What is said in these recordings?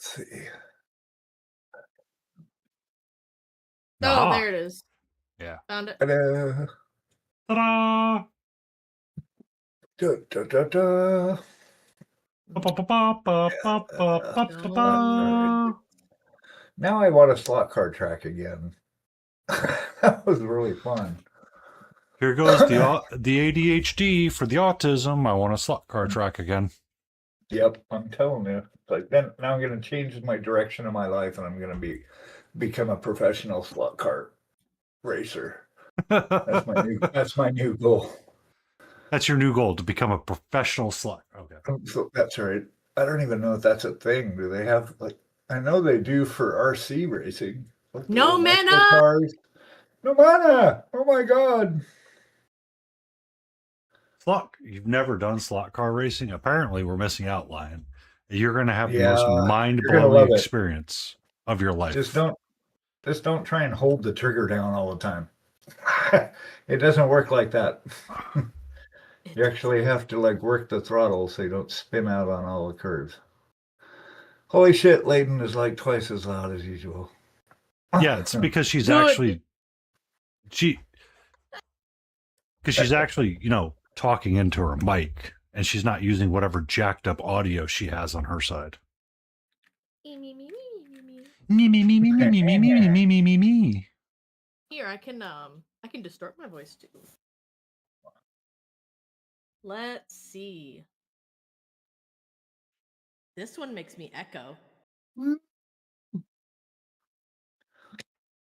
Let's see. Oh, there it is. Yeah. Found it. Ta-da! Ta-da! Da, da, da, da. Now I want a slot car track again. That was really fun. Here goes the ADHD for the autism. I want a slot car track again. Yep, I'm telling you. Like then now I'm going to change my direction of my life, and I'm going to become a professional slot car racer. That's my new goal. That's your new goal, to become a professional slot. Okay. So that's right. I don't even know if that's a thing. Do they have like? I know they do for RC racing. Like No mana. Cars. No mana. Oh my god. You've never done slot car racing? Apparently, we're missing out, Lyon. You're going to have the Yeah, most you're gonna mind-blowing love it. experience of your life. Just don't try and hold the trigger down all the time. It doesn't work like that. You actually have to like work the throttle so you don't spin out on all the curves. Holy shit, Layden is like twice as loud as usual. Yeah, it's because she's actually talking into her mic, and she's not using whatever jacked up audio she has on her side. Me. Here, I can distort my voice too. Let's see. This one makes me echo.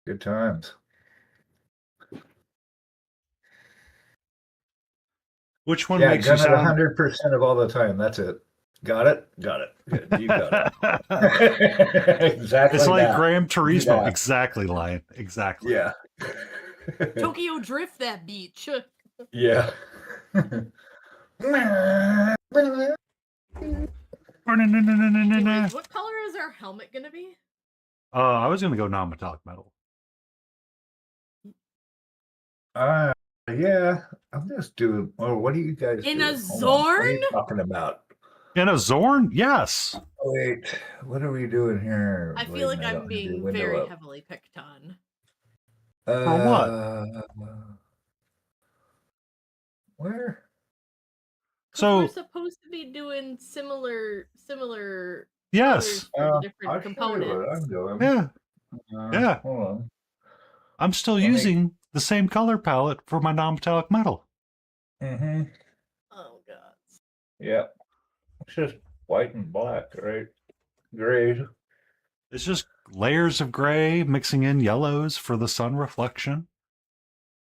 Good times. Which one makes you sound 100% of all the time? That's it. Got it. Good. You got it. Exactly. It's like Gran Turismo. Exactly, Lyon. Exactly. Yeah. Tokyo Drift that beach. Yeah. Anyways, what color is our helmet gonna be? I was gonna go non-metallic metal. Yeah. I'm just doing. Well, what are you guys in doing? A Zorn? What are you talking about? In a Zorn? Yes. Oh, wait, what are we doing here? I feel like I'm being very heavily picked on. For what? Where? So we're supposed to be doing similar. Yes. For the different components. I'm doing. Yeah. Hold on. I'm still using the same color palette for my non-metallic metal. Mm-hmm. Oh god. Yeah. It's just white and black, right? Gray. It's just layers of gray mixing in yellows for the sun reflection.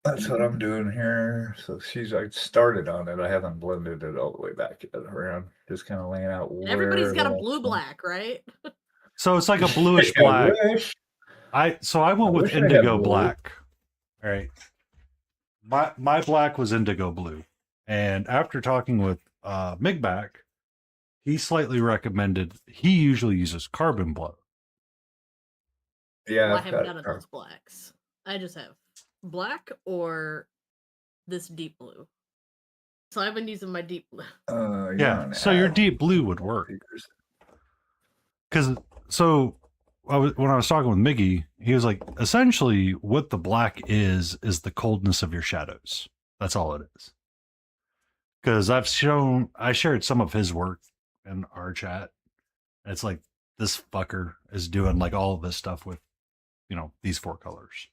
That's what I'm doing here. So I started on it. I haven't blended it all the way back yet around. Just kind of laying out where everybody's got a blue black, right? So it's like a bluish black. I went with indigo black. All right. My black was indigo blue. And after talking with Migback, he slightly recommended he usually uses carbon blue. Yeah, well, I haven't done those blacks. I just have black or this deep blue. So I've been using my deep blue. Yeah, so your deep blue would work. Because when I was talking with Miggy, he was like, essentially what the black is the coldness of your shadows. That's all it is. Because I shared some of his work in our chat. And it's like, this fucker is doing like all of this stuff with, these 4 colors.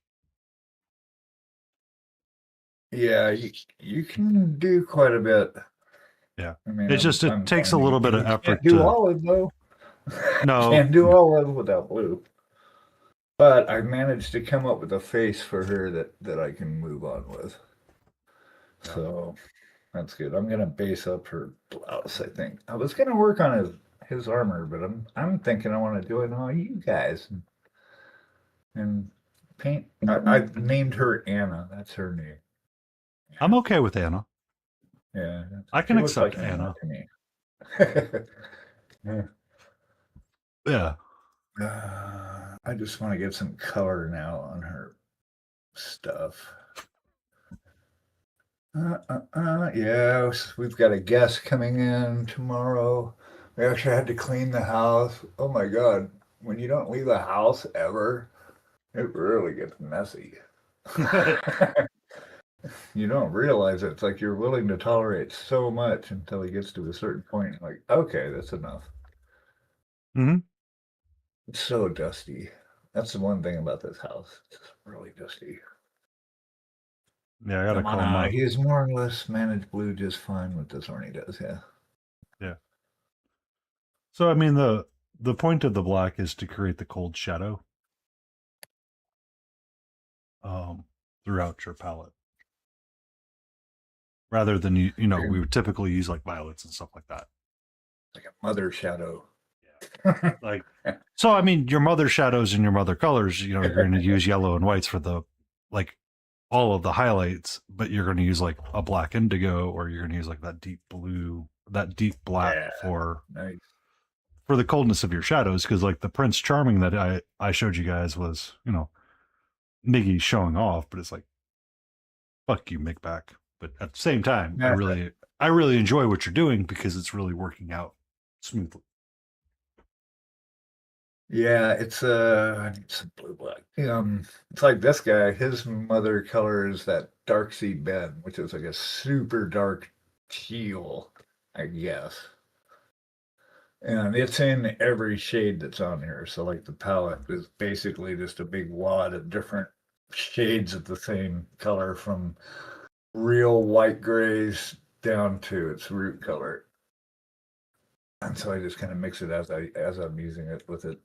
Yeah, you can do quite a bit. Yeah. I mean, it takes a little bit of effort to do olive though. No. Can't do olive without blue. But I managed to come up with a face for her that I can move on with. So that's good. I'm gonna base up her blouse, I think. I was gonna work on his armor, but I'm thinking I want to do it on you guys. And paint. I've named her Anna. That's her name. I'm okay with Anna. Yeah. I can accept Anna. To me. Yeah. I just want to get some color now on her stuff. Yes, we've got a guest coming in tomorrow. We actually had to clean the house. Oh my God. When you don't leave a house ever, it really gets messy. You don't realize it. It's like you're willing to tolerate so much until it gets to a certain point. Like, okay, that's enough. Hmm. It's so dusty. That's the one thing about this house. It's just really dusty. Yeah, I gotta call him up. He's more or less managed blue just fine with this one he does, yeah. Yeah. So I mean the point of the black is to create the cold shadow throughout your palette. Rather than we would typically use like violets and stuff like that. Like a mother shadow. Yeah. Like so I mean your mother shadows and your mother colors, you're gonna use yellow and whites for the like all of the highlights, but you're gonna use like a black indigo or you're gonna use like that deep blue, that deep black for nice. For the coldness of your shadows, because like the Prince Charming that I showed you guys was, Miggy showing off, but it's like, fuck you, Mick back. But at the same time, I really enjoy what you're doing because it's really working out smoothly. Yeah, it's I need some blue black. It's like this guy, his mother color is that dark sea bed, which is like a super dark teal, I guess. And it's in every shade that's on here. So like the palette is basically just a big wad of different shades of the same color from real white grays down to its root color. And so I just kind of mix it as I'm using it with it.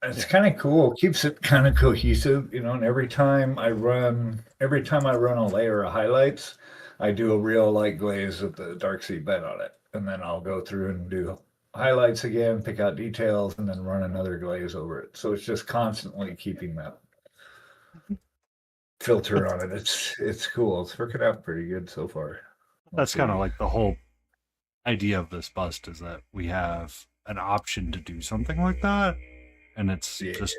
And it's kind of cool, keeps it kind of cohesive, and every time I run a layer of highlights, I do a real light glaze of the dark sea bed on it. And then I'll go through and do highlights again, pick out details, and then run another glaze over it. So it's just constantly keeping that filter on it. It's cool. It's working out pretty good so far. That's kind of like the whole idea of this bust is that we have an option to do something like that. And it's just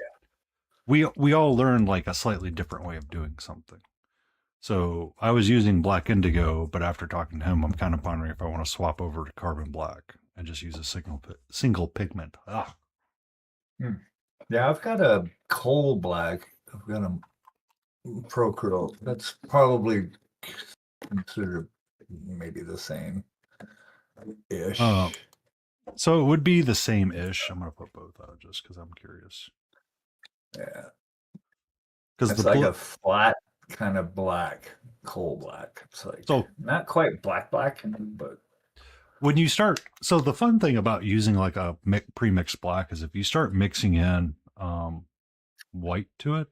we all learned like a slightly different way of doing something. So I was using black indigo, but after talking to him, I'm kind of pondering if I want to swap over to carbon black and just use a single pigment. Yeah, I've got a coal black. I've got a Pro Curl. That's probably considered maybe the same ish. So it would be the same ish. I'm gonna put both out just because I'm curious. Yeah, because it's like a flat kind of black, coal black. It's like not quite black, but when you start. So the fun thing about using like a pre-mixed black is if you start mixing in white to it,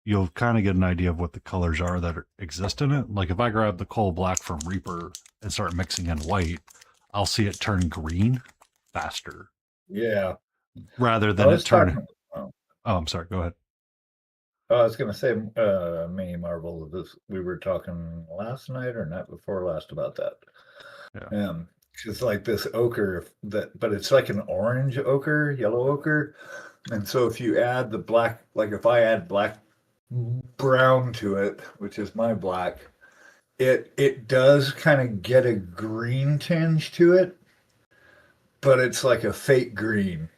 you'll kind of get an idea of what the colors are that exist in it. Like if I grab the coal black from Reaper and start mixing in white, I'll see it turn green faster. Yeah. Rather than it turn. Oh, I'm sorry. Go ahead. I was going to say, Mini Marvel. We were talking last night or night before last about that. Yeah. It's like this ochre but it's like an orange ochre, yellow ochre, and so if you add the black, like if I add black brown to it, which is my black, it does kind of get a green tinge to it, but it's like a fake green.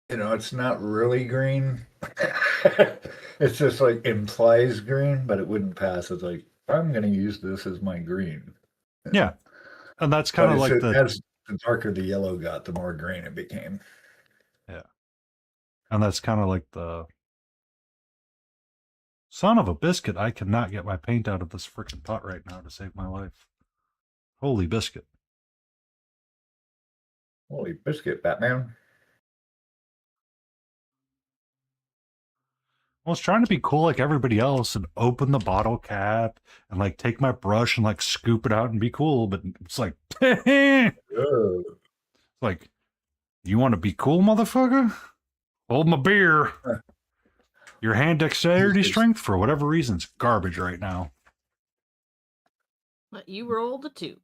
It's not really green. It's just like implies green, but it wouldn't pass. It's like, I'm going to use this as my green. Yeah. And that's kind of like as the darker the yellow got, the more green it became. Yeah. And that's kind of like the son of a biscuit. I cannot get my paint out of this freaking pot right now to save my life. Holy biscuit. Holy biscuit, Batman. I was trying to be cool like everybody else and open the bottle cap and like take my brush and like scoop it out and be cool, but it's like, like, you want to be cool, motherfucker? Hold my beer. Your hand dexterity strength, for whatever reason, is garbage right now. But you rolled a 2.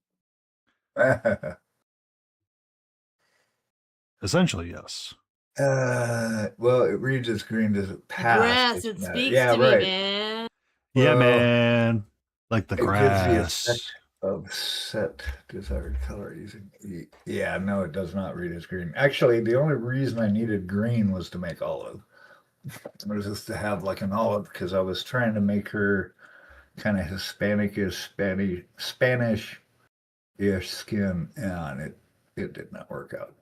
Essentially, yes. Well, it reads as green. Does it pass? Grass, it speaks to me, man. Yeah, man. Like the grass. of set desired color using E. Yeah, no, it does not read as green. Actually, the only reason I needed green was to make olive. It was just to have like an olive because I was trying to make her kind of Hispanic-ish, Spanish-ish skin, and it did not work out.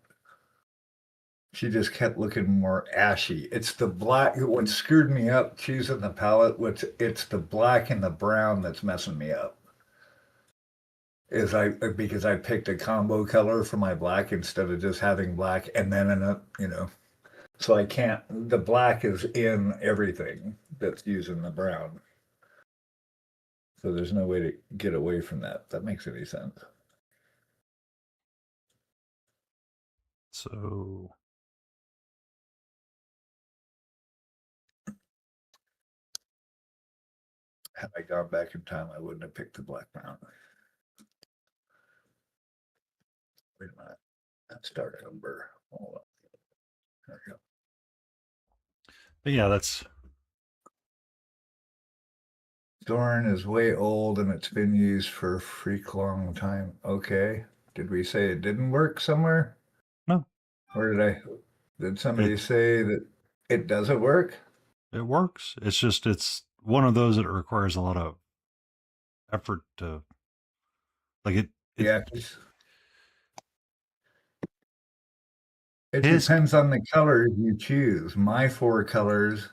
She just kept looking more ashy. It's the black. What screwed me up choosing the palette, which it's the black and the brown that's messing me up. Is I because I picked a combo color for my black instead of just having black and then so I can't. The black is in everything that's using the brown, so there's no way to get away from that. If that makes any sense. So Had I gone back in time, I wouldn't have picked the black brown. Wait a minute. That start number. Hold on. There we go. but yeah, that's Thorn is way old and it's been used for a freak long time. Okay. Did we say it didn't work somewhere? no. Or did somebody say that it doesn't work? It works. It's just it's one of those that requires a lot of effort to like it. Yeah. It depends on the colors you choose. My 4 colors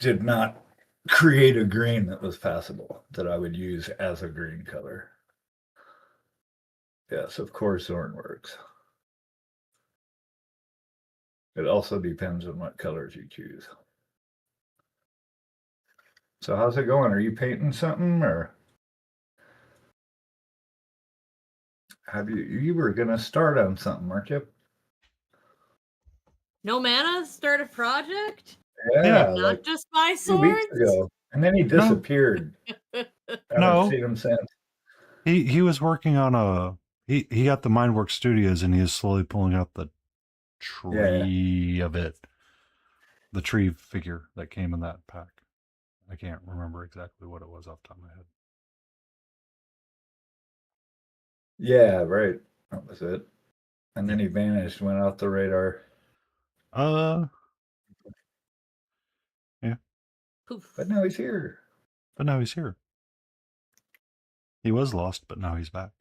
did not create a green that was passable that I would use as a green color. Yes, of course, Zorn works. It also depends on what colors you choose. So how's it going? Are you painting something or have you were gonna start on something, weren't you? No mana, start a project? Yeah, Not like just buy 2 swords? weeks ago. And then he disappeared. I haven't seen him since. He was working on he got the Mindworks Studios and he is slowly pulling out the tree of it. The tree figure that came in that pack. I can't remember exactly what it was off the top of my head. Yeah, right. That was it. And then he vanished, went off the radar. Yeah. Poof. But now he's here. But now he's here. He was lost, but now he's back.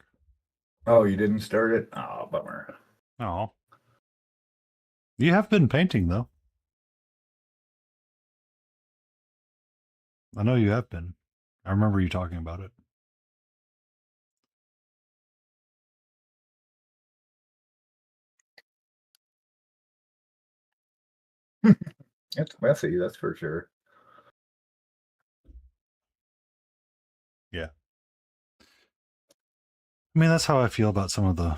Oh, you didn't start it? Oh, bummer. Oh. You have been painting, though. I know you have been. I remember you talking about it. It's messy, that's for sure. Yeah. I mean, that's how I feel about some of the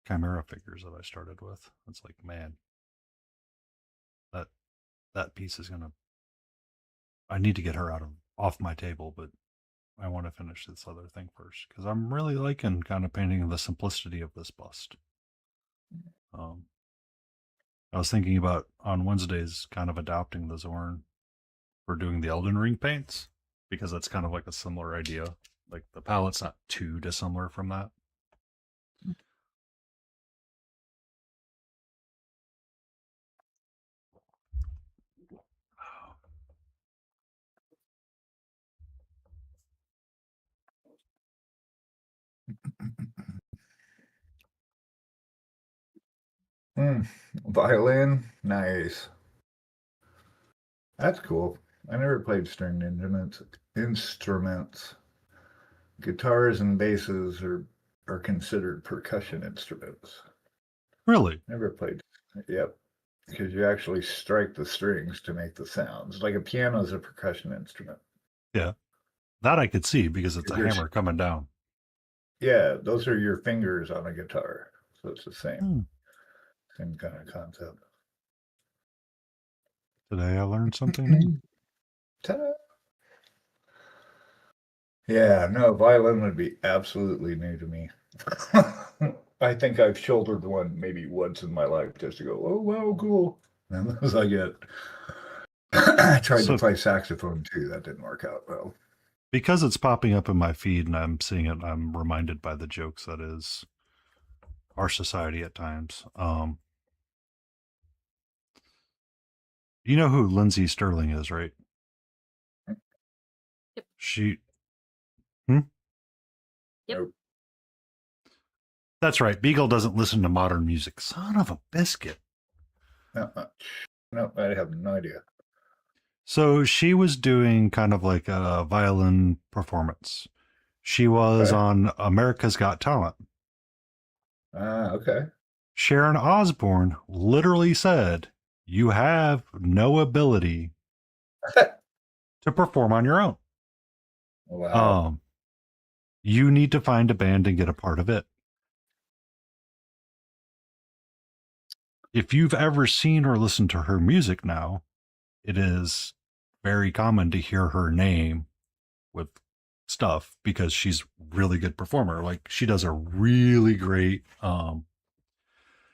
Chimera figures that I started with. It's like, man, that piece is gonna. I need to get her off my table, but I want to finish this other thing first because I'm really liking kind of painting the simplicity of this bust. I was thinking about on Wednesdays kind of adopting the Zorn for doing the Elden Ring paints because that's kind of like a similar idea. Like the palette's not too dissimilar from that. Violin, nice. That's cool. I never played stringed instruments. Guitars and basses are considered percussion instruments. Really? Never played. Yep. Because you actually strike the strings to make the sounds. Like a piano is a percussion instrument. Yeah. That I could see because it's a hammer coming down. Yeah, those are your fingers on a guitar. So it's the same. Same kind of concept. Today I learned something new. Ta-da. Yeah, no, violin would be absolutely new to me. I think I've shouldered one maybe once in my life just to go, oh, wow, cool. And as I get, I tried to play saxophone too. That didn't work out well. because it's popping up in my feed and I'm seeing it, I'm reminded by the jokes that is our society at times. You know who Lindsay Sterling is, right? Yep. She. Yep. Nope. That's right. Beagle doesn't listen to modern music. Son of a biscuit. No, I have no idea. So she was doing kind of like a violin performance. She was Okay. on America's Got Talent. Okay. Sharon Osbourne literally said, "You have no ability to perform on your own. Wow. You need to find a band and get a part of it." If you've ever seen or listened to her music now, it is very common to hear her name with stuff because she's really good performer. Like she does a really great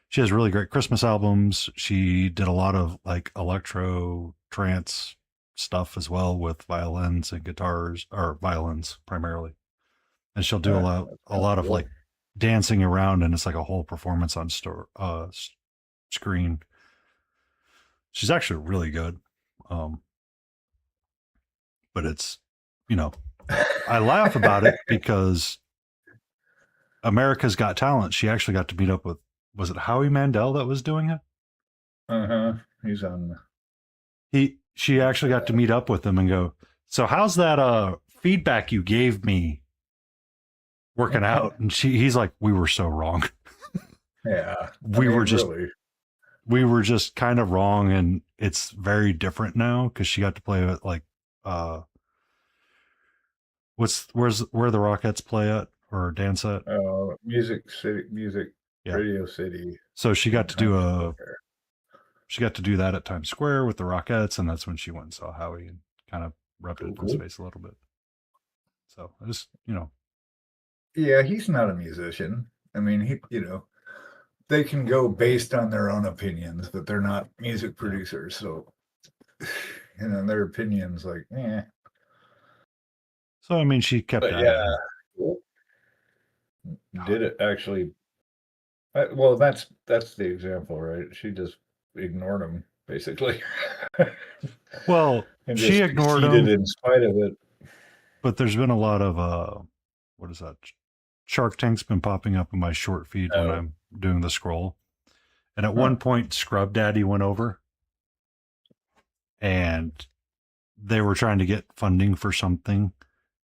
she has really great Christmas albums. She did a lot of like electro trance stuff as well with violins and guitars, or violins primarily. And she'll do That a sounds lot of cool. like dancing around, and it's like a whole performance on screen. She's actually really good. But it's, you know, I laugh about it because America's Got Talent, she actually got to meet up with, was it Howie Mandel that was doing it? He's on. She actually got to meet up with him and go, "So how's that feedback you gave me working out?" And he's like, "We were so wrong. Yeah. We were just kind of wrong, and it's very different now because she got to play with like where the Rockettes play at or dance at? Music City, Yeah. Radio City. So she got to do Square. she got to do that at Times Square with the Rockettes, and that's when she went and saw Howie and kind of rubbed it in his face a little bit. So I just, Yeah, he's not a musician. I mean, they can go based on their own opinions, but they're not music producers. So, their opinions, like, eh. So I mean, she kept But at yeah, it. did it actually? Well, that's the example, right? She just ignored him, basically. Well, and she just ignored succeeded him, in spite of it. but there's been a lot of what is that? Shark Tank's been popping up in my short feed when I'm doing the scroll. And at one point, Scrub Daddy went over and they were trying to get funding for something.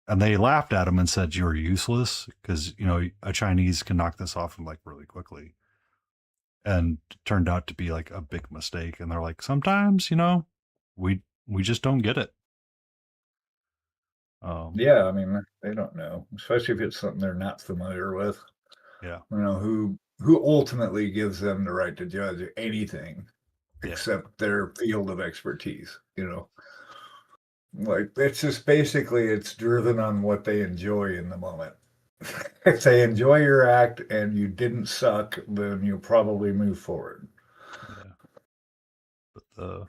And they laughed at him and said, "You're useless because, a Chinese can knock this off in like really quickly." And it turned out to be like a big mistake. And they're like, sometimes, we just don't get it. Yeah, I mean, they don't know, especially if it's something they're not familiar with. Yeah. Who ultimately gives them the right to judge anything except their field of expertise, Like it's just basically it's driven on what they enjoy in the moment. If they enjoy your act and you didn't suck, then you'll probably move forward. Yeah. But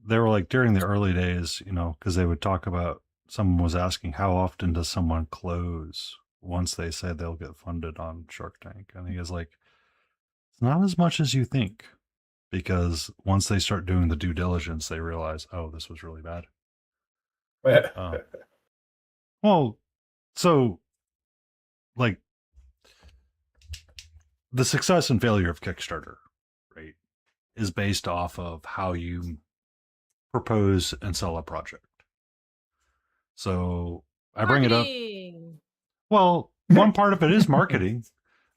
they were like during the early days, because they would talk about, someone was asking, how often does someone close once they say they'll get funded on Shark Tank? And he is like, it's not as much as you think, because once they start doing the due diligence, they realize, oh, this was really bad. Well, so like the success and failure of Kickstarter, right, is based off of how you propose and sell a project. So I bring it up. Well, one part of it is marketing,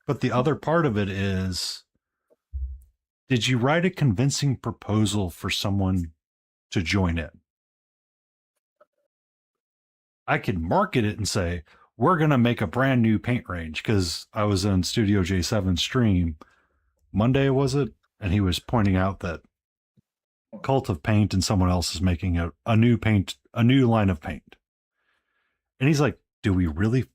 but the other part of it is, did you write a convincing proposal for someone to join in? I can market it and say, we're going to make a brand new paint range, because I was in Studio J7 stream Monday, was it? And he was pointing out that Cult of Paint and someone else is making a new line of paint. And he's like, do we really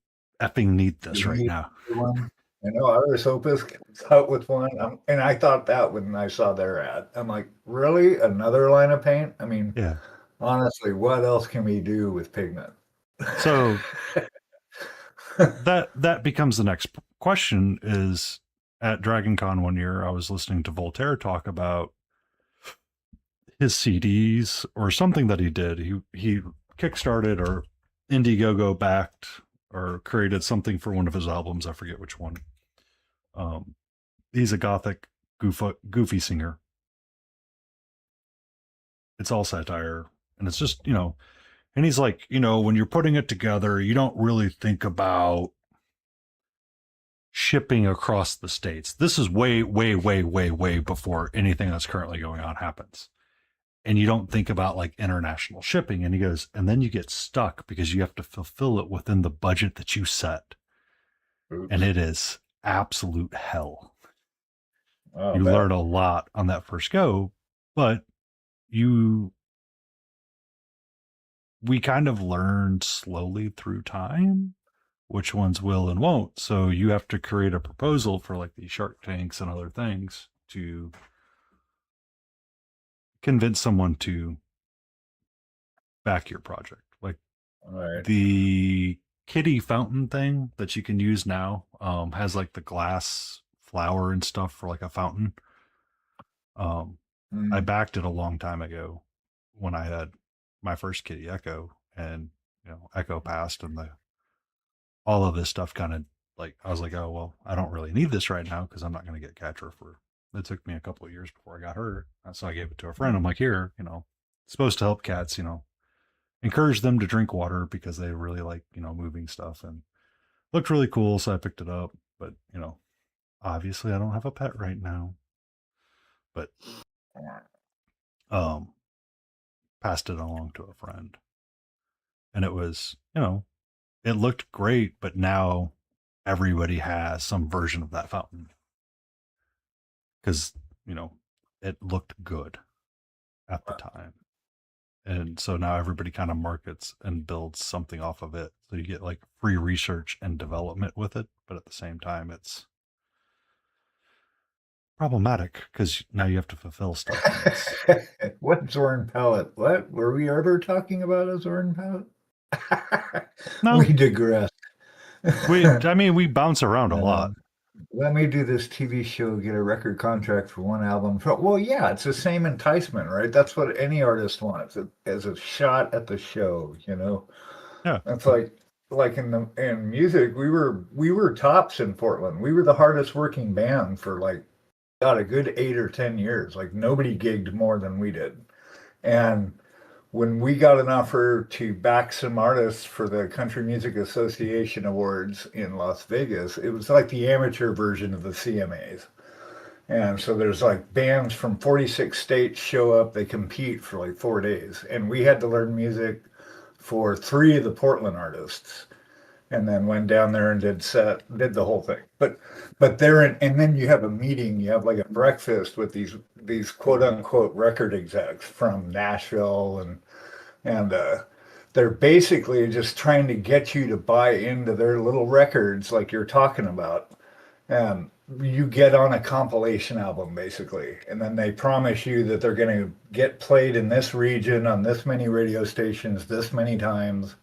effing need this right now? I know Iris Opus comes out with one, and I thought that when I saw their ad, I'm like, really, another line of paint? I mean, yeah, Honestly, what else can we do with pigment? So that becomes the next question is at Dragon Con one year, I was listening to Voltaire talk about his CDs or something that he did. He kickstarted or Indiegogo backed or created something for one of his albums. I forget which one. He's a gothic goofy singer. It's all satire, and it's just, and he's like, when you're putting it together, you don't really think about shipping across the states. This is way, way, way, way, way before anything that's currently going on happens. And you don't think about like international shipping. And he goes, and then you get stuck because you have to fulfill it within the budget that you set. Oops. And it is absolute hell. Oh, you learn a lot on that first go, but we kind of learned slowly through time which ones will and won't. So you have to create a proposal for like these Shark Tanks and other things to convince someone to back your project. Like the kitty fountain thing that you can use now has like the glass flower and stuff for like a fountain. I backed it a long time ago when I had my first kitty Echo, and Echo passed, and all of this stuff kind of like, I was like, oh, well, I don't really need this right now because I'm not going to get Catra it took me a couple of years before I got her. So I gave it to a friend. I'm like, here, it's supposed to help cats, encourage them to drink water because they really like, moving stuff, and looked really cool. So I picked it up, but obviously I don't have a pet right now, but, passed it along to a friend, and it was, it looked great, but now everybody has some version of that fountain because, it looked good at the time. And so now everybody kind of markets and builds something off of it. So you get like free research and development with it. But at the same time, it's problematic because now you have to fulfill stuff. What Zorn palette? What were we ever talking about a Zorn palette? No, we digress. we bounce around a lot. Let me do this TV show, get a record contract for one album. Well, yeah, it's the same enticement, right? That's what any artist wants, as a shot at the show, Yeah. That's like in music, we were tops in Portland. We were the hardest working band for like a good 8 or 10 years. Like nobody gigged more than we did. And when we got an offer to back some artists for the Country Music Association Awards in Las Vegas, it was like the amateur version of the CMAs. And so there's like bands from 46 states show up, they compete for like 4 days. And we had to learn music for 3 of the Portland artists. And then went down there and did the whole thing. But and then you have a meeting, you have like a breakfast with these quote unquote record execs from Nashville, and they're basically just trying to get you to buy into their little records like you're talking about. And you get on a compilation album basically, and then they promise you that they're going to get played in this region on this many radio stations this many times.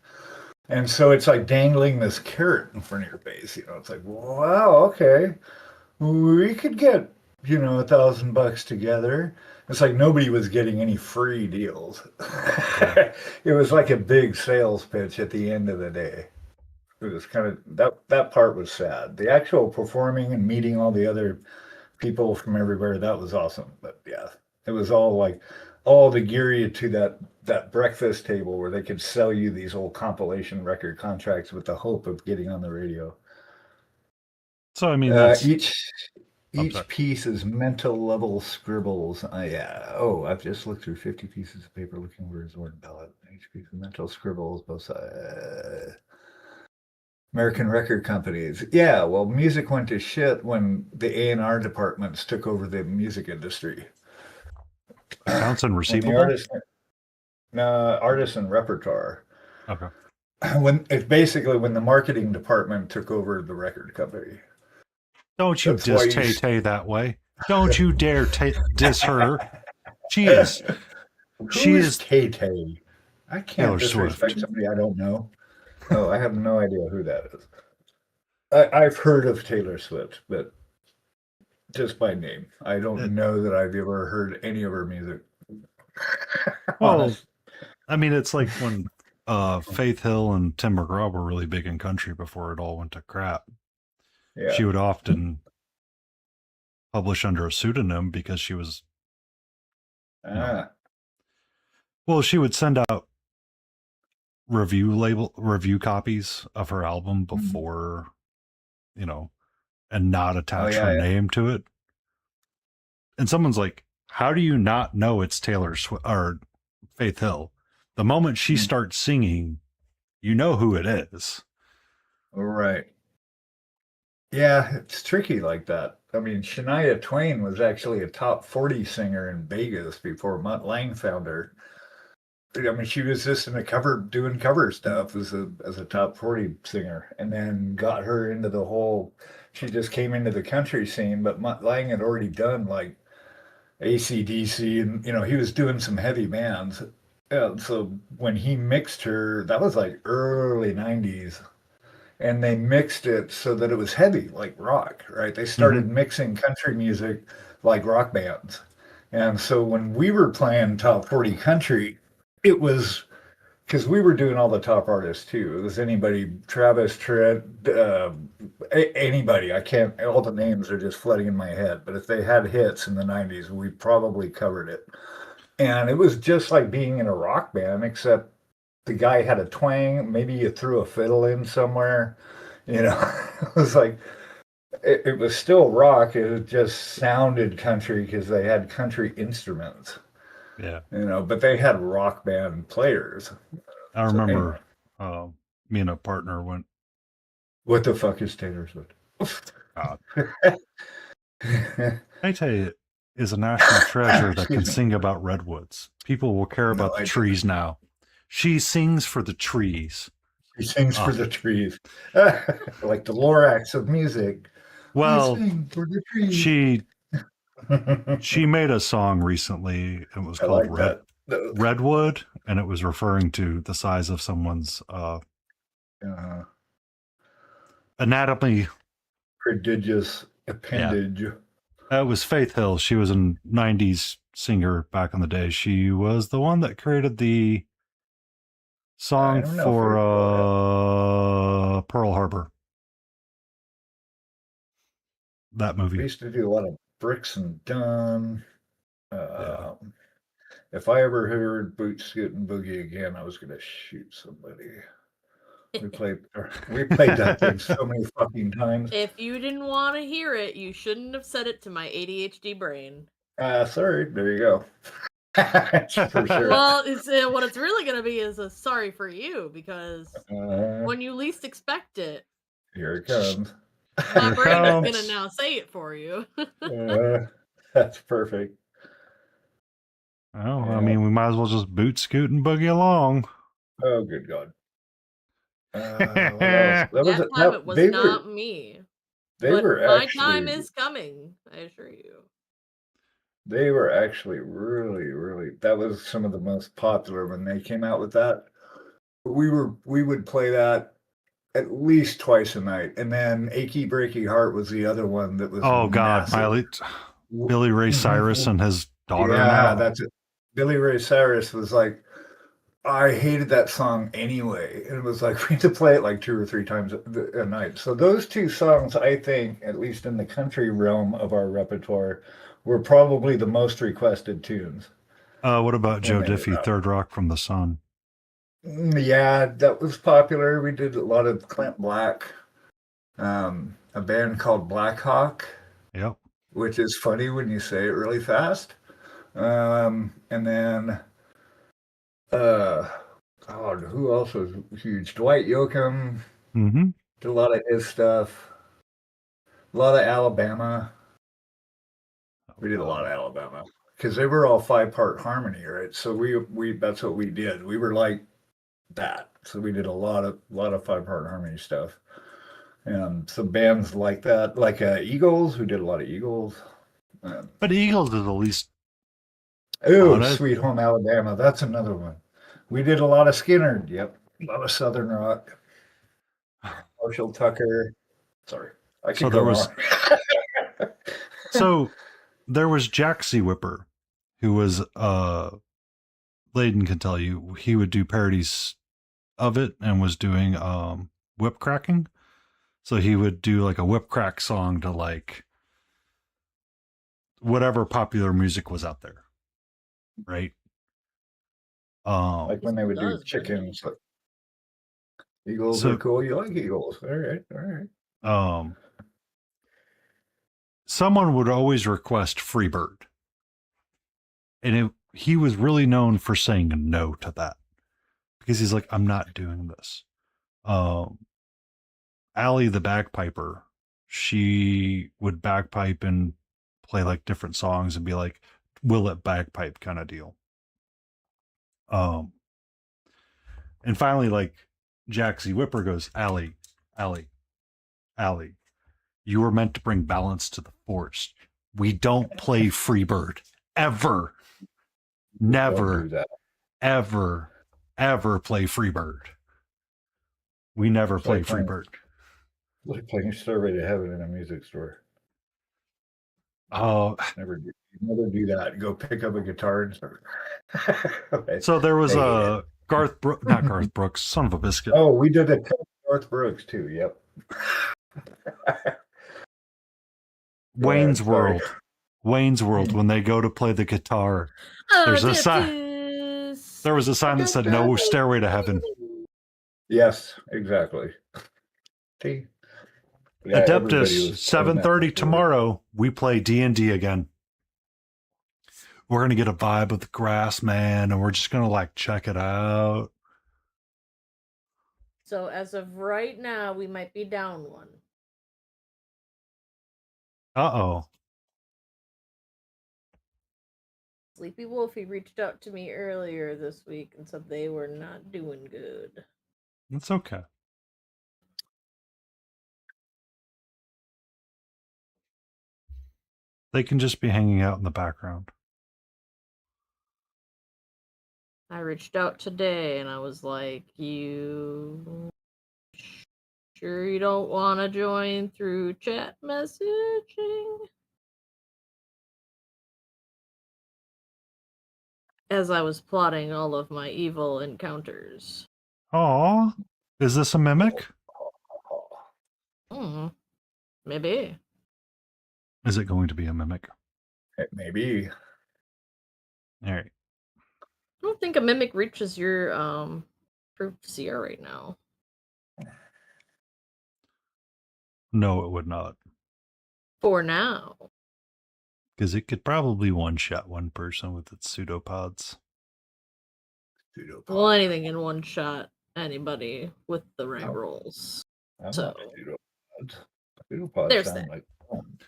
And so it's like dangling this carrot in front of your face. It's like, wow, okay, we could get, $1,000 together. It's like nobody was getting any free deals. It was like a big sales pitch at the end of the day. It was kind of, that part was sad. The actual performing and meeting all the other people from everywhere, that was awesome. But yeah, it was all to gear you to that breakfast table where they could sell you these old compilation record contracts with the hope of getting on the radio. So I mean, each piece is mental level scribbles. I've just looked through 50 pieces of paper looking for a Zorn palette. Each piece of mental scribbles, both sides. American record companies. Yeah, well, music went to shit when the A&R departments took over the music industry. Accounts and receivable? Artists and repertoire. Okay. It's basically when the marketing department took over the record company. Don't you diss Tay that way. Don't you dare diss her. She is Tay. I can't Taylor disrespect Swift. somebody I don't know. Oh, I have no idea who that is. I've heard of Taylor Swift, but just by name. I don't know that I've ever heard any of her music. Well, Honest. I mean, it's like when Faith Hill and Tim McGraw were really big in country before it all went to crap. Yeah. She would often publish under a pseudonym because she was, Ah. well, she would send out review copies of her album before, and not attach her Yeah. name to it. And someone's like, how do you not know it's Taylor Swift or Faith Hill? The moment she starts singing, you know who it is. Right. Yeah, it's tricky like that. I mean, Shania Twain was actually a top 40 singer in Vegas before Mutt Lange found her. I mean, she was just doing cover stuff as a top 40 singer, and then got her into the whole. She just came into the country scene, but Mutt Lange had already done like AC/DC, and he was doing some heavy bands. So when he mixed her, that was like early '90s, and they mixed it so that it was heavy, like rock, right? They started mixing country music like rock bands. And so when we were playing top 40 country, it was because we were doing all the top artists too. It was anybody, Travis Tritt, anybody. I can't, all the names are just flooding in my head. But if they had hits in the 90s, we probably covered it. And it was just like being in a rock band, except the guy had a twang. Maybe you threw a fiddle in somewhere. It was like, it was still rock. It just sounded country because they had country instruments. Yeah. But they had rock band players. I remember me and a partner went, what the fuck is Taylor Swift? I tell you, is a national treasure that can Excuse me. sing about redwoods. People will care about the trees now. She sings for the trees. She sings for the trees. Like the Lorax of music. Well, I sing for the trees. she made a song recently. It was called Redwood, and it was referring to the size of someone's anatomy. Prodigious appendage. Yeah. It was Faith Hill. She was a 90s singer back in the day. She was the one that created the song for Pearl Harbor. That movie. We used to do a lot of Bricks and Dunn. If I ever heard Boot Scootin' Boogie again, I was going to shoot somebody. We played that thing so many fucking times. If you didn't want to hear it, you shouldn't have said it to my ADHD brain. Sorry. There you go. For sure. Well, what it's really going to be is a sorry for you, because when you least expect it, here it comes. My brain is going to now say it for you. That's perfect. Oh, yeah. I mean, we might as well just boot scoot and boogie along. Oh, good God. That was not me. My time is coming, I assure you. They were actually really, really, that was some of the most popular when they came out with that. We would play that at least twice a night. And then Achy Breaky Heart was the other one that was Billy Ray Cyrus and his daughter. Yeah, that's it. Billy Ray Cyrus was like, I hated that song anyway. And it was like, we had to play it like 2 or 3 times a night. So those 2 songs, I think, at least in the country realm of our repertoire, were probably the most requested tunes. What about Joe Diffie, Third Rock from the Sun? Yeah, that was popular. We did a lot of Clint Black, a band called Black Hawk. Yep. Which is funny when you say it really fast. And then, who else was huge? Dwight Yoakam. Mm-hmm. Did a lot of his stuff. A lot of Alabama. We did a lot of Alabama because they were all 5-part harmony, right? So we that's what we did. We were like that. So we did a lot of 5-part harmony stuff. And some bands like that, like Eagles, who did a lot of Eagles. But Eagles is the least. Oh, Sweet Home Alabama. That's another one. We did a lot of Skinner. Yep. A lot of Southern rock. Marshall Tucker. Sorry. I So could there go was- on. So there was Jaxie Whipper, who was Layden can tell you, he would do parodies of it and was doing whip cracking. So he would do like a whip crack song to like whatever popular music was out there. Right? Like when they would do Does, doesn't he? chickens. Eagles So- are cool. You like eagles. All right. All right. Someone would always request Freebird. And he was really known for saying no to that. Because he's like, I'm not doing this. Allie the bagpiper, she would bagpipe and play like different songs and be like, will it bagpipe kind of deal. And finally, like Jaxie Whipper goes, Allie, you were meant to bring balance to the force. We don't play Freebird ever. Don't Never, do that. ever play Freebird. We never It's play like playing- Freebird. Like playing Stairway to Heaven in a music store. Oh, Never do that. Go pick up a guitar and start. so there was Hey. a not Garth Brooks, son of a biscuit. Oh, we did a North Brooks too. Yep. Wayne's Yeah, sorry. World. Wayne's World, when they go to play the guitar, There's a sign. there was a sign that said no Stairway to Heaven. Yes, exactly. See? Yeah, everybody Adeptus, was playing that 7:30 before. tomorrow, we play D&D again. We're going to get a vibe of the grass, man, and we're just going to like check it out. So as of right now, we might be down one. Uh-oh. Sleepy Wolfie reached out to me earlier this week and said they were not doing good. It's okay. They can just be hanging out in the background. I reached out today and I was like, you sure you don't want to join through chat messaging? As I was plotting all of my evil encounters. Aw, is this a mimic? Maybe. Is it going to be a mimic? Maybe. All right. I don't think a mimic reaches your approved CR right now. No, it would not. For now. Because it could probably one-shot one person with its pseudopods. Well, anything in one shot anybody with the right Oh. rolls. I So- want pseudopods. Pseudopods There's sound that. like fun.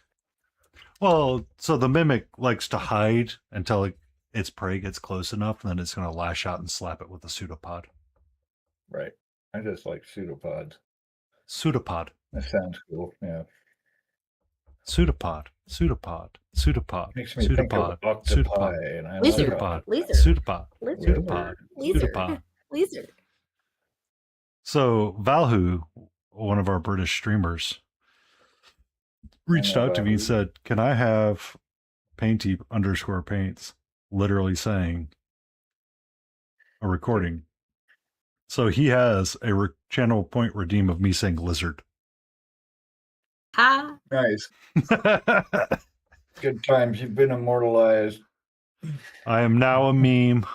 Well, so the mimic likes to hide until its prey gets close enough, and then it's going to lash out and slap it with a pseudopod. Right. I just like pseudopods. Pseudopod. That sounds cool. Yeah. Pseudopod. Pseudopod. Pseudopod. Makes me think of Pseudopod. octopi, Pseudopod. and I Lizard. like Pseudopod. Lizard. Pseudopod. Lizard. Pseudopod. Lizard. Pseudopod. Lizard. So Valhu, one of our British streamers, reached know out to me and Valhu. said, "Can I have Painty_Paints?" Literally saying a recording. So he has a channel point redeem of me saying lizard. Ha! Nice. Good times. You've been immortalized. I am now a meme.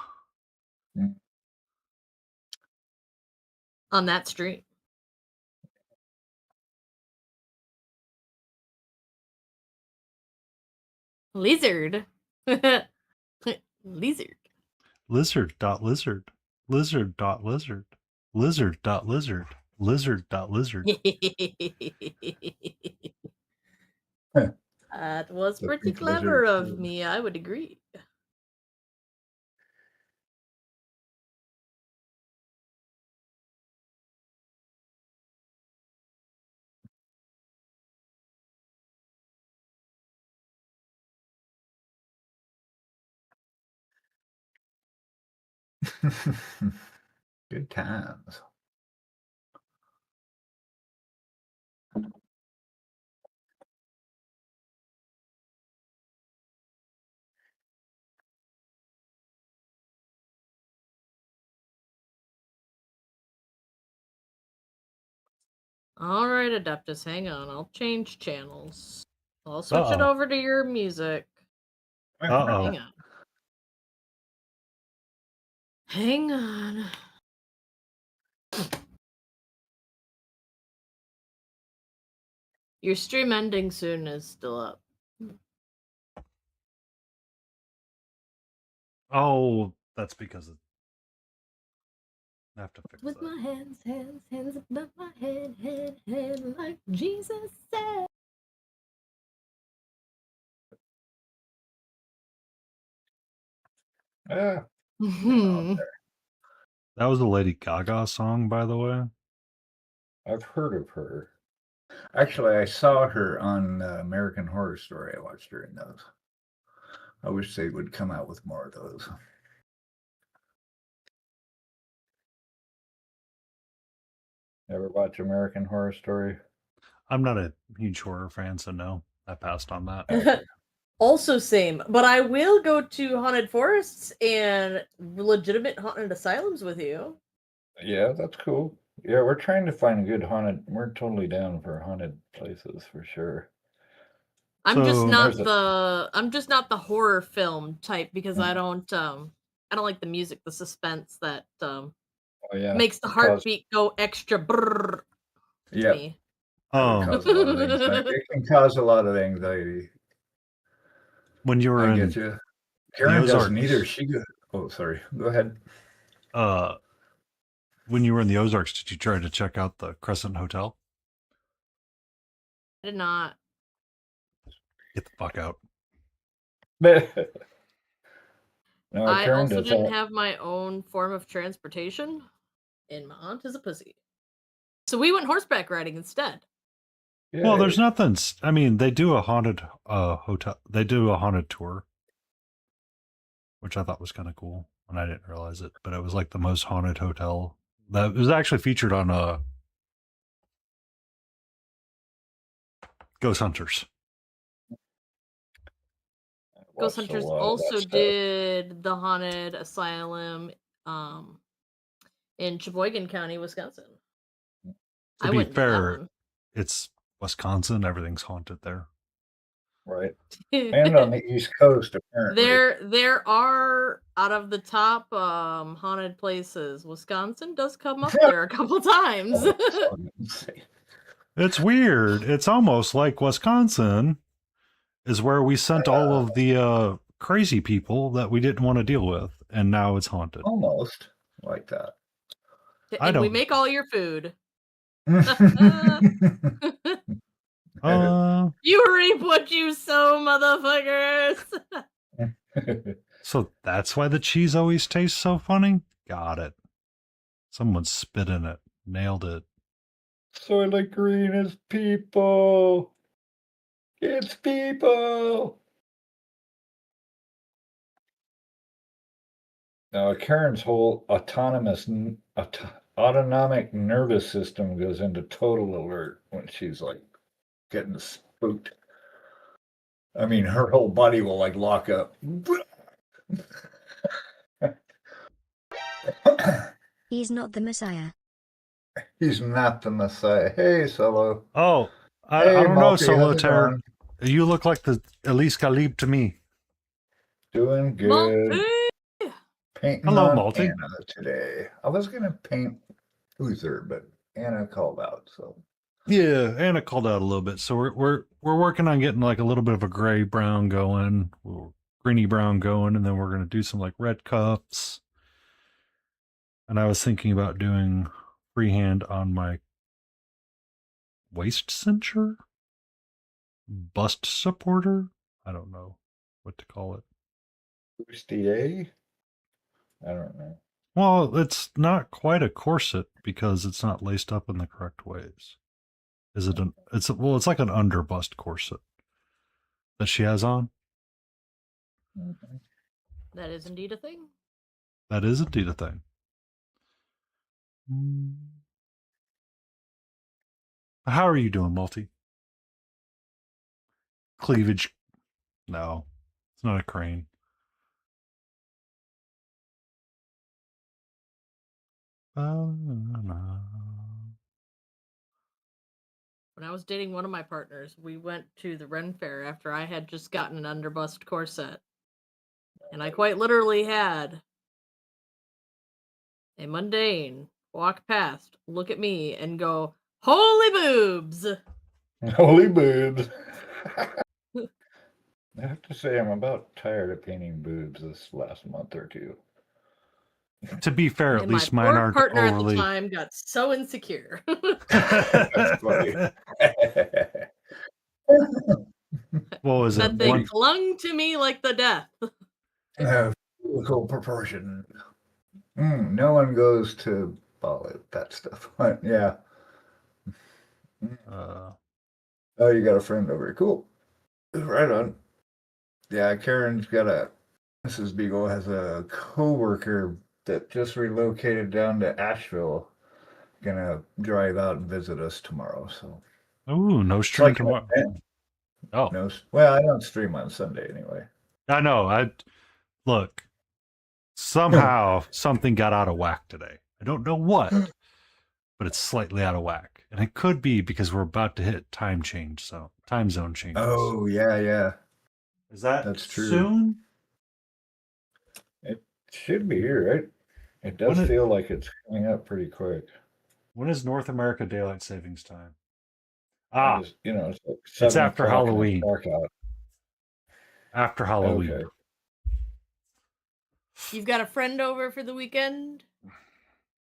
On that stream. Lizard. Lizard. Lizard.lizard. Lizard.lizard. Lizard.lizard. Lizard.lizard. That was The pretty pink clever lizard. of me, I would agree. Good times. All right, Adeptus, hang on. I'll change channels. I'll switch it Uh-oh. over to your music. Uh-oh. Hang on. Hang on. Your stream ending soon is still up. Oh, that's because I have to fix With that. my hands above my head, like Jesus said. Yeah, That was a Lady Gaga song, by the way. I've heard of her. Actually, I saw her on American Horror Story. I watched her in those. I wish they would come out with more of those. Ever watch American Horror Story? I'm not a huge horror fan, so no, I passed on that. Okay. Also same, but I will go to haunted forests and legitimate haunted asylums with you. Yeah, that's cool. Yeah, we're trying to find a good haunted. We're totally down for haunted places for sure. I'm just So- not There's a- I'm just not the horror film type because I Mhm. don't like the music, the suspense that Oh yeah, makes the it heartbeat go extra brrr to Yep, me. that would Oh, cause a lot of anxiety. It can cause a lot of anxiety. when you were I in get you. Karen doesn't either. Ozarks, She go. Oh, sorry. Go ahead. when you were in the Ozarks, did you try to check out the Crescent Hotel? I did not. Get the fuck out. No, I Karen also does didn't that. have my own form of transportation, and my aunt is a pussy. So we went horseback riding instead. Well, there's Yay. nothing. I mean, they do a haunted hotel. They do a haunted tour, which I thought was kind of cool, and I didn't realize it. But it was like the most haunted hotel that was actually featured on Ghost Hunters. I Ghost watched a Hunters lot of that also stuff. did the haunted asylum in Sheboygan County, Wisconsin. To I be went to that fair, one. it's Wisconsin. Everything's haunted there. Right. And on the East Coast, apparently. There are out of the top haunted places. Wisconsin does come up there a couple times. Oh, that's all I can say. It's weird. It's almost like Wisconsin is where we sent all of the crazy people that we didn't want to deal with, and now it's haunted. Almost like that. I And we don't- make all your food. You reap what you sow, motherfuckers. So that's why the cheese always tastes so funny? Got it. Someone spit in it. Nailed it. Soylent Green is people. It's people. Now, Karen's whole autonomic nervous system goes into total alert when she's like getting spooked. I mean, her whole body will like lock up. He's not the Messiah. He's not the Messiah. Hey, Solo. Oh, I Hey, don't know, Malty, how's it Solitaire. going? You look like the Elise Galib to me. Doing good. Malty. Painting Hello, on Malty. Anna today. I was gonna paint Uther, but Anna called out, so Yeah, Anna called out a little bit. So we're working on getting like a little bit of a gray brown going, greeny brown going, and then we're gonna do some like red cups. And I was thinking about doing freehand on my waist cincher, bust supporter. I don't know what to call it. bustier. I don't know. Well, it's not quite a corset because it's not laced up in the correct ways. Is it it's like an underbust corset that she has on. Mhm. That is indeed a thing. That is indeed a thing. How are you doing, Multi? Cleavage? No, it's not a crane. When I was dating one of my partners, we went to the Ren Fair after I had just gotten an underbust corset. And I quite literally had a mundane walk past, look at me, and go, "Holy boobs!" Holy boobs. I have to say, I'm about tired of painting boobs this last month or two. To be fair, at And my least mine poor aren't partner at the overly. time got so insecure. That's funny. What was That it? thing One clung to me like the death. Physical proportion. No one goes to that stuff. Yeah. Oh, you got a friend over here. Cool. Right on. Yeah, Karen's got Mrs. Beagle has a coworker that just relocated down to Asheville. Gonna drive out and visit us tomorrow. So oh, no it's stream like an tomorrow. event. Oh, No, well, I don't stream on Sunday anyway. I know. I look. Somehow something got out of whack today. I don't know what, but it's slightly out of whack, and it could be because we're about to hit time change, so time zone changes. Oh yeah. Is that That's true. soon? It should be here, right? It does feel like it's coming up pretty quick. When is North America Daylight Savings Time? It's like it's after 7 o'clock and Halloween. it's dark out. After Halloween. Okay. You've got a friend over for the weekend?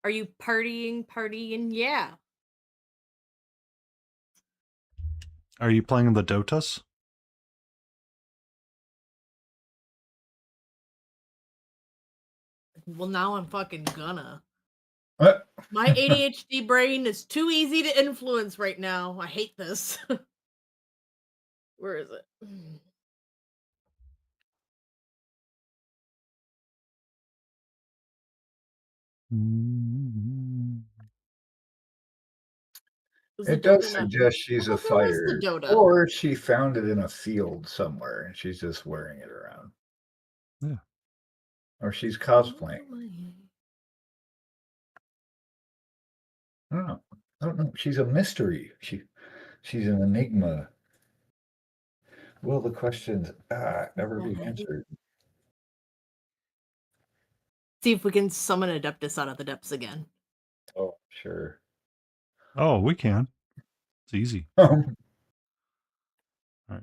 Are you partying? Yeah. Are you playing the Dotas? Well, now I'm fucking gonna. What? My ADHD brain is too easy to influence right now. I hate this. Where is it? It does suggest she's a fighter, Dota? or she found it in a field somewhere and she's just wearing it around. Yeah. Or she's cosplaying. I don't know. She's a mystery. She's an enigma. Will the questions ever be answered? See if we can summon Adeptus out of the depths again. Oh, sure. Oh, we can. It's easy. All right.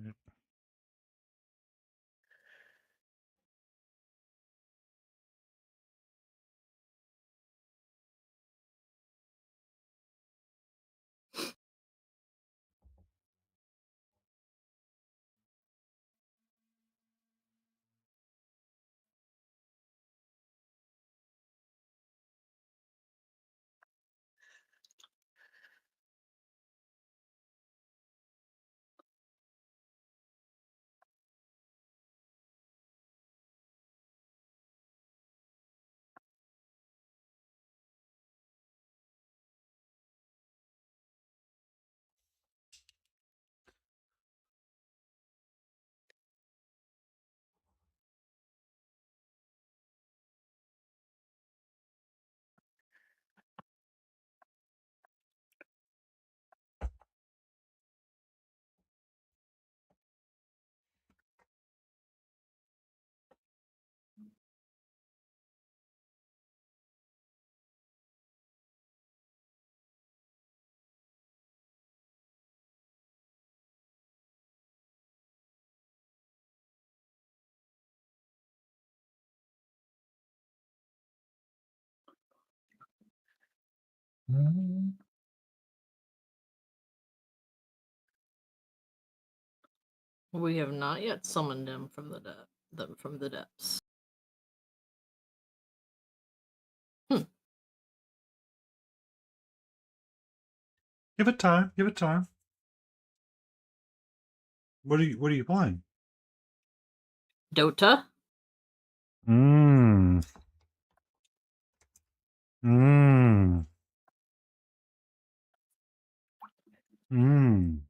We have not yet summoned him from the depths. Give it time. Give it time. What are you playing? Dota. Mmm. Mmm.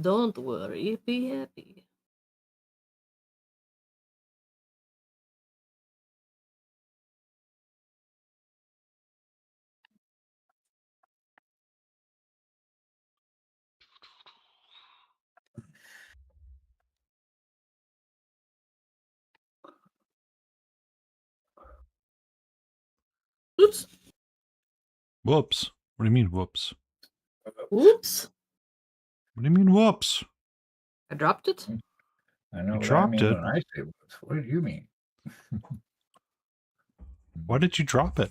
Don't worry, be happy. Oops. Whoops. What do you mean, whoops? Oops. What do you mean, whoops? I dropped it. I know You what I dropped mean it. when I say whoops. What do you mean? Why did you drop it?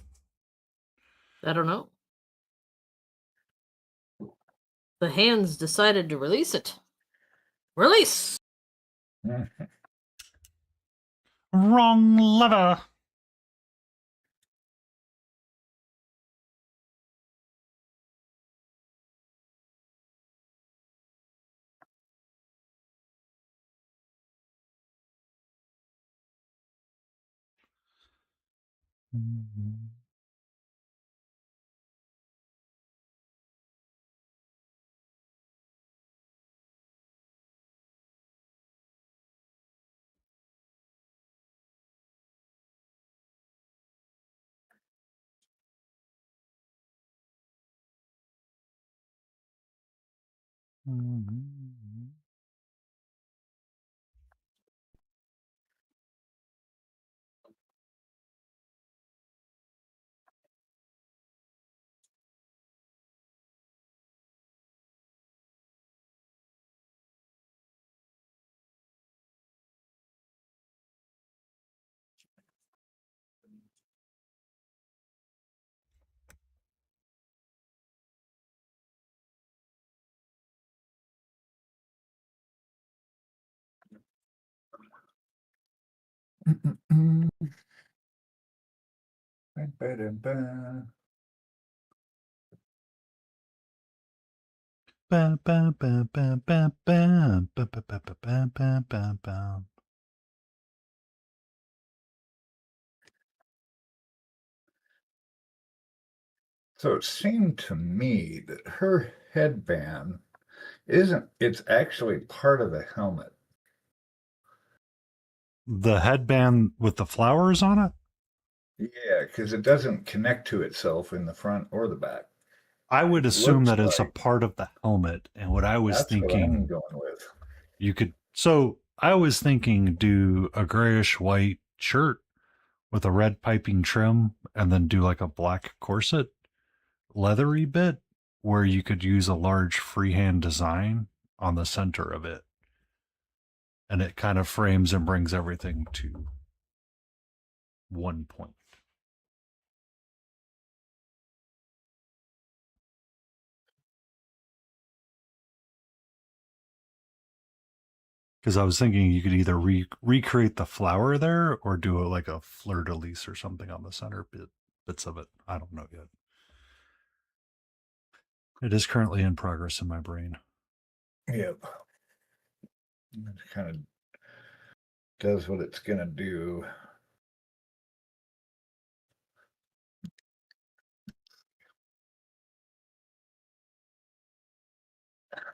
I don't know. The hands decided to release it. Release! Wrong lever. Bam, bam, bam, bam, bam, bam, bam, bam, bam, bam, bam, bam, bam. So it seemed to me that her headband it's actually part of the helmet. The headband with the flowers on it? Yeah, because it doesn't connect to itself in the front or the back. I would It assume looks that it's a like part of the helmet. And what I was that's what thinking, I'm going with. you could. So I was thinking do a grayish white shirt with a red piping trim and then do like a black corset, leathery bit where you could use a large freehand design on the center of it. And it kind of frames and brings everything to one point. Because I was thinking you could either recreate the flower there or do like a fleur de lis or something on the center bits of it. I don't know yet. It is currently in progress in my brain. Yep. It kind of does what it's going to do.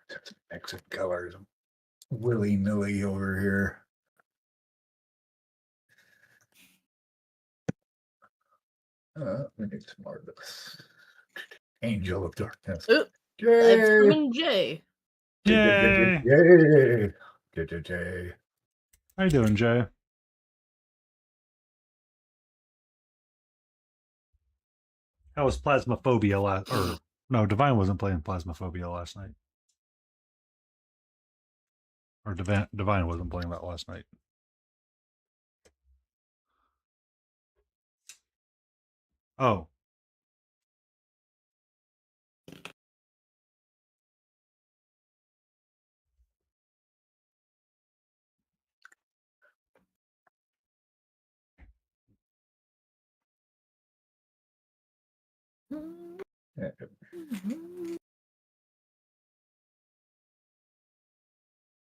Just mix of colors willy-nilly over here. We need some more of this. Angel of Darkness. Ooh, I've Yay! summoned Jay. Yay! Yay! Yay! How you doing, Jay? How was Plasmophobia last? Or no, Divine wasn't playing Plasmophobia last night. Or Divine wasn't playing that last night. Oh. Yeah.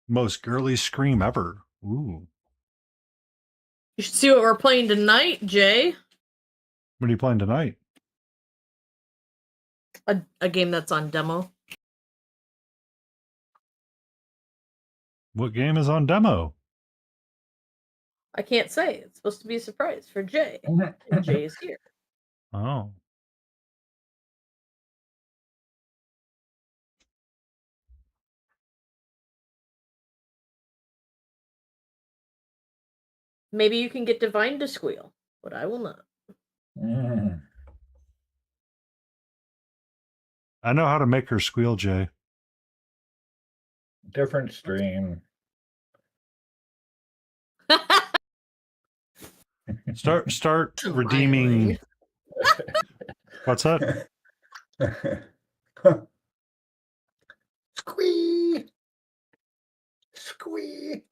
Most girly scream ever. Ooh. You should see what we're playing tonight, Jay. What are you playing tonight? A game that's on demo. What game is on demo? I can't say. It's supposed to be a surprise for Jay. And Jay is here. Oh. Maybe you can get Divine to squeal, but I will not. I know how to make her squeal, Jay. Different stream. Start redeeming. What's that? Squee! Squee!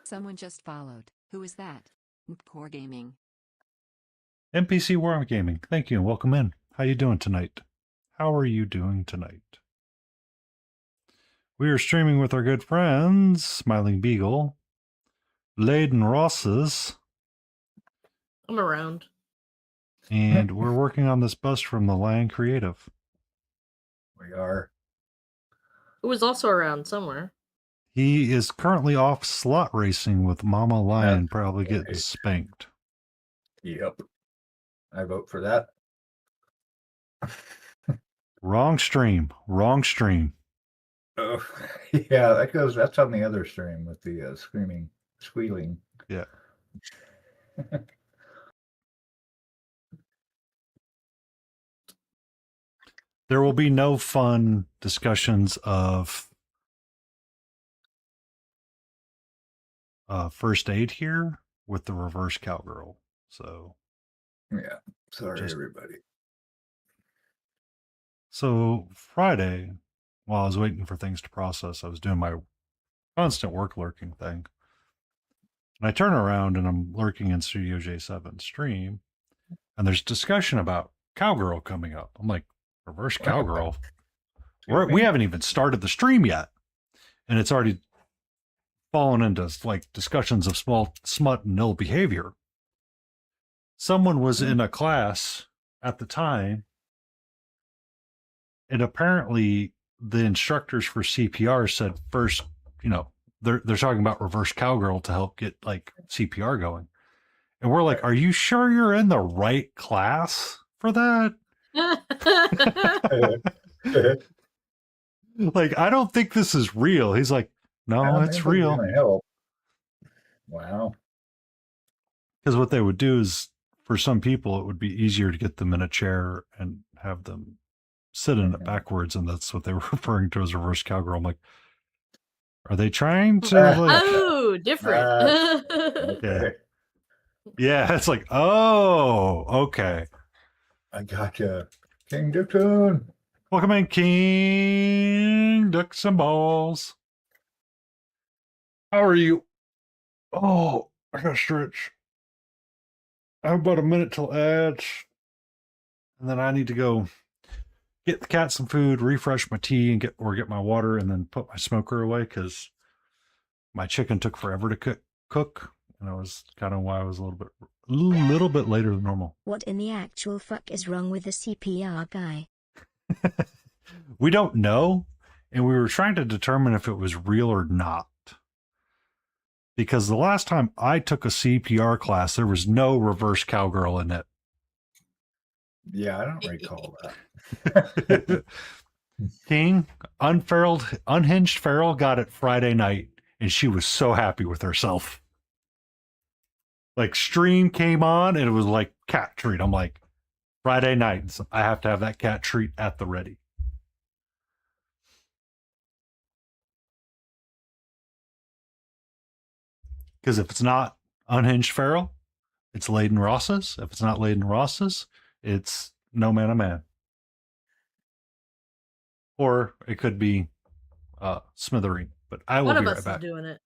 Someone just followed. Who is that? Poor gaming. NPC Worm Gaming. Thank you and welcome in. How you doing tonight? How are you doing tonight? We are streaming with our good friends, Smiling Beagle, Leyden Rosses, I'm around. and we're working on this bust from the Lyon Creative. We are. Who was also around somewhere. He is currently off slot racing with Mama Lion, That's probably getting right. spanked. Yep. I vote for that. Wrong stream. Wrong stream. Oh, yeah, that's on the other stream with the squealing. Yeah. There will be no fun discussions of first aid here with the reverse cowgirl. So Yeah. Sorry, Just- everybody. So Friday, while I was waiting for things to process, I was doing my constant work lurking thing. And I turn around and I'm lurking in Studio J7 stream, and there's discussion about cowgirl coming up. I'm like, reverse cowgirl? We haven't even started the stream yet. And it's already fallen into like discussions of small smut and ill behavior. Someone was in a class at the time, and apparently the instructors for CPR said first, they're talking about reverse cowgirl to help get like CPR going. And we're like, are you sure you're in the right class for that? Like, I don't think this is real. He's like, no, it's real. Help. Wow. Because what they would do is, for some people, it would be easier to get them in a chair and have them sit in it backwards, and that's what they were referring to as reverse cowgirl. I'm like, are they trying to like? Oh, different. Okay. Yeah, it's like, oh, okay. I gotcha. King Dukun. Welcome in, King Ducks and Balls. How are you? Oh, I gotta stretch. I have about a minute till ads, and then I need to go get the cat some food, refresh my tea, and get my water, and then put my smoker away because my chicken took forever to cook, and that was kind of why I was a little bit later than normal. What in the actual fuck is wrong with the CPR guy? We don't know, and we were trying to determine if it was real or not. Because the last time I took a CPR class, there was no reverse cowgirl in it Yeah, I don't recall that. King, unhinged feral got it Friday night, and she was so happy with herself. Like stream came on, and it was like cat treat. I'm like, Friday nights, I have to have that cat treat at the ready. Because if it's not unhinged feral, it's Laden Ross's. If it's not Laden Ross's, it's No Man a Man. Or it could be Smithereen. But I will One be of us right is back. doing it.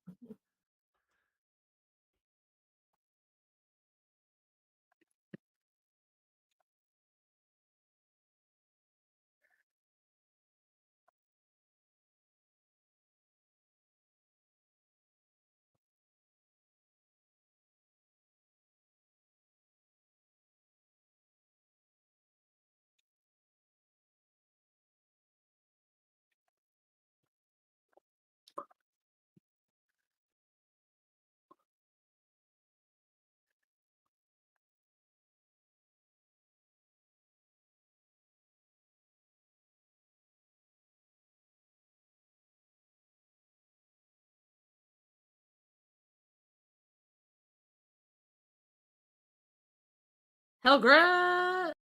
Hellgrat!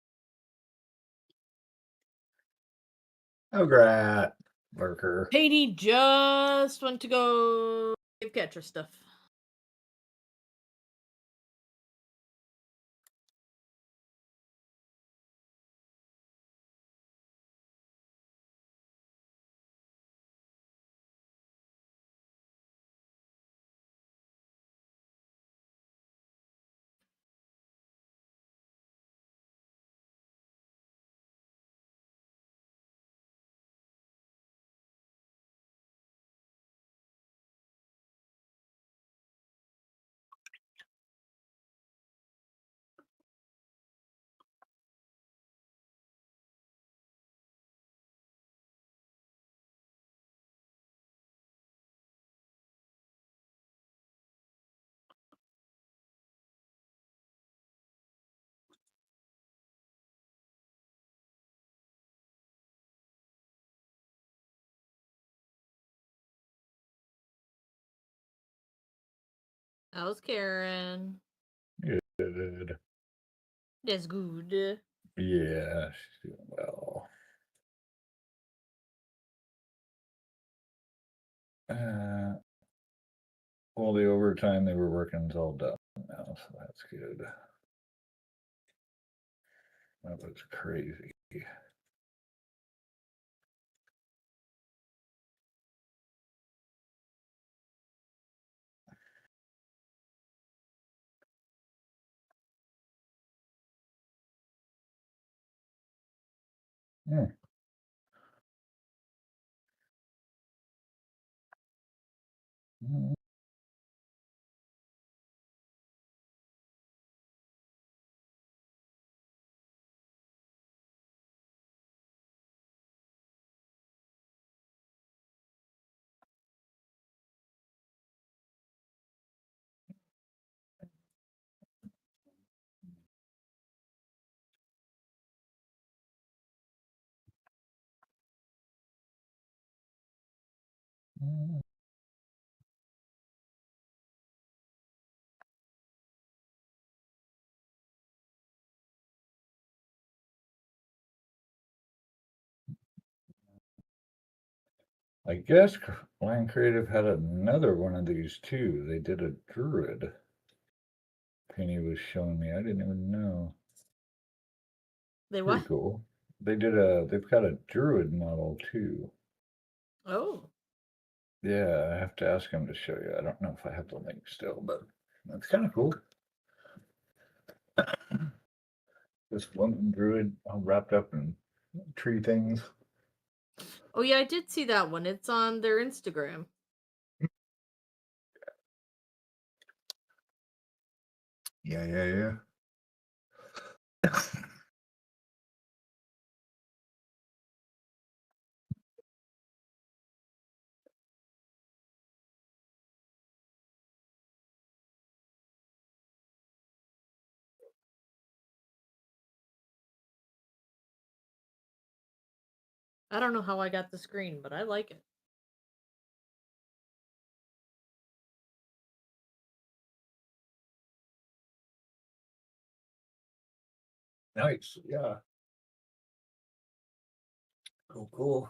Oh, Grat. Lurker. Katie just went to go catch her stuff. How's Karen? Good. That's good. Yeah, she's doing well. All the overtime they were working is all done now, so that's good. That was crazy. Hmm. Mm. Mm. I guess Land Creative had another one of these too. They did a druid. Penny was showing me. I didn't even know. They Pretty what? cool. They've got a druid model too. Oh. Yeah, I have to ask him to show you. I don't know if I have the link still, but that's kind of cool. This one druid all wrapped up in tree things. Oh yeah, I did see that one. It's on their Instagram. Yeah. I don't know how I got the screen, but I like it. Nice. Yeah. Cool.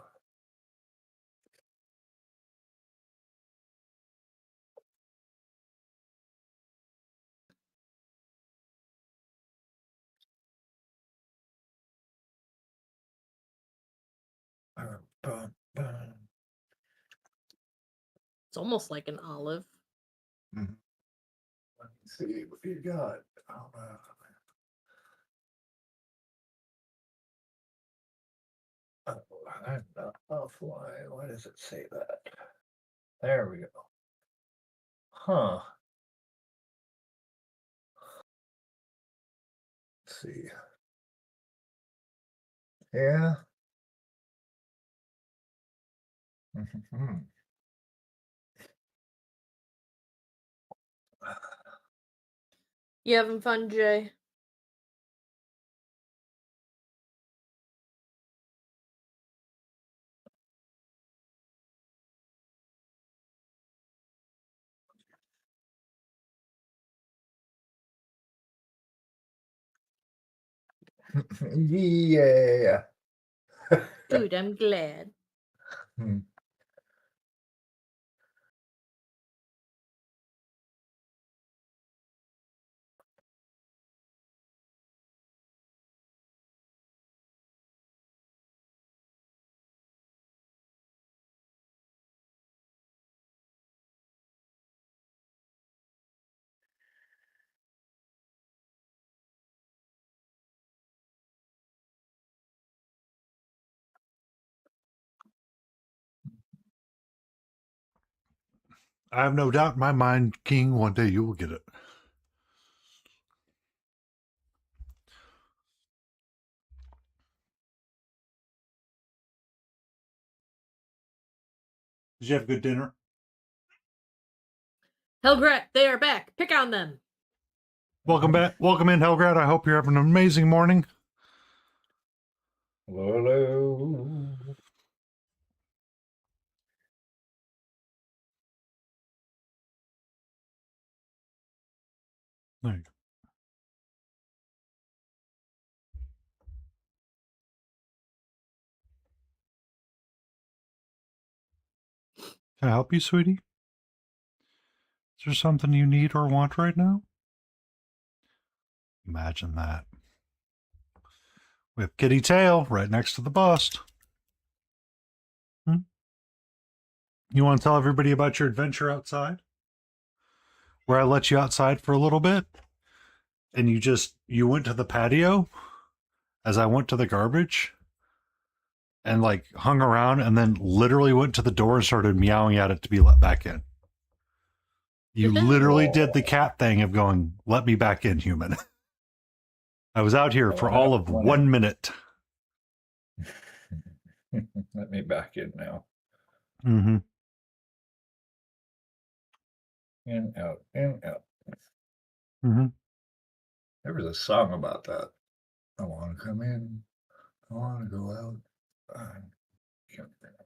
Bum, bum. It's almost like an olive. Let me see what you got. I'm not offline. Why does it say that? There we go. Huh. Let's see. Yeah. Mhm. You having fun, Jay? Yeah. Good, I'm glad. Hmm. I have no doubt in my mind, King, one day you will get it. Did you have a good dinner? Hellgrat, they are back. Pick on them. Welcome back. Welcome in, Helgrad. I hope you're having an amazing morning. Hello. There you go. Can I help you, sweetie? Is there something you need or want right now? Imagine that. We have Kitty Tail right next to the bust. You want to tell everybody about your adventure outside? Where I let you outside for a little bit and you went to the patio as I went to the garbage and like hung around and then literally went to the door and started meowing at it to be let back in. You literally did the cat thing of going, let me back in, human. I was out here for all of 1 minute. Let me back in now. Mm-hmm. In, out, in, out. Mm-hmm. There was a song about that. I want to come in. I want to go out. I can't remember.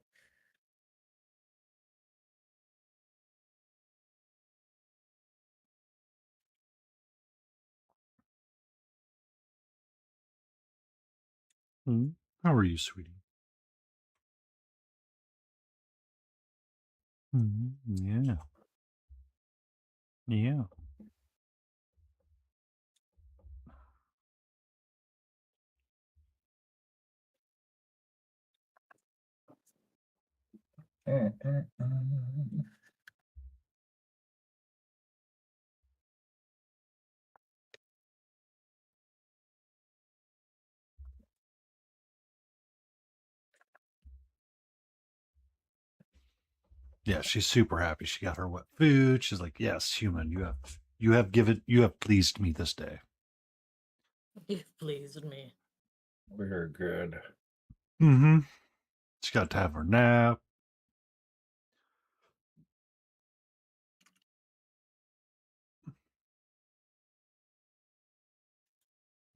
Mm-hmm. How are you, sweetie? Mm-hmm. Yeah. Yeah. Mm, mm, mm. Yeah, she's super happy. She got her wet food. She's like, yes, human, you have pleased me this day. You've pleased me. We're good. Mm-hmm. She got to have her nap.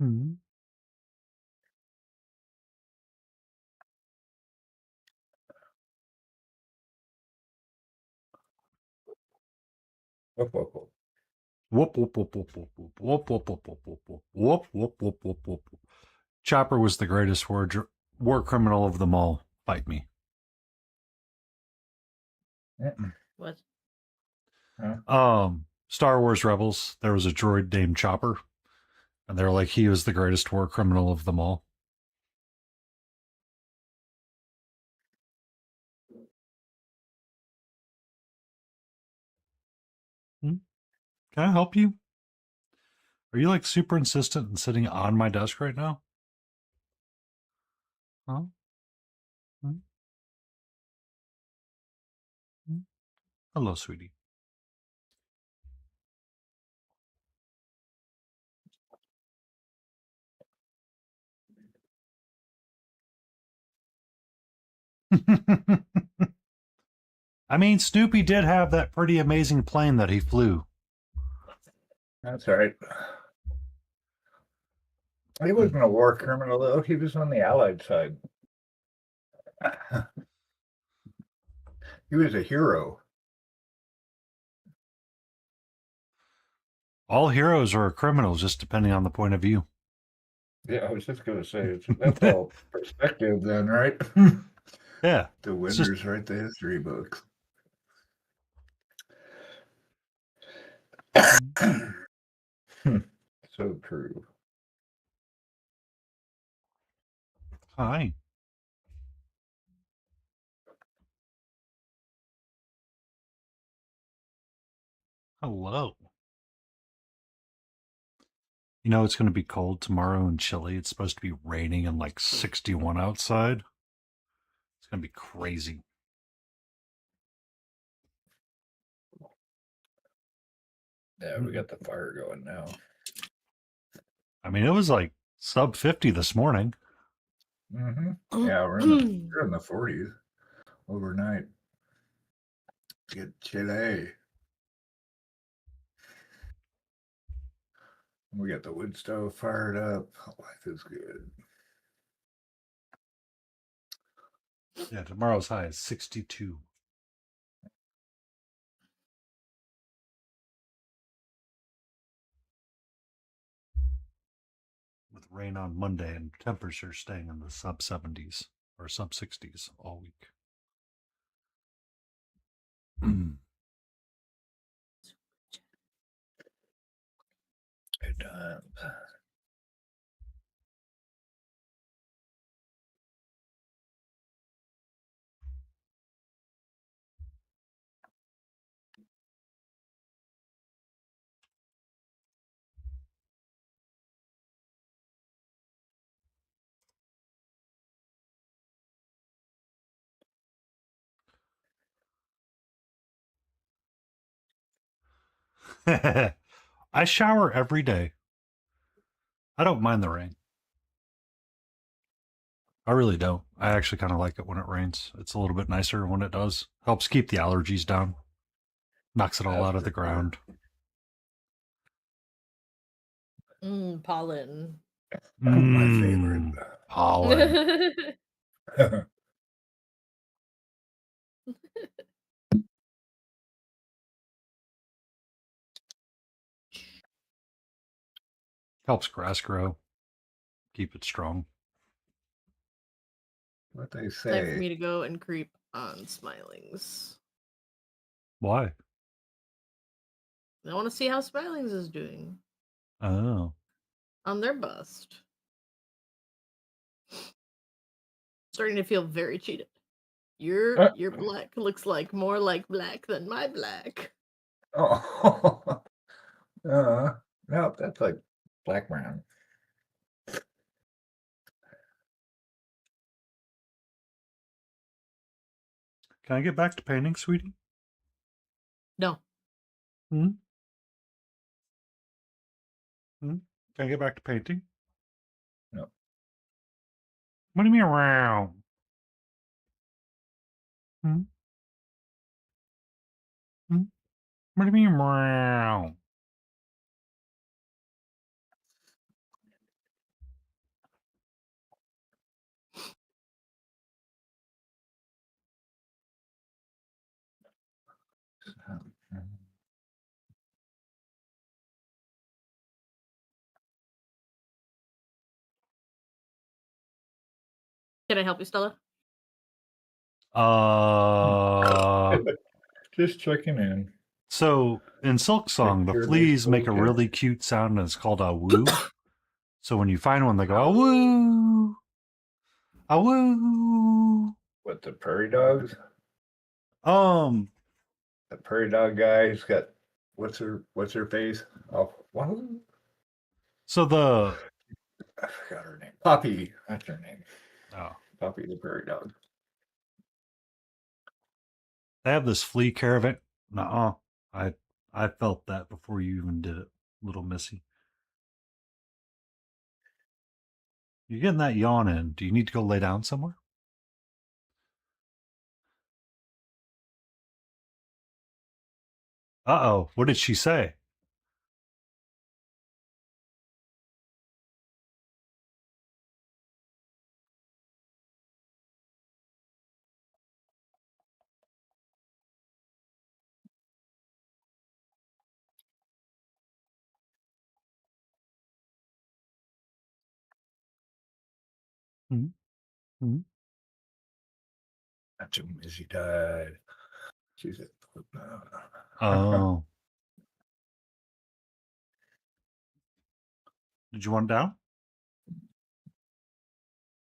Mm-hmm. Whoop, whoop, whoop. Whoop whoop whoop whoop whoop whoop whoop whoop whoop whoop whoop whoop whoop whoop whoop whoop. Chopper was the greatest war criminal of them all. Fight me. What? Star Wars Rebels. There was a droid named Chopper, and they're like he was the greatest war criminal of them all. Can I help you? Are you like super insistent and sitting on my desk right now? Huh? Hello, sweetie. I mean, Snoopy did have that pretty amazing plane that he flew. That's right. He wasn't a war criminal, though. He was on the Allied side. He was a hero. All heroes are criminals, just depending on the point of view. Yeah, I was just going to say, that's all perspective then, right? Yeah. The winners write the history books. So true. Hi. Hello. You know, it's going to be cold tomorrow and chilly. It's supposed to be raining and like 61 outside. It's going to be crazy. Yeah, we got the fire going now. I mean, it was like sub 50 this morning. Mm-hmm. Yeah, we're in the 40s overnight. Get chilly. We got the wood stove fired up. Life is good. Yeah, tomorrow's high is 62. With rain on Monday and temperatures staying in the sub 70s or sub 60s all week. Good times. I shower every day. I don't mind the rain. I really don't. I actually kind of like it when it rains. It's a little bit nicer when it does. Helps keep the allergies down. Knocks it all out of the ground. Pollen. My favorite. Pollen. Helps grass grow. Keep it strong. What they Time for say. me to go and creep on Smilings. Why? I want to see how Smilings is doing Oh. on their bust. Starting to feel very cheated. Your black looks like more like black than my black. Oh. No, that's like black brown. Can I get back to painting, sweetie? No. Hmm? Can I get back to painting? No. What do you mean around? Hmm? What do you mean around? Can I help you, Stella? Just checking in. So in Silk Song, the Sure, fleas they're make a okay. really cute sound, and it's called a woo. So when you find one, they go a woo, a woo. What, the prairie dogs? Um, The prairie dog guy's got what's her face? Oh, what? so the I forgot her name. Poppy. That's her name. oh, Poppy the prairie dog. they have this flea caravan. Nuh-uh. I felt that before you even did it, little missy. You're getting that yawn in. Do you need to go lay down somewhere? Uh-oh. What did she say? Mm-hmm. That's when Missy died. She's at Oh. Did you want it down?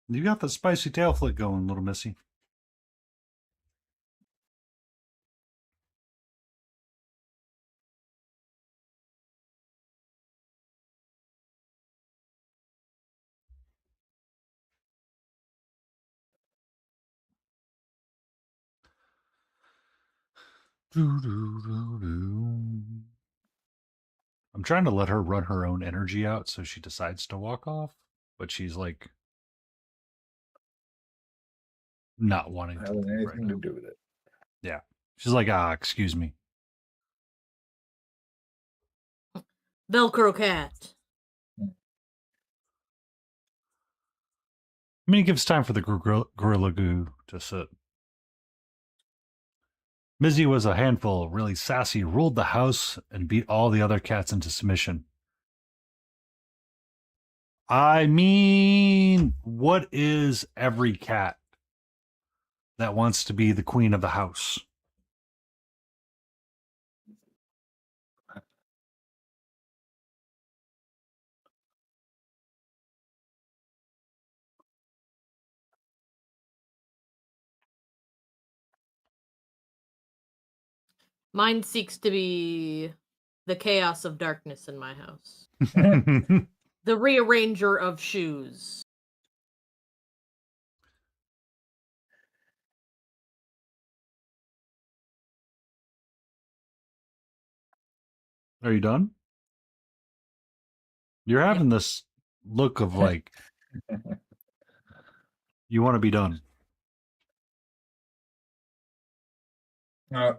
You got the spicy tail flick going, little missy. I'm trying to let her run her own energy out so she decides to walk off, but she's like not wanting to having right anything now. to do with it. Yeah. She's like, excuse me. Velcro cat. I mean, it gives time for the gorilla goo to sit. Mizzy was a handful, really sassy, ruled the house, and beat all the other cats into submission. I mean, what is every cat that wants to be the queen of the house? Mine seeks to be the chaos of darkness in my house. The rearranger of shoes. Are you done? You're having this look of like you want to be done.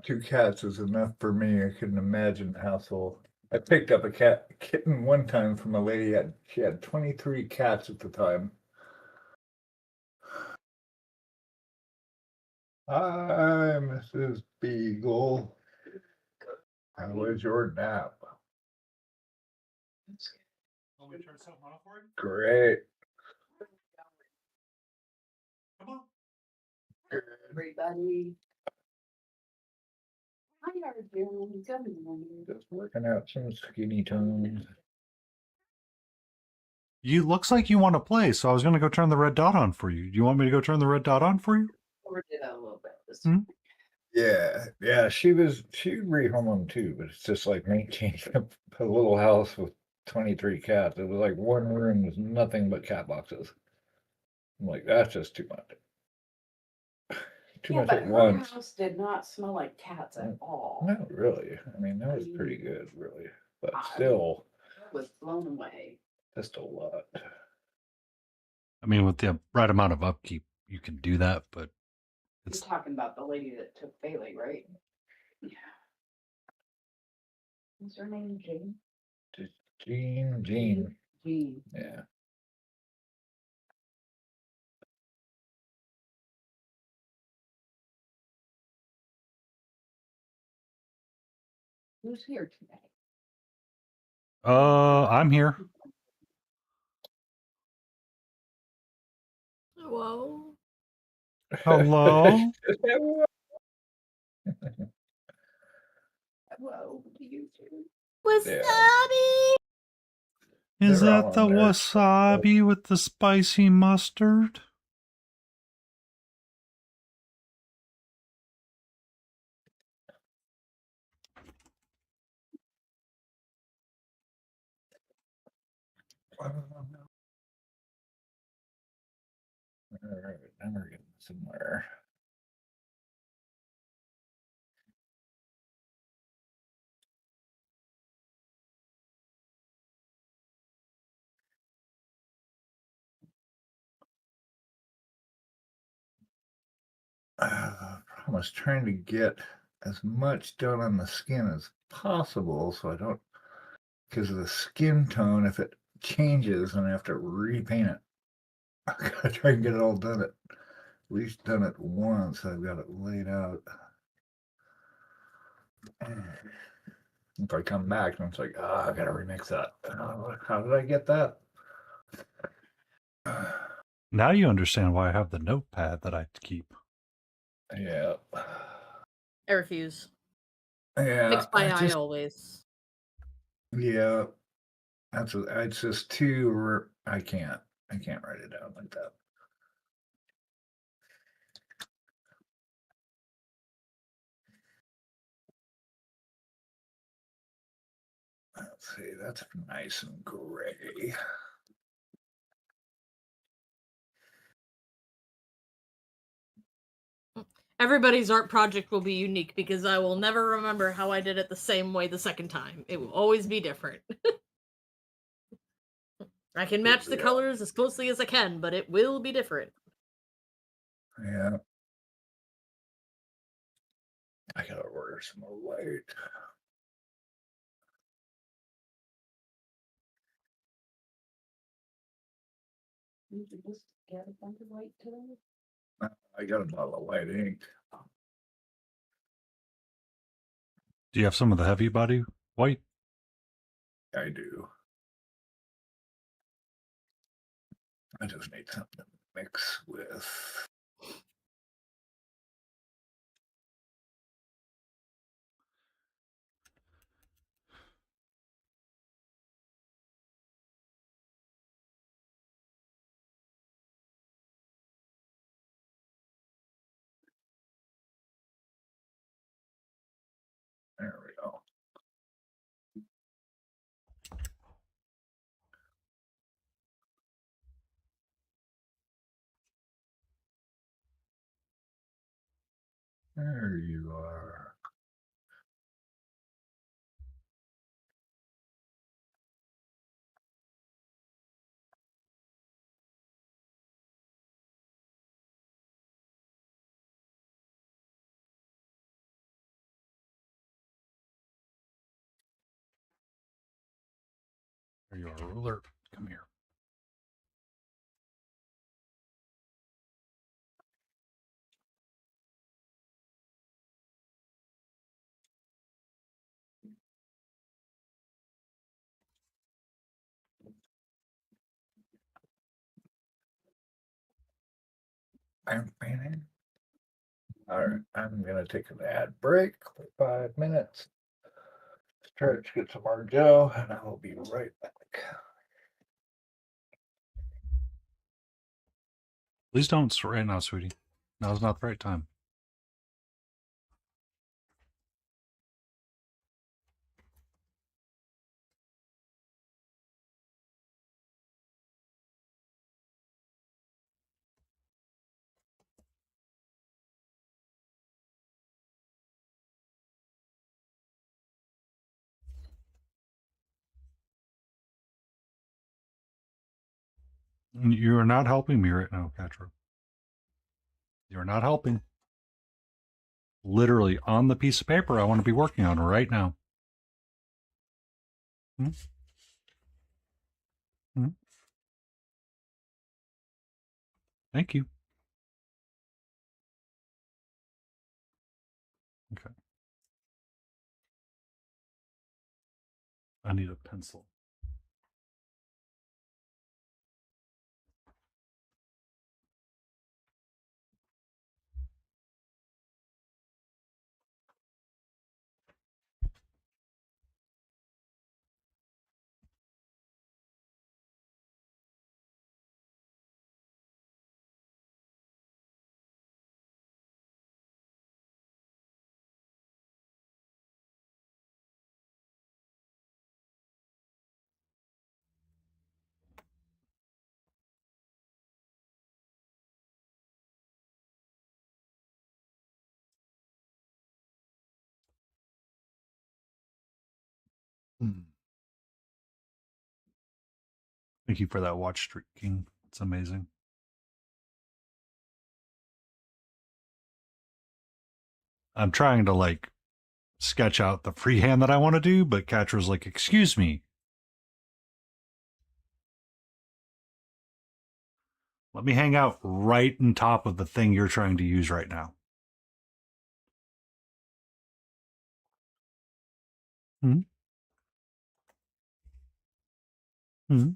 Two cats is enough for me. I couldn't imagine the household. I picked up a kitten one time from a lady. She had 23 cats at the time. Hi, Mrs. Beagle. How was your nap? Great. Come on. Everybody. Hi, Arjun. Good morning. Just working out some skinny tones. You looks like you want to play, so I was going to go turn the red dot on for you. Do you want me to go turn the red dot on for you? Or did a little bit this Hmm? Yeah. She rehome too, but it's just like maintaining a little house with 23 cats. It was like one room was nothing but cat boxes. I'm like, that's just too much. Too much but at her once. house did not smell like cats at all. Not really. I mean, that was pretty good, really. But I still, was blown away. just a lot. I mean, with the right amount of upkeep, you can do that, but You're it's talking about the lady that took Bailey, right? Yeah. What's her name? Jane? Jean. Jean. Yeah. Who's here today? I'm here. Whoa. Hello? Whoa, do you too? Wasabi! Is They're that all the on there. wasabi with the spicy mustard? All right, now we're getting somewhere. I was trying to get as much done on the skin as possible so I don't, because of the skin tone, if it changes and I have to repaint it, I gotta try and get it all done at least done it once. I've got it laid out. If I come back and it's like, I gotta remix that. How did I get that? Now you understand why I have the notepad that I keep. Yeah. I refuse. Yeah. Mixed by I eye just, always. yeah. It's just too, I can't write it down like that. Let's see, that's nice and gray. Everybody's art project will be unique because I will never remember how I did it the same way the second time. It will always be different. I can match the Yeah. colors as closely as I can, but it will be different. Yeah. I gotta order some more white. Did you just get a bunch of white today? I got a bottle of white ink. Do you have some of the heavy body white? I do. I just need something to mix with. There we go. There you are. Are you a ruler? Come here. I'm painting. All right, I'm gonna take an ad break for 5 minutes. Stretch, get some more Joe, and I will be right back. Please don't right now, sweetie. Now's not the right time. You are not helping me right now, Catra. You're not helping. Literally on the piece of paper I want to be working on right now. Hmm? Hmm? Thank you. Okay. I need a pencil. Thank you for that watch streak, King. It's amazing. I'm trying to like sketch out the freehand that I want to do, but Catcher's like, excuse me. Let me hang out right on top of the thing you're trying to use right now. Hmm? Hmm?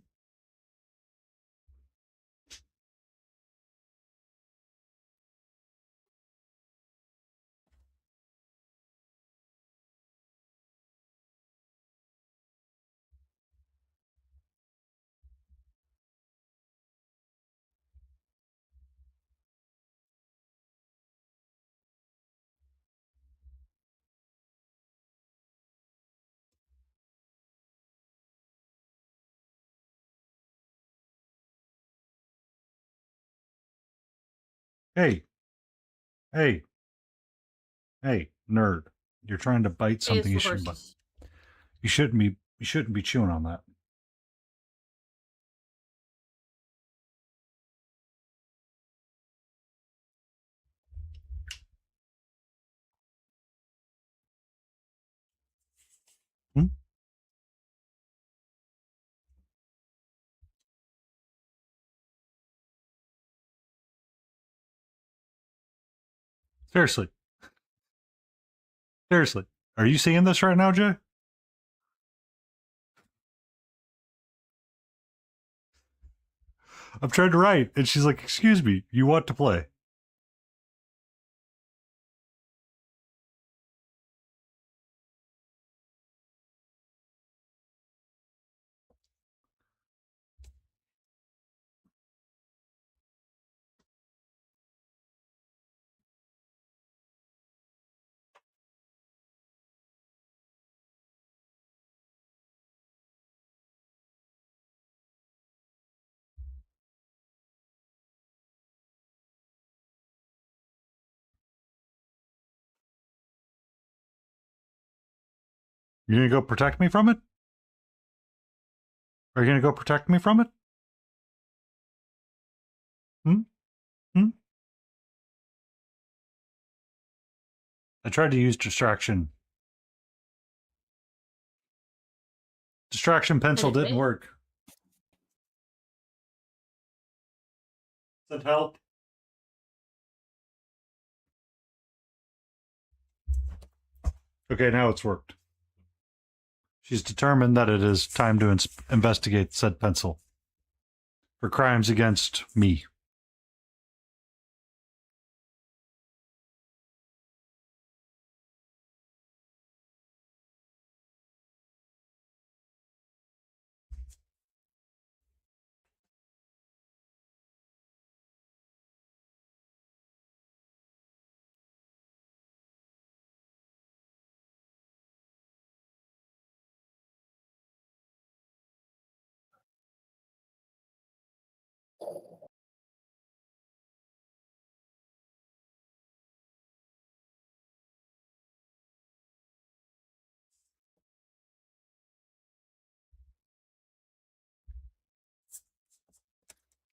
Hey, hey, hey, nerd. You're trying to bite Hey, it's something for you shouldn't bite. horses. You shouldn't be chewing on that. Hmm? Seriously. Seriously. Are you seeing this right now, Jay? I'm trying to write, and she's like, excuse me, you want to play. You gonna go protect me from it? Are you gonna go protect me from it? Hmm? Hmm? I tried to use distraction. Distraction pencil And it didn't failed. work. Send help. Okay, now it's worked. She's determined that it is time to investigate said pencil for crimes against me.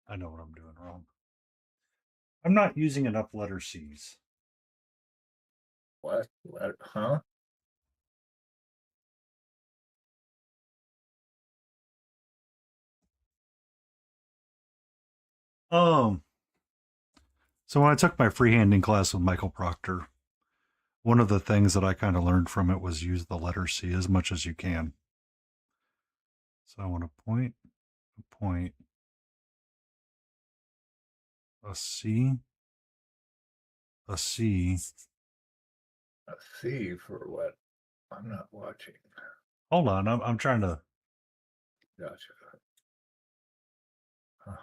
I know what I'm doing wrong. I'm not using enough letter C's. What? Huh? So when I took my freehanding class with Michael Proctor, one of the things that I kind of learned from it was use the letter C as much as you can. So I want to point, a C, a C. Let's see for what? I'm not watching. Hold on, I'm trying to. Gotcha. Huh.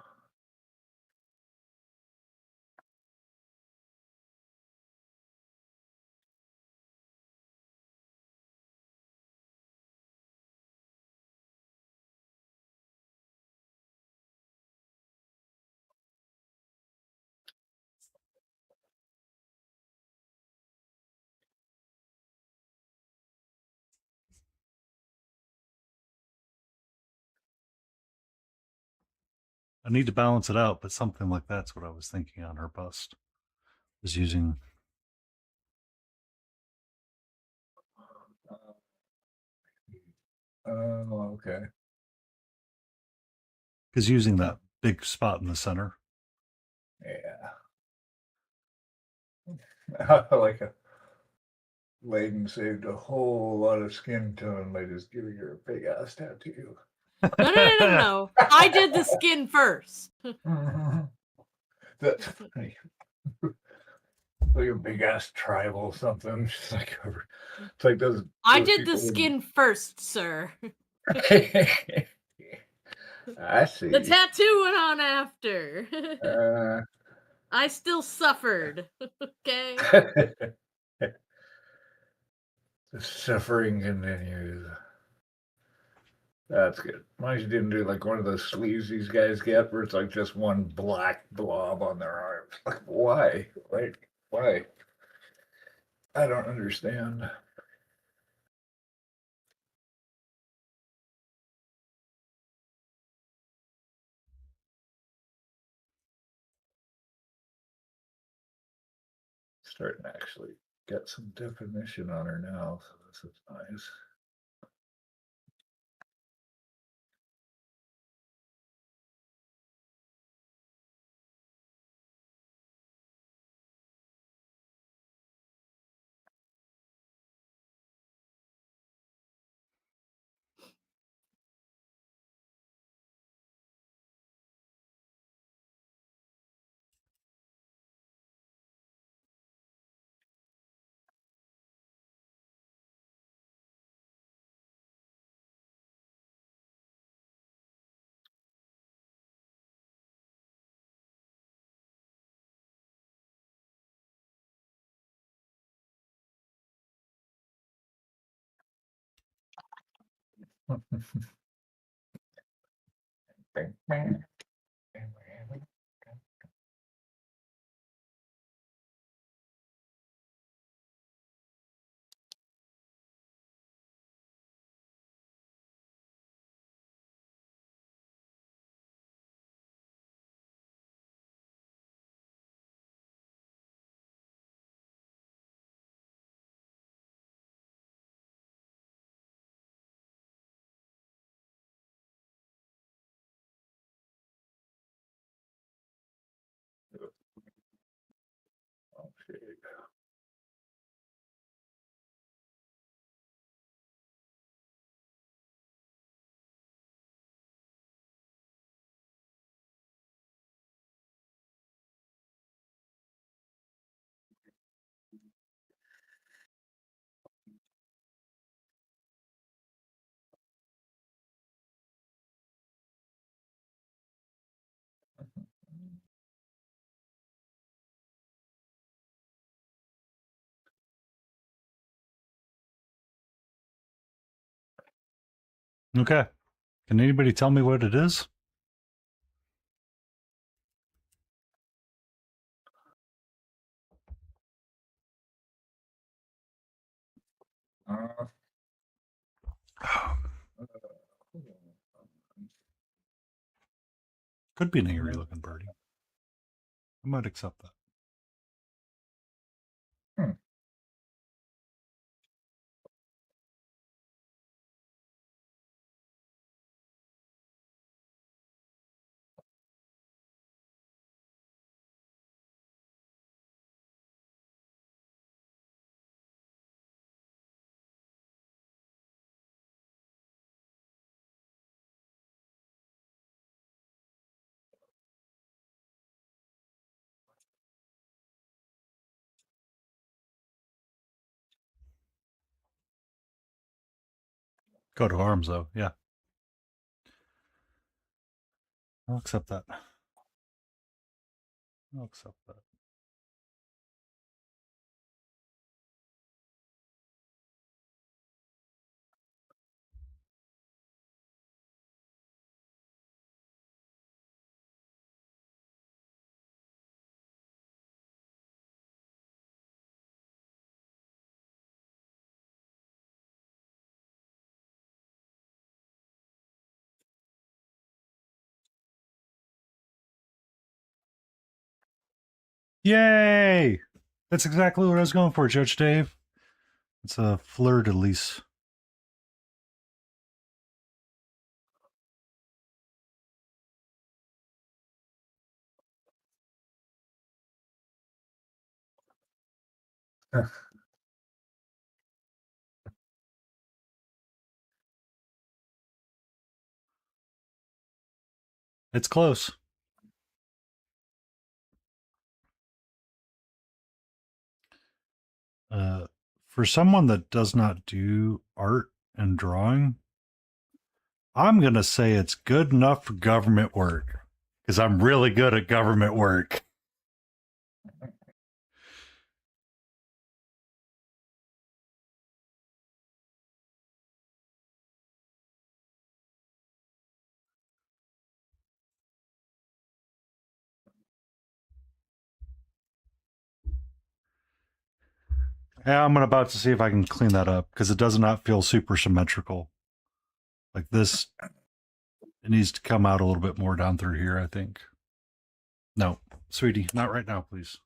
need to balance it out, but something like that's what I was thinking on her bust. Was using Oh, okay. because using that big spot in the center. Yeah. Like a Layden saved a whole lot of skin tone by just giving her a big ass tattoo. No. I did the skin first. That's funny. Like a big ass tribal something. It's like those. I those did the people in- skin first, sir. I see. The tattoo went on after. Uh, I still suffered. Okay. the suffering continues. That's good. Why you didn't do like one of those sleeves these guys get where it's like just one black blob on their arms? Like, why? Like, why? I don't understand. Starting to actually get some definition on her now, so this is nice. Okay. Okay. Can anybody tell me what it is? Uh, Could be an angry looking birdie. I might accept that. Go to arms though. Yeah. I'll accept that. I'll accept that. Yay! That's exactly what I was going for, Judge Dave. It's a fleur de lis. It's close. For someone that does not do art and drawing, I'm going to say it's good enough for government work because I'm really good at government work. Yeah, I'm about to see if I can clean that up because it does not feel super symmetrical. Like this, it needs to come out a little bit more down through here, I think. No, sweetie, not right now, please.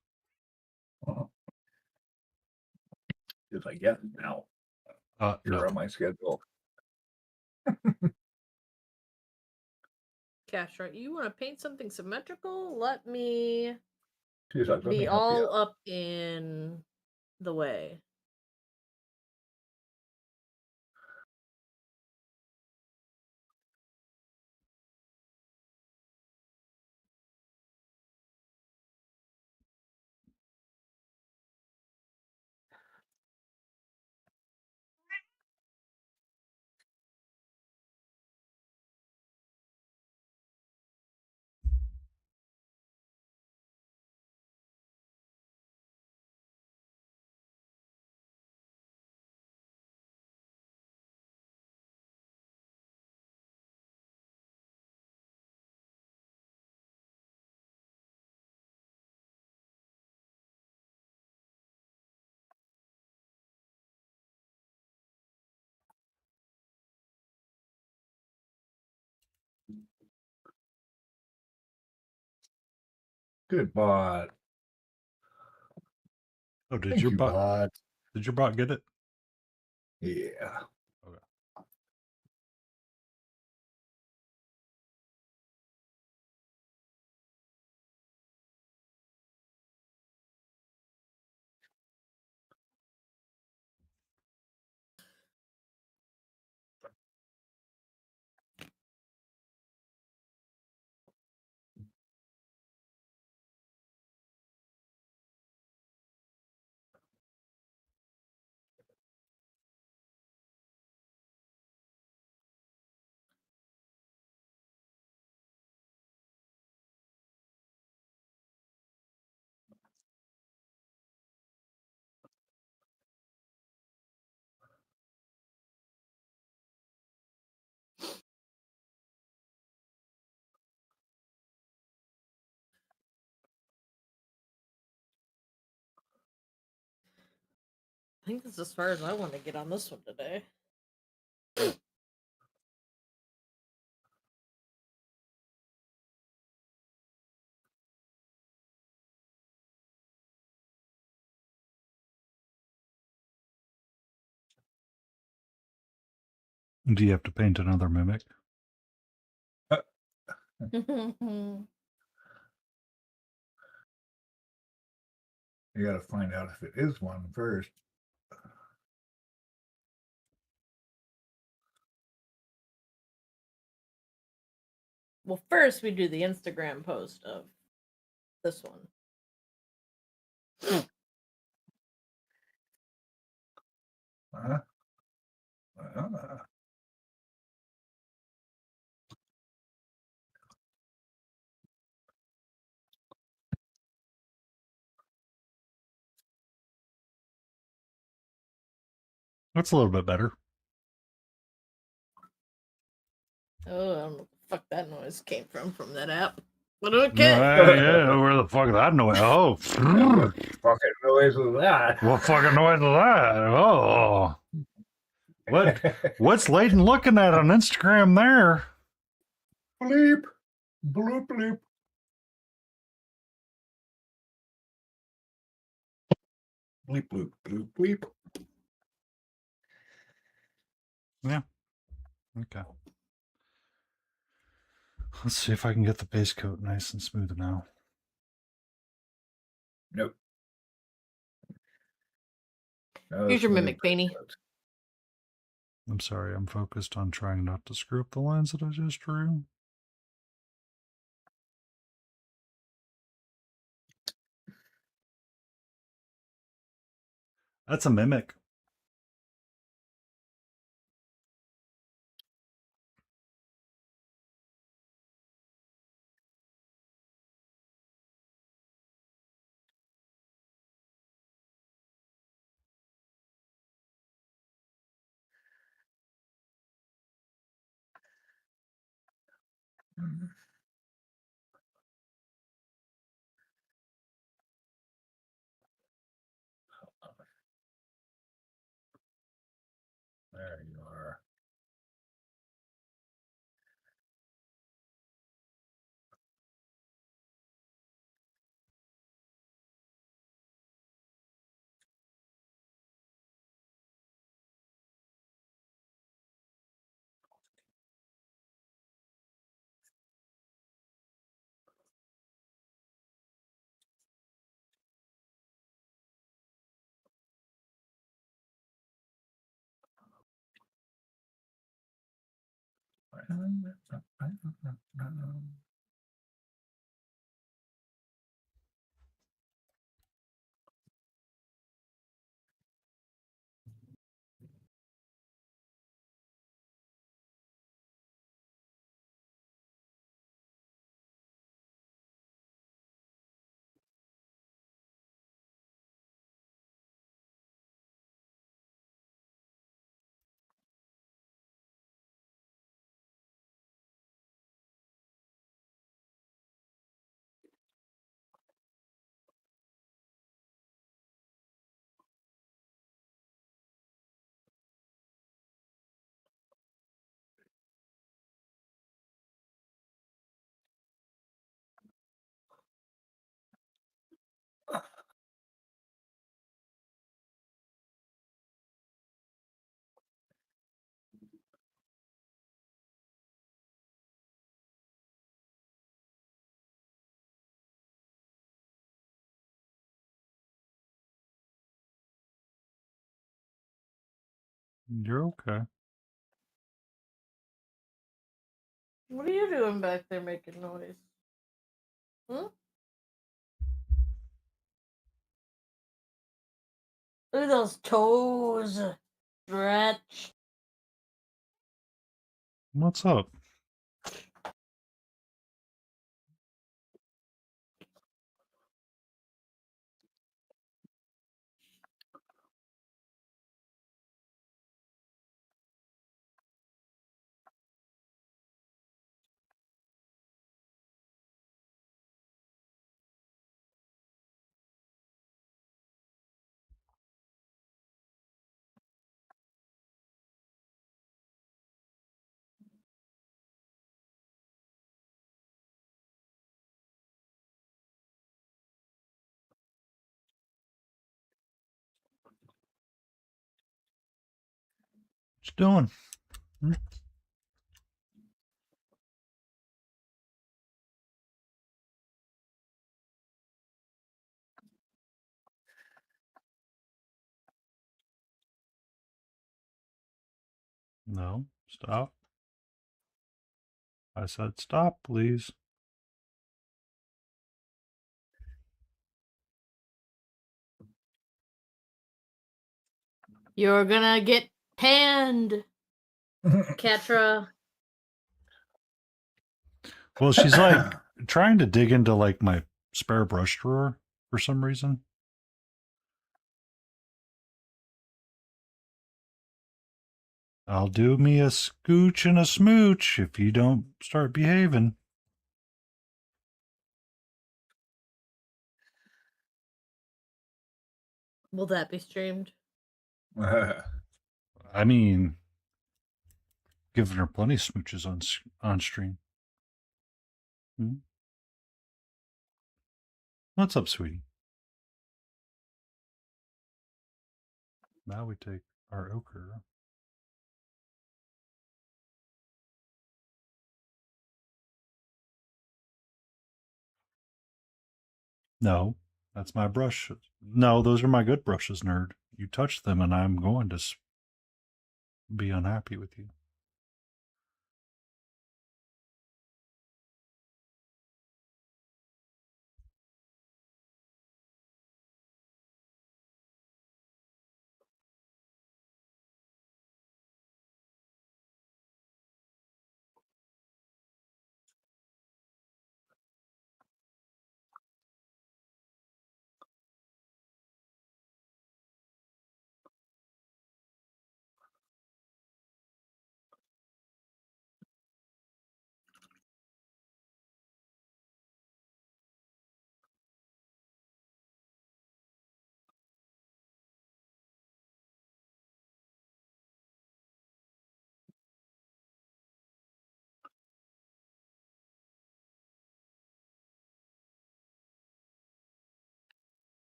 If I get it now, you're No. on my schedule. Cash, right? You want to paint something symmetrical? Let me She's like, let me be help you all out. up in the way. Good bot. Oh, did Thank your you, bot? bot. Did your bot get it? Yeah. Okay. I think that's as far as I want to get on this one today. Do you have to paint another mimic? You got to find out if it is one first. Well, first we do the Instagram post of this one. Huh? That's a little bit better. Oh, I don't know what the fuck that noise came from that app. But okay. Yeah, where the fuck that noise? Oh, What fucking noise was that? what fucking noise is that? Oh, what's Layton looking at on Instagram there? Bleep. Bloop, bloop. Bleep, bloop, bloop, bleep. Yeah. Okay. Let's see if I can get the base coat nice and smooth now. Nope. No Here's your smooth mimic painting. coats. I'm sorry, I'm focused on trying not to screw up the lines that I just drew. That's a mimic. Mhm. There you are. You're okay. What are you doing back there making noise? Hmm? Look at those toes. Stretch. What's up? What you doing? Hmm? No, stop. I said stop, please. You're gonna get panned, Catra. Well, she's like trying to dig into like my spare brush drawer for some reason. I'll do me a scooch and a smooch if you don't start behaving. Will that be streamed? I mean, giving her plenty of smooches on stream. Hmm? What's up, sweetie? Now we take our ochre. No, that's my brush. No, those are my good brushes, nerd. You touch them and I'm going to be unhappy with you.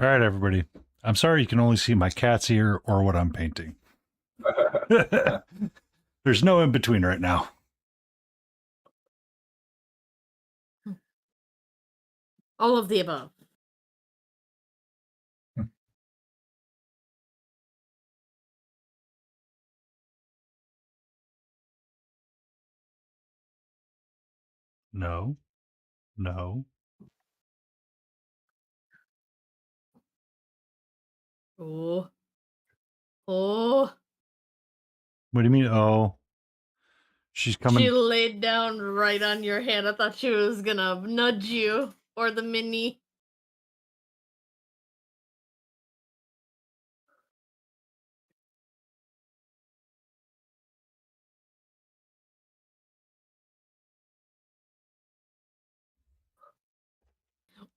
All right, everybody. I'm sorry you can only see my cat's ear or what I'm painting. There's no in between right now. All of the above. No, no. Oh. Oh. What do you mean? Oh, she's coming. She laid down right on your hand. I thought she was gonna nudge you. Or the mini.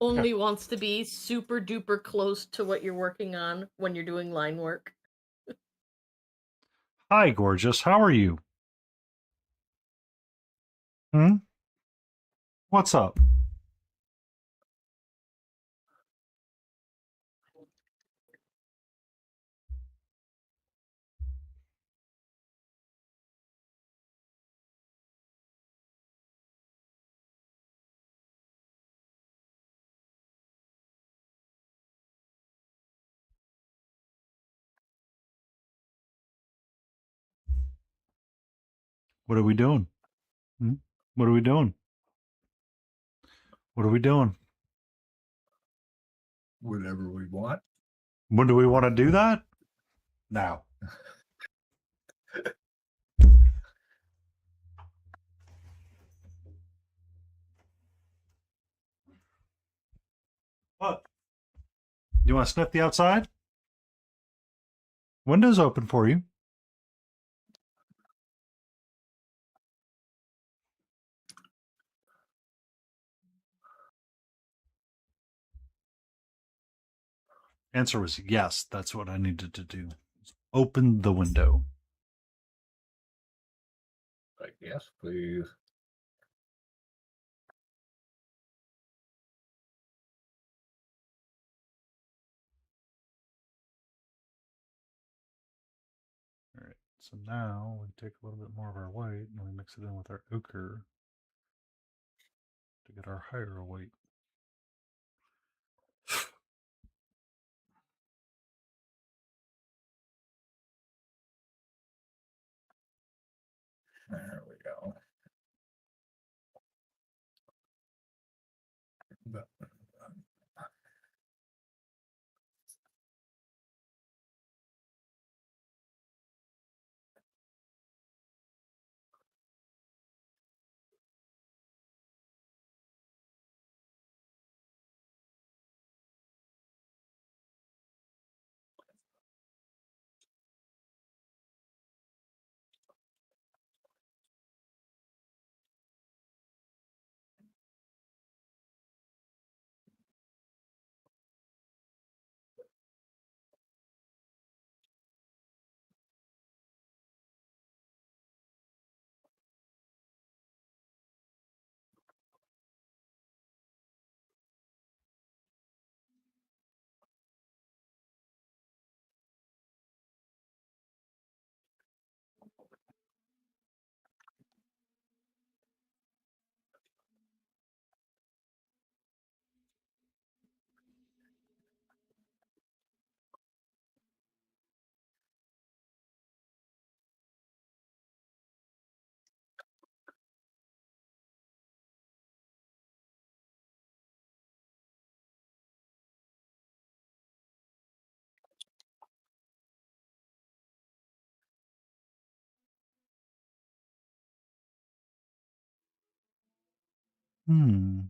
Only wants to be super duper close to what you're working on when you're doing line work. Hi, gorgeous. How are you? Hmm? What's up? What are we doing? Hmm? What are we doing? What are we doing? Whatever we want. When do we want to do that? Now. What? You want to sniff the outside? Windows open for you. Answer was yes. That's what I needed to do. Open the window. Like, yes, please. All right. So now we take a little bit more of our white and we mix it in with our ochre to get our higher white. There we go. But, Hmm.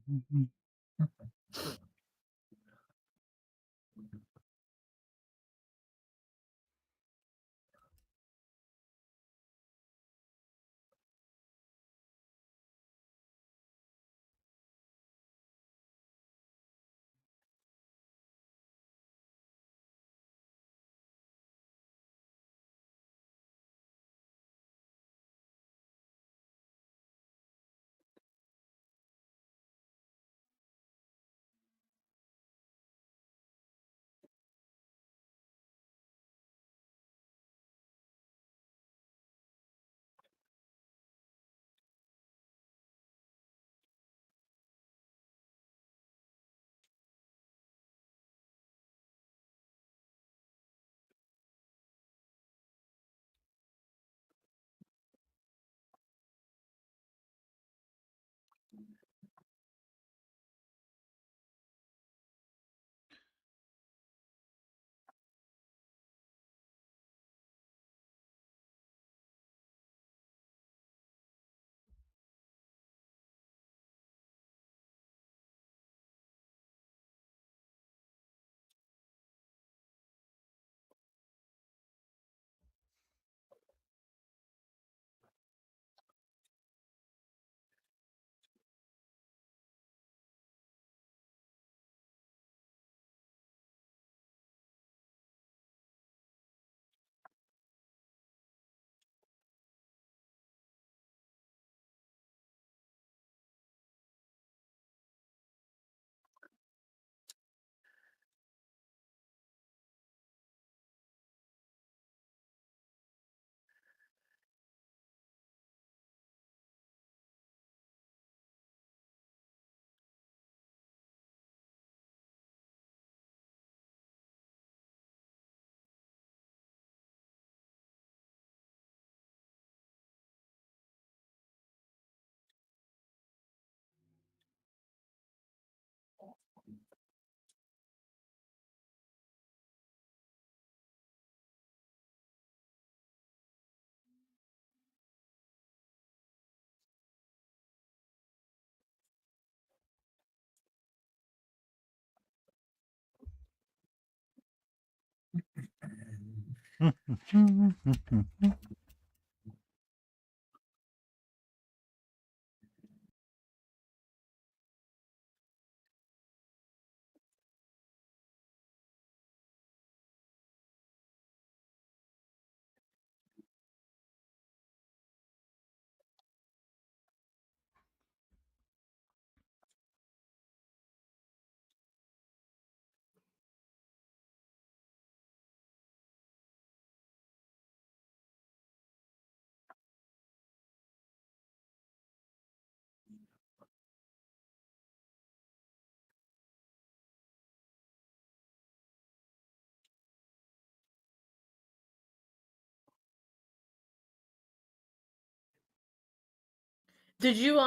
Did you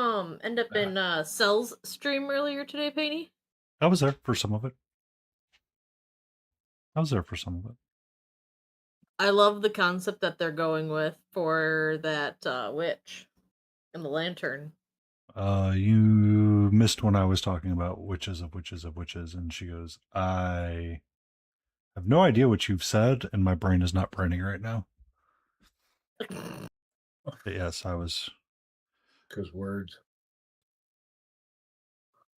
end up in Cell's stream earlier today, Painty? I was there for some of it. I love the concept that they're going with for that witch and the lantern. You missed when I was talking about witches of witches of witches, and she goes, I have no idea what you've said, and my brain is not braining right now. But yes, I was. Because words.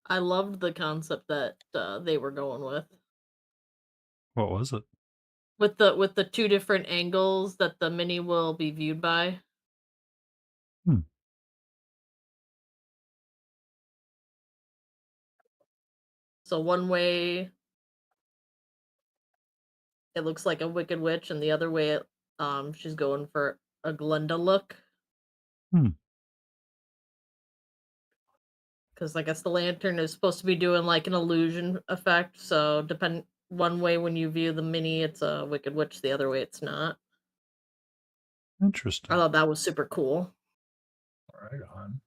I loved the concept that they were going with. What was it? With the two different angles that the mini will be viewed by. Hmm. So one way it looks like a wicked witch, and the other way she's going for a Glenda look. Hmm. Because I guess the lantern is supposed to be doing like an illusion effect. So depend one way when you view the mini, it's a wicked witch. The other way, it's not. I Interesting. thought that was super cool. Right on.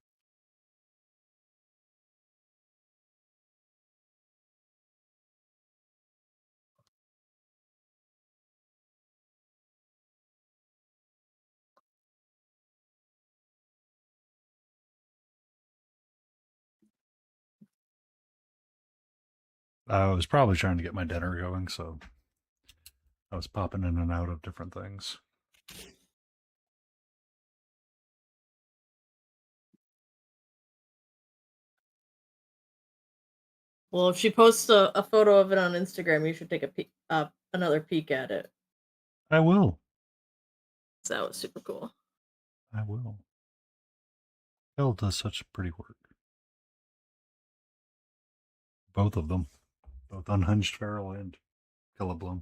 I was probably trying to get my dinner going, so I was popping in and out of different things. Well, if she posts a photo of it on Instagram, you should take another peek at it. I will. So that was super cool. I will. Bill does such pretty work. Both of them. Both Unhinged Feral and Killabloom.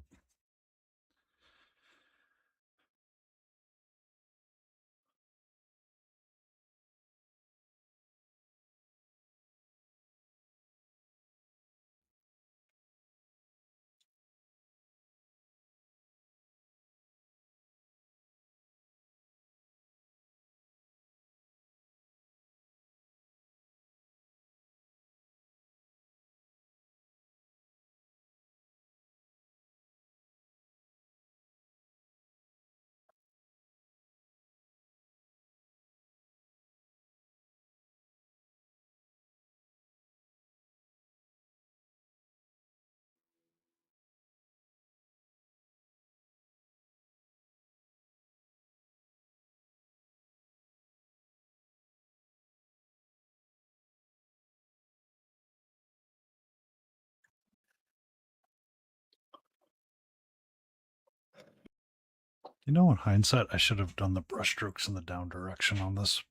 You know, in hindsight, I should have done the brush strokes in the down direction on this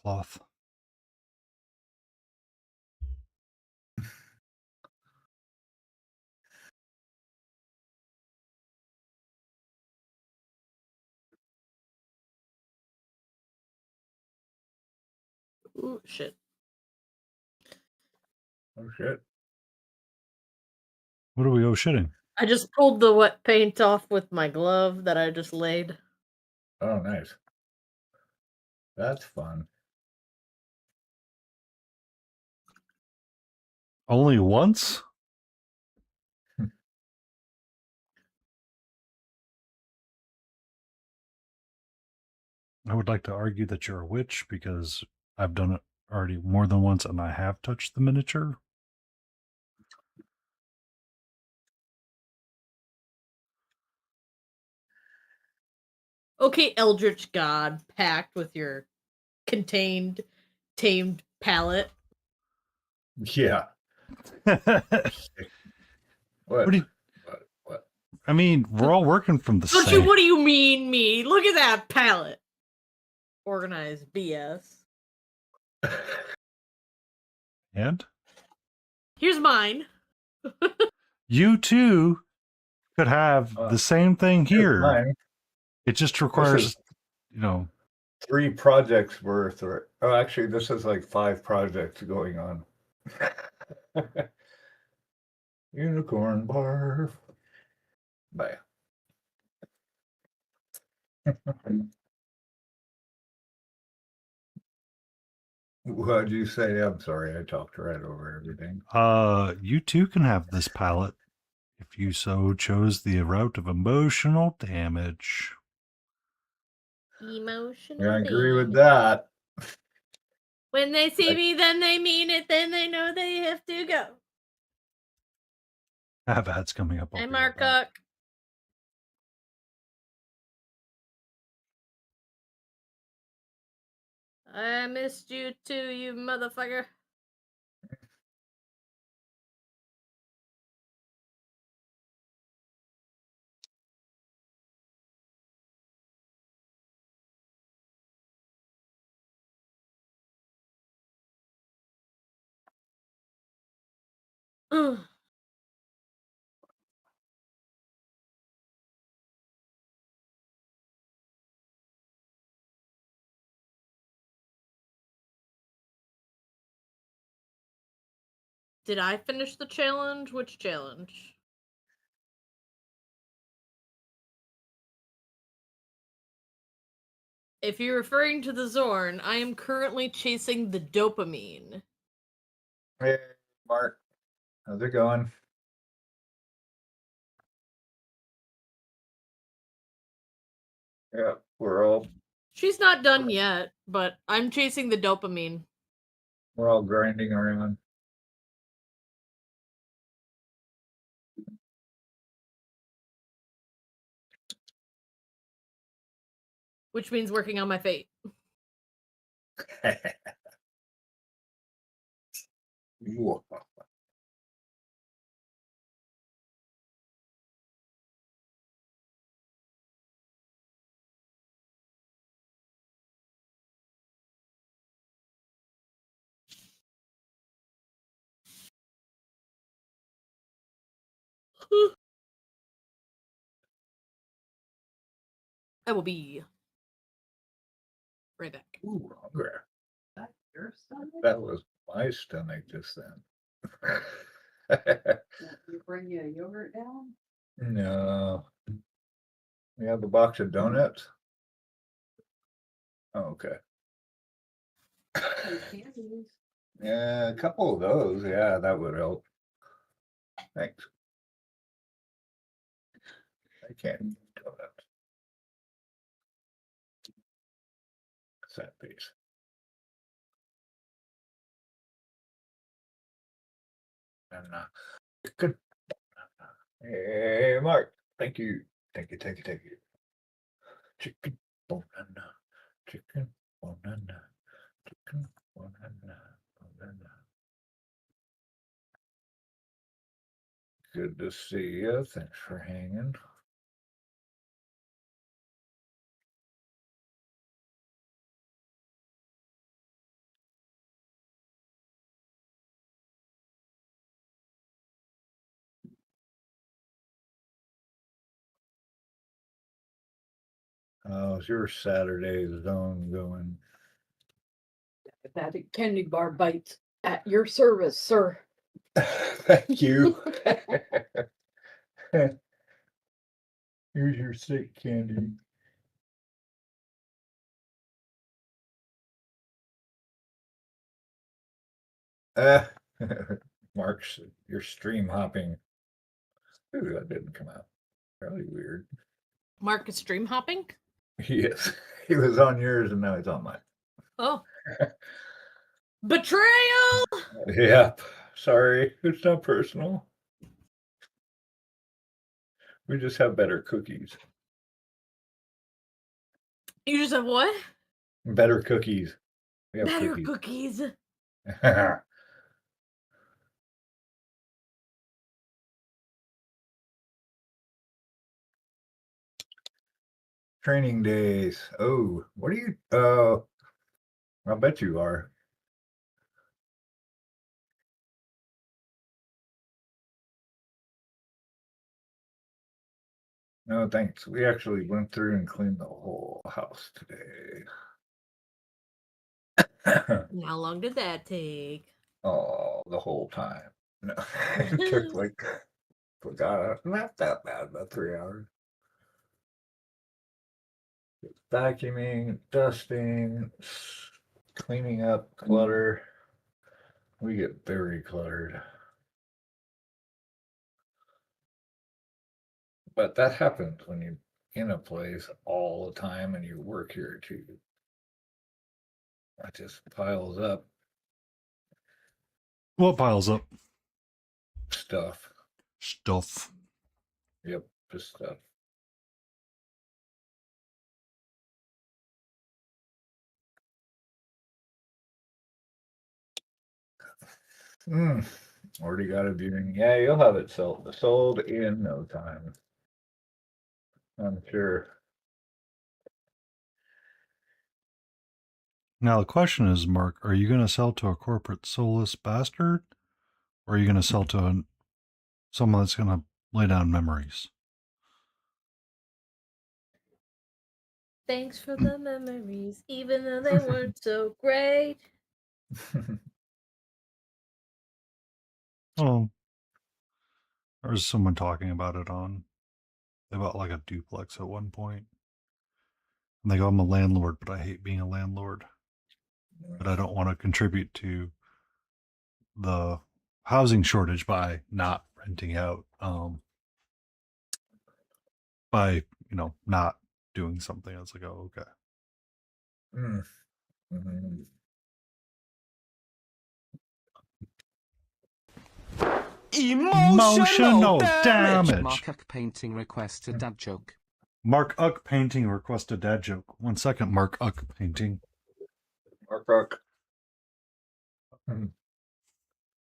cloth. Ooh, shit. Oh shit. What are we shitting? I just pulled the wet paint off with my glove that I just laid. Oh, nice. That's fun. Only once? I would like to argue that you're a witch because I've done it already more than once and I have touched the miniature. Okay, Eldritch God, packed with your contained, tamed palate. Yeah. What? What do you, What? I mean, we're all working from the Don't same. you? What do you mean, me? Look at that palette. Organized BS. And Here's mine. you too could have the same thing Here's here. mine. It just This requires, is you know, 3 projects worth, or oh, actually, this is like 5 projects going on. Unicorn barf. Bye. What'd you say? I'm sorry, I talked right over everything. you too can have this palette if you so chose the route of emotional damage. Emotional. Yeah, I agree with damage. that. When they see me, then they mean it. Then they know they have to go. I have ads coming up. I'll Hey, be right Mark back. Cook. I missed you too, you motherfucker. Ugh. Did I finish the challenge? Which challenge? If you're referring to the Zorn, I am currently chasing the dopamine. Hey, Mark, how's it going? Yeah, She's not done yet, but I'm chasing the dopamine. we're all grinding around. which means working on my fate. Whoa. I will be right back. Ooh, hungry. That your stomach? That was my stomach just then. Want me to bring you a yogurt down? No. You have a box of donuts? Oh, okay. And candies. Yeah, a couple of those. Yeah, that would help. Thanks. I can't eat donuts. Sad piece. And good. Hey, Mark. Thank you. Thank you. Thank you. Thank you. Chicken banana. Chicken banana. Chicken banana. Banana. Good to see you. Thanks for hanging. How's your Saturday zone going? That candy bar bites at your service, sir. Thank you. Here's your sick candy. Uh, Mark's, you're stream hopping. Ooh, that didn't come out. Really weird. Mark is stream hopping? Yes. He was on yours and now he's on mine. Oh. Betrayal! Yep. Sorry. It's not personal. We just have better cookies. You just have what? Better cookies. We have Better cookies. cookies. Training days. Oh, what are you? I bet you are. No, thanks. We actually went through and cleaned the whole house today. How long did that take? Oh, the whole time. No, it took like, forgot, not that bad, about 3 hours. Vacuuming, dusting, cleaning up clutter. We get very cluttered. But that happens when you're in a place all the time and you work here too. That just piles up What piles up? stuff. Stuff. Yep, just stuff. Already got a viewing. Yeah, you'll have it sold in no time. I'm sure. Now the question is, Mark, are you going to sell to a corporate soulless bastard, or are you going to sell to someone that's going to lay down memories? Thanks for the memories, even though they weren't so great. Oh, there was someone talking about it on. They bought like a duplex at one point. And they go, I'm a landlord, but I hate being a landlord. But I don't want to contribute to the housing shortage by not renting out, by, not doing something. I was like, oh, okay. Mhm. Emotional damage. Markup painting request a dad joke. Mark Uck painting request a dad joke. 1 second, Mark Uck painting. Mark Rock.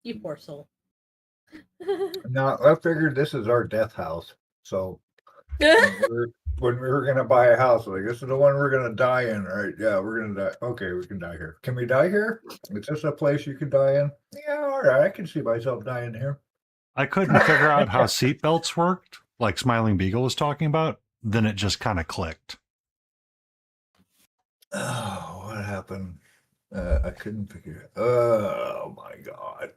You poor soul. Now I figured this is our death house. So when we were gonna buy a house, like this is the one we're gonna die in, right? Yeah, we're gonna die. Okay, we can die here. Can we die here? Is this a place you could die in? Yeah, all right. I can see myself dying here. I couldn't figure out how seatbelts worked, like Smiling Beagle was talking about. Then it just kind of clicked. Oh, what happened? I couldn't figure it. Oh my god.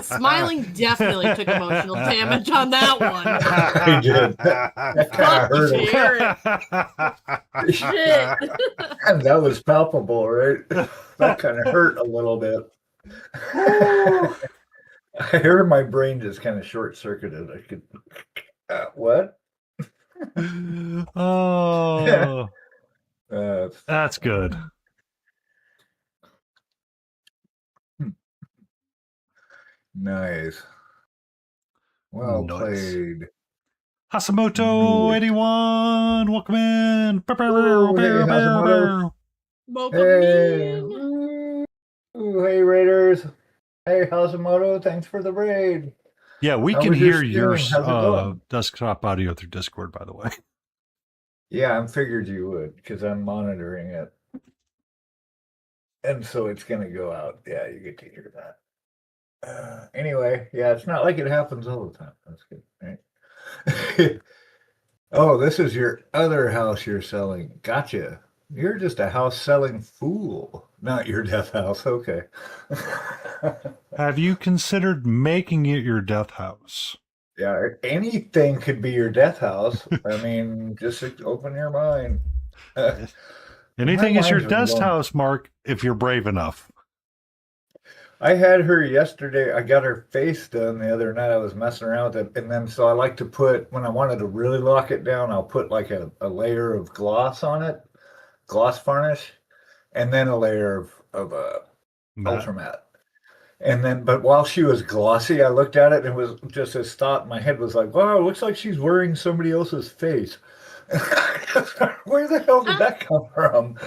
Smiling definitely took emotional damage on that one. I did. That kind of hurt. Shit. And that was palpable, right? That kind of hurt a little bit. I heard my brain just kind of short circuited. I could. What? Oh, that's good. Nice. Well Nice. played. Hasamoto 81, welcome in. Oh, hey, Hasamoto. Welcome Hey. in. Ooh, hey, Raiders. Hey, Hasamoto. Thanks for the raid. Yeah, we How can was your hear your stream? How's it going? desktop audio through Discord, by the way. Yeah, I figured you would because I'm monitoring it. And so it's going to go out. Yeah, you get to hear that. Anyway, yeah, it's not like it happens all the time. That's good, right? Oh, this is your other house you're selling. Gotcha. You're just a house selling fool, not your death house. Okay. Have you considered making it your death house? Yeah, anything could be your death house. I mean, just open your mind. Anything is your mind's death blown. house, Mark, if you're brave enough. I had her yesterday. I got her face done the other night. I was messing around with it. And then, so I like to put, when I wanted to really lock it down, I'll put like a layer of gloss on it, gloss varnish, and then a layer of Matt. ultra matte. And then, but while she was glossy, I looked at it and it was just this thought in my head was like, wow, it looks like she's wearing somebody else's face. Where the hell did that come from?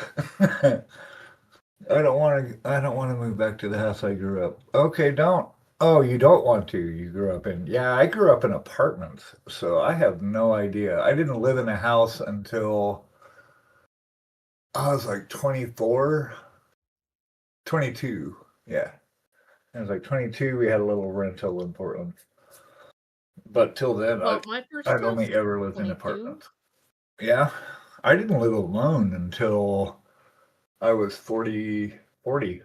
I don't want to move back to the house I grew up. Okay, don't. Oh, you don't want to. You grew up in. Yeah, I grew up in apartments, so I have no idea. I didn't live in a house until I was like 24, 22. Yeah. I was like 22. We had a little rental in Portland. But till then, Well, my first I'd house only was ever lived in 22. apartments. Yeah. I didn't live alone until I was 40. When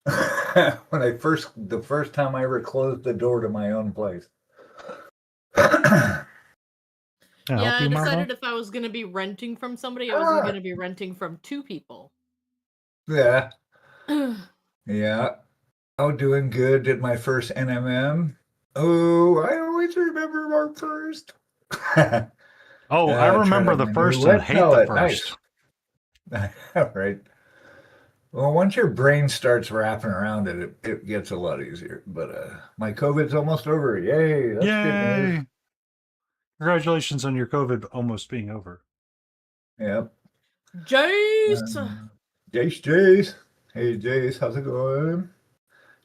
the first time I ever closed the door to my own place. Can I Yeah, help I you, Marva? decided if I was going to be renting from somebody, I wasn't going to be renting from two people. Yeah. Yeah. Oh, doing good. Did my first NMM. Oh, I always remember our first. Oh, I remember the first and hate the first. Nice. Right. Well, once your brain starts wrapping around it, it gets a lot easier. But my COVID's almost over. Yay. That's good news. Yay! Congratulations on your COVID almost being over. Yep. Jace! Jace. Hey, Jace. How's it going?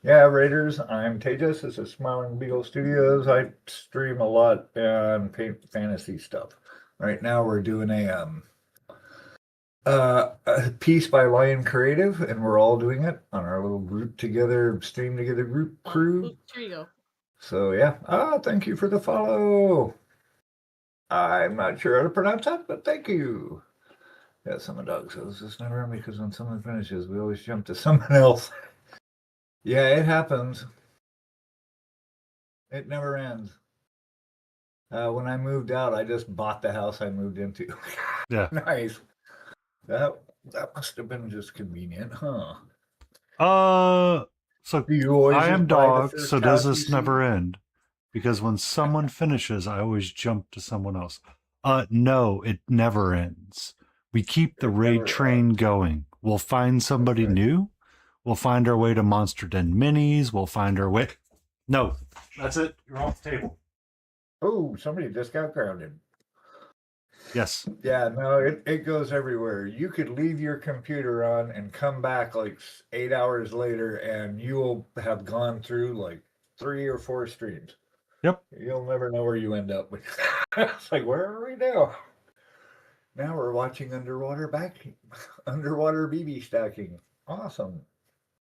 Yeah, Raiders. I'm Tejas. This is Smiling Beagle Studios. I stream a lot and paint fantasy stuff. Right now, we're doing a piece by Lyon Creative, and we're all doing it on our little group together, stream together group crew. Here you go. So yeah. Thank you for the follow. I'm not sure how to pronounce that, but thank you. Yeah, some dogs. This is never because when someone finishes, we always jump to someone else. Yeah, it happens. It never ends. When I moved out, I just bought the house I moved into. Yeah. Nice. That must have been just convenient, huh? So You always I am just buy the dog, first so does house this you never see? end? Because when someone finishes, I always jump to someone else. No, it never ends. We keep the It raid never train going. We'll find somebody right. new. We'll find our way to Monster Den Minis. We'll find our way. No, that's it. You're off the table. Oh, somebody just got grounded. Yes. Yeah, no, it goes everywhere. You could leave your computer on and come back like 8 hours later, and you will have gone through like 3 or 4 streams. Yep. You'll never know where you end up. It's like, where are we now? Now we're watching underwater BB stacking. Awesome.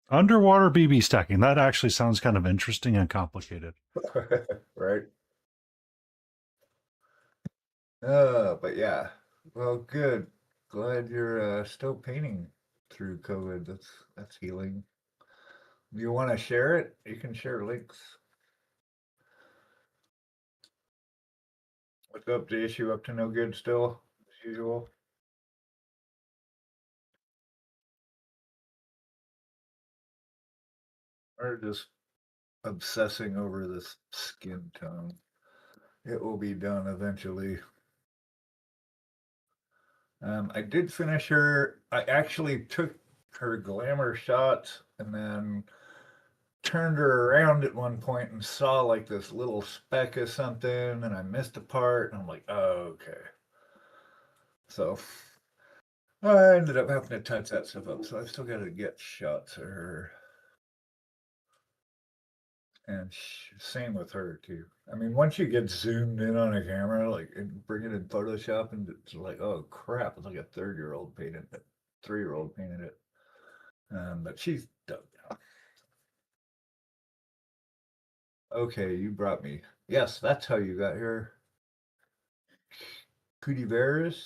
Underwater BB stacking. That actually sounds kind of interesting and complicated. Right. But yeah. Well, good. Glad you're still painting through COVID. That's healing. You want to share it? You can share links. What's up, the issue up to no good still, as usual? Or just obsessing over this skin tone. It will be done eventually. I did finish her. I actually took her glamour shots and then turned her around at one point and saw like this little speck of something, and I missed a part, and I'm like, oh, okay. So I ended up having to touch that stuff up. So I still got to get shots of her. And same with her too. I mean, once you get zoomed in on a camera, like and bring it in Photoshop, and it's like, oh crap, it's like a 3-year-old painted it, 3-year-old painted it. But she's done now. Okay, you brought me. Yes, that's how you got here. Cudiveris?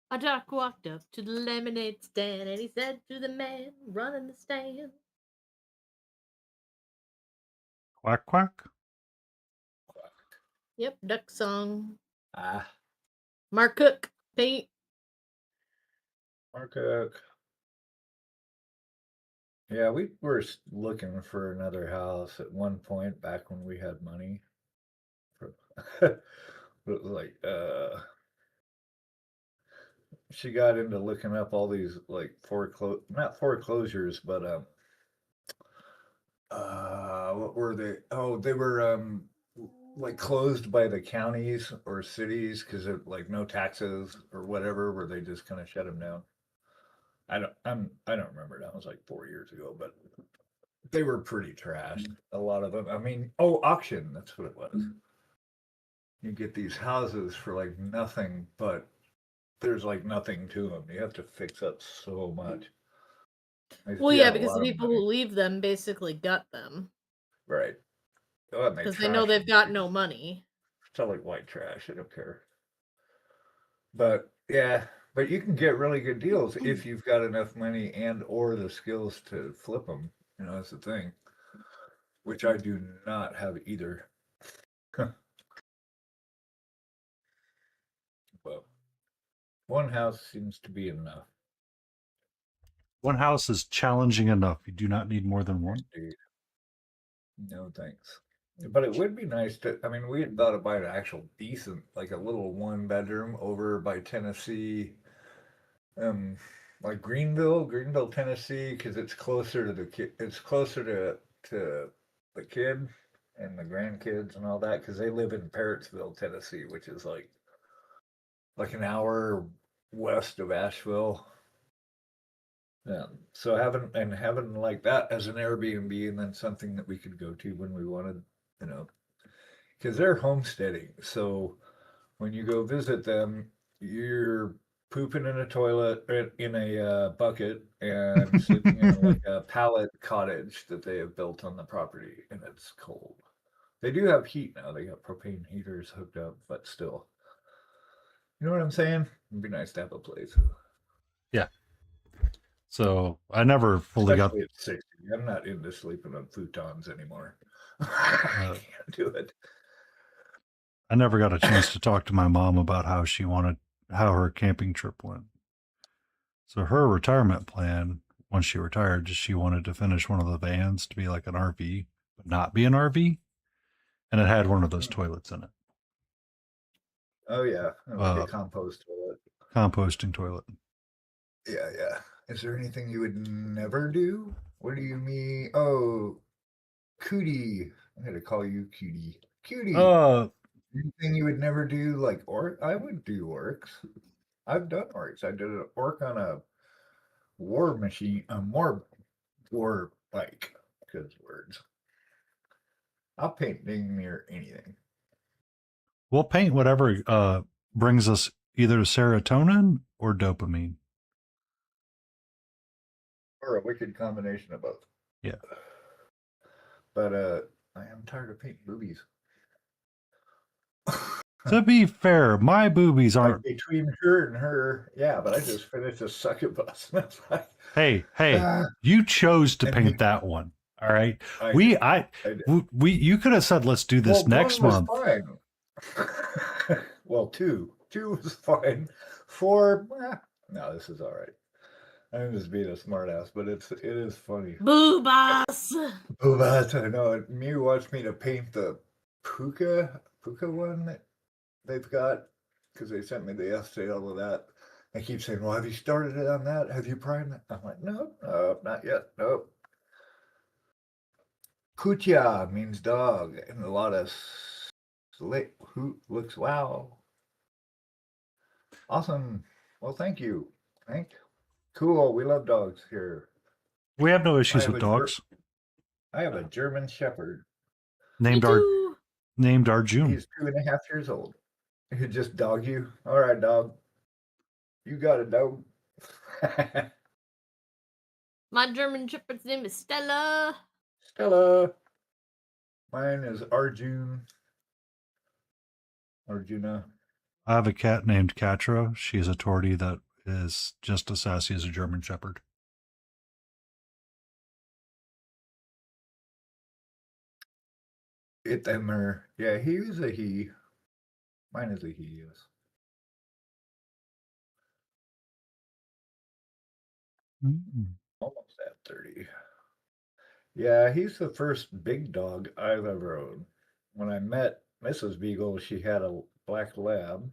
A duck walked up to the lemonade stand and he said to the man running the stand, Quack, quack. yep, duck song. Ah, Mark Cook, paint. Mark Cook. Yeah, we were looking for another house at one point back when we had money. But it was like, she got into looking up all these like not foreclosures, but what were they? Oh, they were like closed by the counties or cities because of like no taxes or whatever, where they just kind of shut them down. I don't remember now. It was like 4 years ago, but they were pretty trashed. A lot of them. I mean, auction. That's what it was. You get these houses for like nothing, but there's like nothing to them. You have to fix up so much. Well, yeah, because the people who leave them basically gut them. Right. Oh, because they know they've got no money. It's all like white trash. I don't care. But yeah, but you can get really good deals if you've got enough money and or the skills to flip them. You know, that's the thing. Which I do not have either. Well, one house seems to be enough. One house is challenging enough. You do not need more than one. Indeed. No thanks. But it would be nice to, I mean, we had thought about an actual decent, like a little 1-bedroom over by Tennessee, like Greenville, Tennessee, because it's closer to the kid, it's closer to the kid and the grandkids and all that, because they live in Parrotsville, Tennessee, which is like an hour west of Asheville. Yeah. So having like that as an Airbnb, and then something that we could go to when we wanted, you know, because they're homesteading. So when you go visit them, you're pooping in a toilet in a bucket and sleeping in like a pallet cottage that they have built on the property, and it's cold. They do have heat now. They got propane heaters hooked up, but still, you know what I'm saying? It'd be nice to have a place. Yeah. So I never fully Especially at 60. I'm not into sleeping on futons anymore. I can't do it. I never got a chance to talk to my mom about how her camping trip went. So her retirement plan, once she retired, she wanted to finish one of the vans to be like an RV but not be an RV, and it had one of those toilets in it, Oh yeah, like a compost toilet. composting toilet. Yeah, yeah. Is there anything you would never do? What do you mean? Oh, Cootie. I'm gonna call you Cutie. Cutie. Anything you would never do? Like orc? I would do orcs. I've done orcs. I did an orc on a war machine, a more war bike. Good words. I'll paint dang near anything. We'll paint whatever brings us either serotonin or dopamine. Or a wicked combination of both. Yeah. But I am tired of painting boobies. To be fair, my boobies Like aren't. between her and her, yeah, but I just finished a succubus. That's like, Hey, ah, you chose to and paint you- that one. All right. I We, did. I, I did. we, you could have said, let's do this Well, next one was month. fine. Well, two was fine. Four, no, this is all right. I'm just being a smartass, but it is funny. Boobas. Oh, but I know. Mew wants me to paint the puka one that they've got because they sent me the essay, all of that. I keep saying, "Well, have you started it on that? Have you primed it?" I'm like, "No, not yet. Nope." Kutia means dog, and a lot of who looks wow. Awesome. Well, thank you. Cool. We love dogs here. We have no I issues have with a dogs. I have a German Shepherd. Named our June. He's 2.5 years old. He'd just dog you. All right, dog. You got it, dog. My German Shepherd's name is Stella. Stella. Mine is Arjuna. I have a cat named Catra. She's a tortie that is just as sassy as a German Shepherd. Yeah, he was a he. Mine is a he, yes. Almost at 30. Yeah, he's the first big dog I've ever owned. When I met Mrs. Beagle, she had a black lab,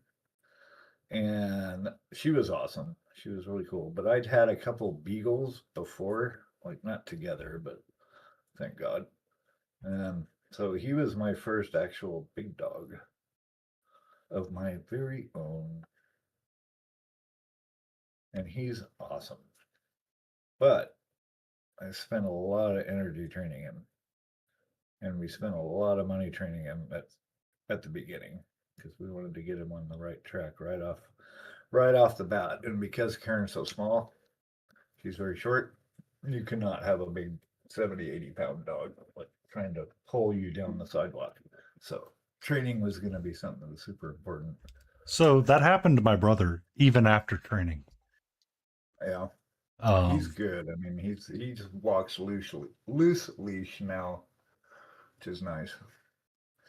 and she was awesome. She was really cool. But I'd had a couple beagles before, like not together, but thank God. And so he was my first actual big dog of my very own. And he's awesome. But I spent a lot of energy training him. And we spent a lot of money training him at the beginning because we wanted to get him on the right track right off the bat. And because Karen's so small, she's very short, you cannot have a big 70, 80-pound dog like trying to pull you down the sidewalk. So training was going to be something that was super important. So that happened to my brother even after training. Yeah. He's good. I mean, he just walks loose leash now, which is nice.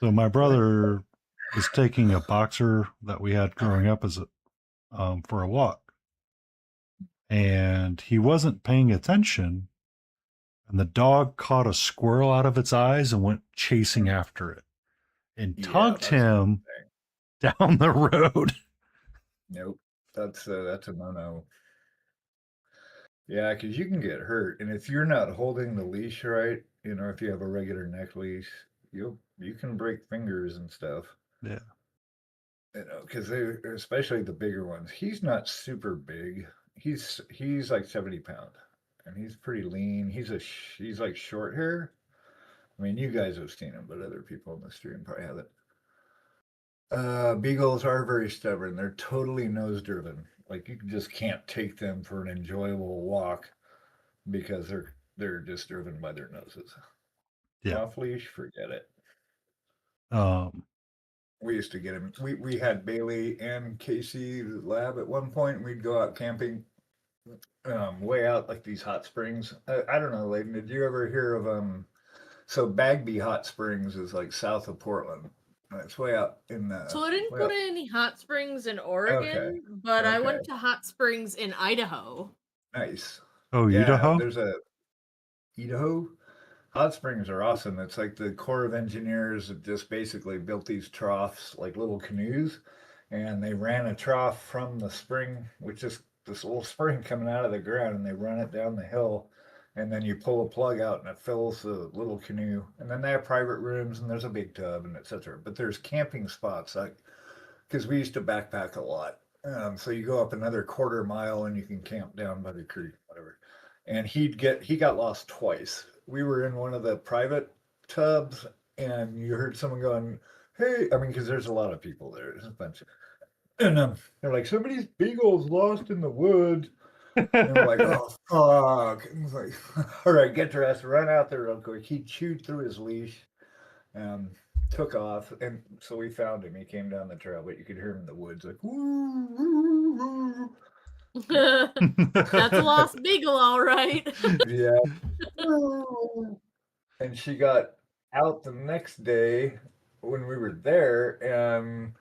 So my brother was taking a boxer that we had growing up as for a walk, and he wasn't paying attention, and the dog caught a squirrel out of its eyes and went chasing after it and tugged him down the road. Nope, that's a no-no. Yeah, because you can get hurt, and if you're not holding the leash right, if you have a regular neck leash, you can break fingers and stuff. Yeah. Because especially the bigger ones. He's not super big. He's like 70 pounds, and he's pretty lean. He's like short hair. I mean, you guys have seen him, but other people in the stream probably haven't. Beagles are very stubborn. They're totally nose driven. Like you just can't take them for an enjoyable walk because they're just driven by their noses. Yeah. Off leash, forget it. We used to get him. We had Bailey and Casey the lab at one point. We'd go out camping, way out like these hot springs. I don't know, Layden. Did you ever hear of So Bagby Hot Springs is like south of Portland. It's way out in the. So I didn't go to any hot springs in Oregon, but I went to hot springs in Idaho. Nice. Oh, yeah, Idaho? There's a Idaho hot springs are awesome. It's like the Corps of Engineers have just basically built these troughs like little canoes, and they ran a trough from the spring, which is this little spring coming out of the ground, and they run it down the hill, and then you pull a plug out and it fills the little canoe, and then they have private rooms and there's a big tub and etc. But there's camping spots like because we used to backpack a lot. So you go up another quarter mile and you can camp down by the creek, whatever. And he got lost twice. We were in one of the private tubs, and you heard someone going, "Hey!" I mean, because there's a lot of people there. There's a bunch of, and they're like, "Somebody's beagle's lost in the woods." And we're like, "Oh fuck!" And he's like, "All right, get dressed, run out there real quick." He chewed through his leash. Took off, and so we found him. He came down the trail, but you could hear him in the woods, like woo, woo, woo. That's a lost beagle, all right. Yeah. And she got out the next day when we were there, and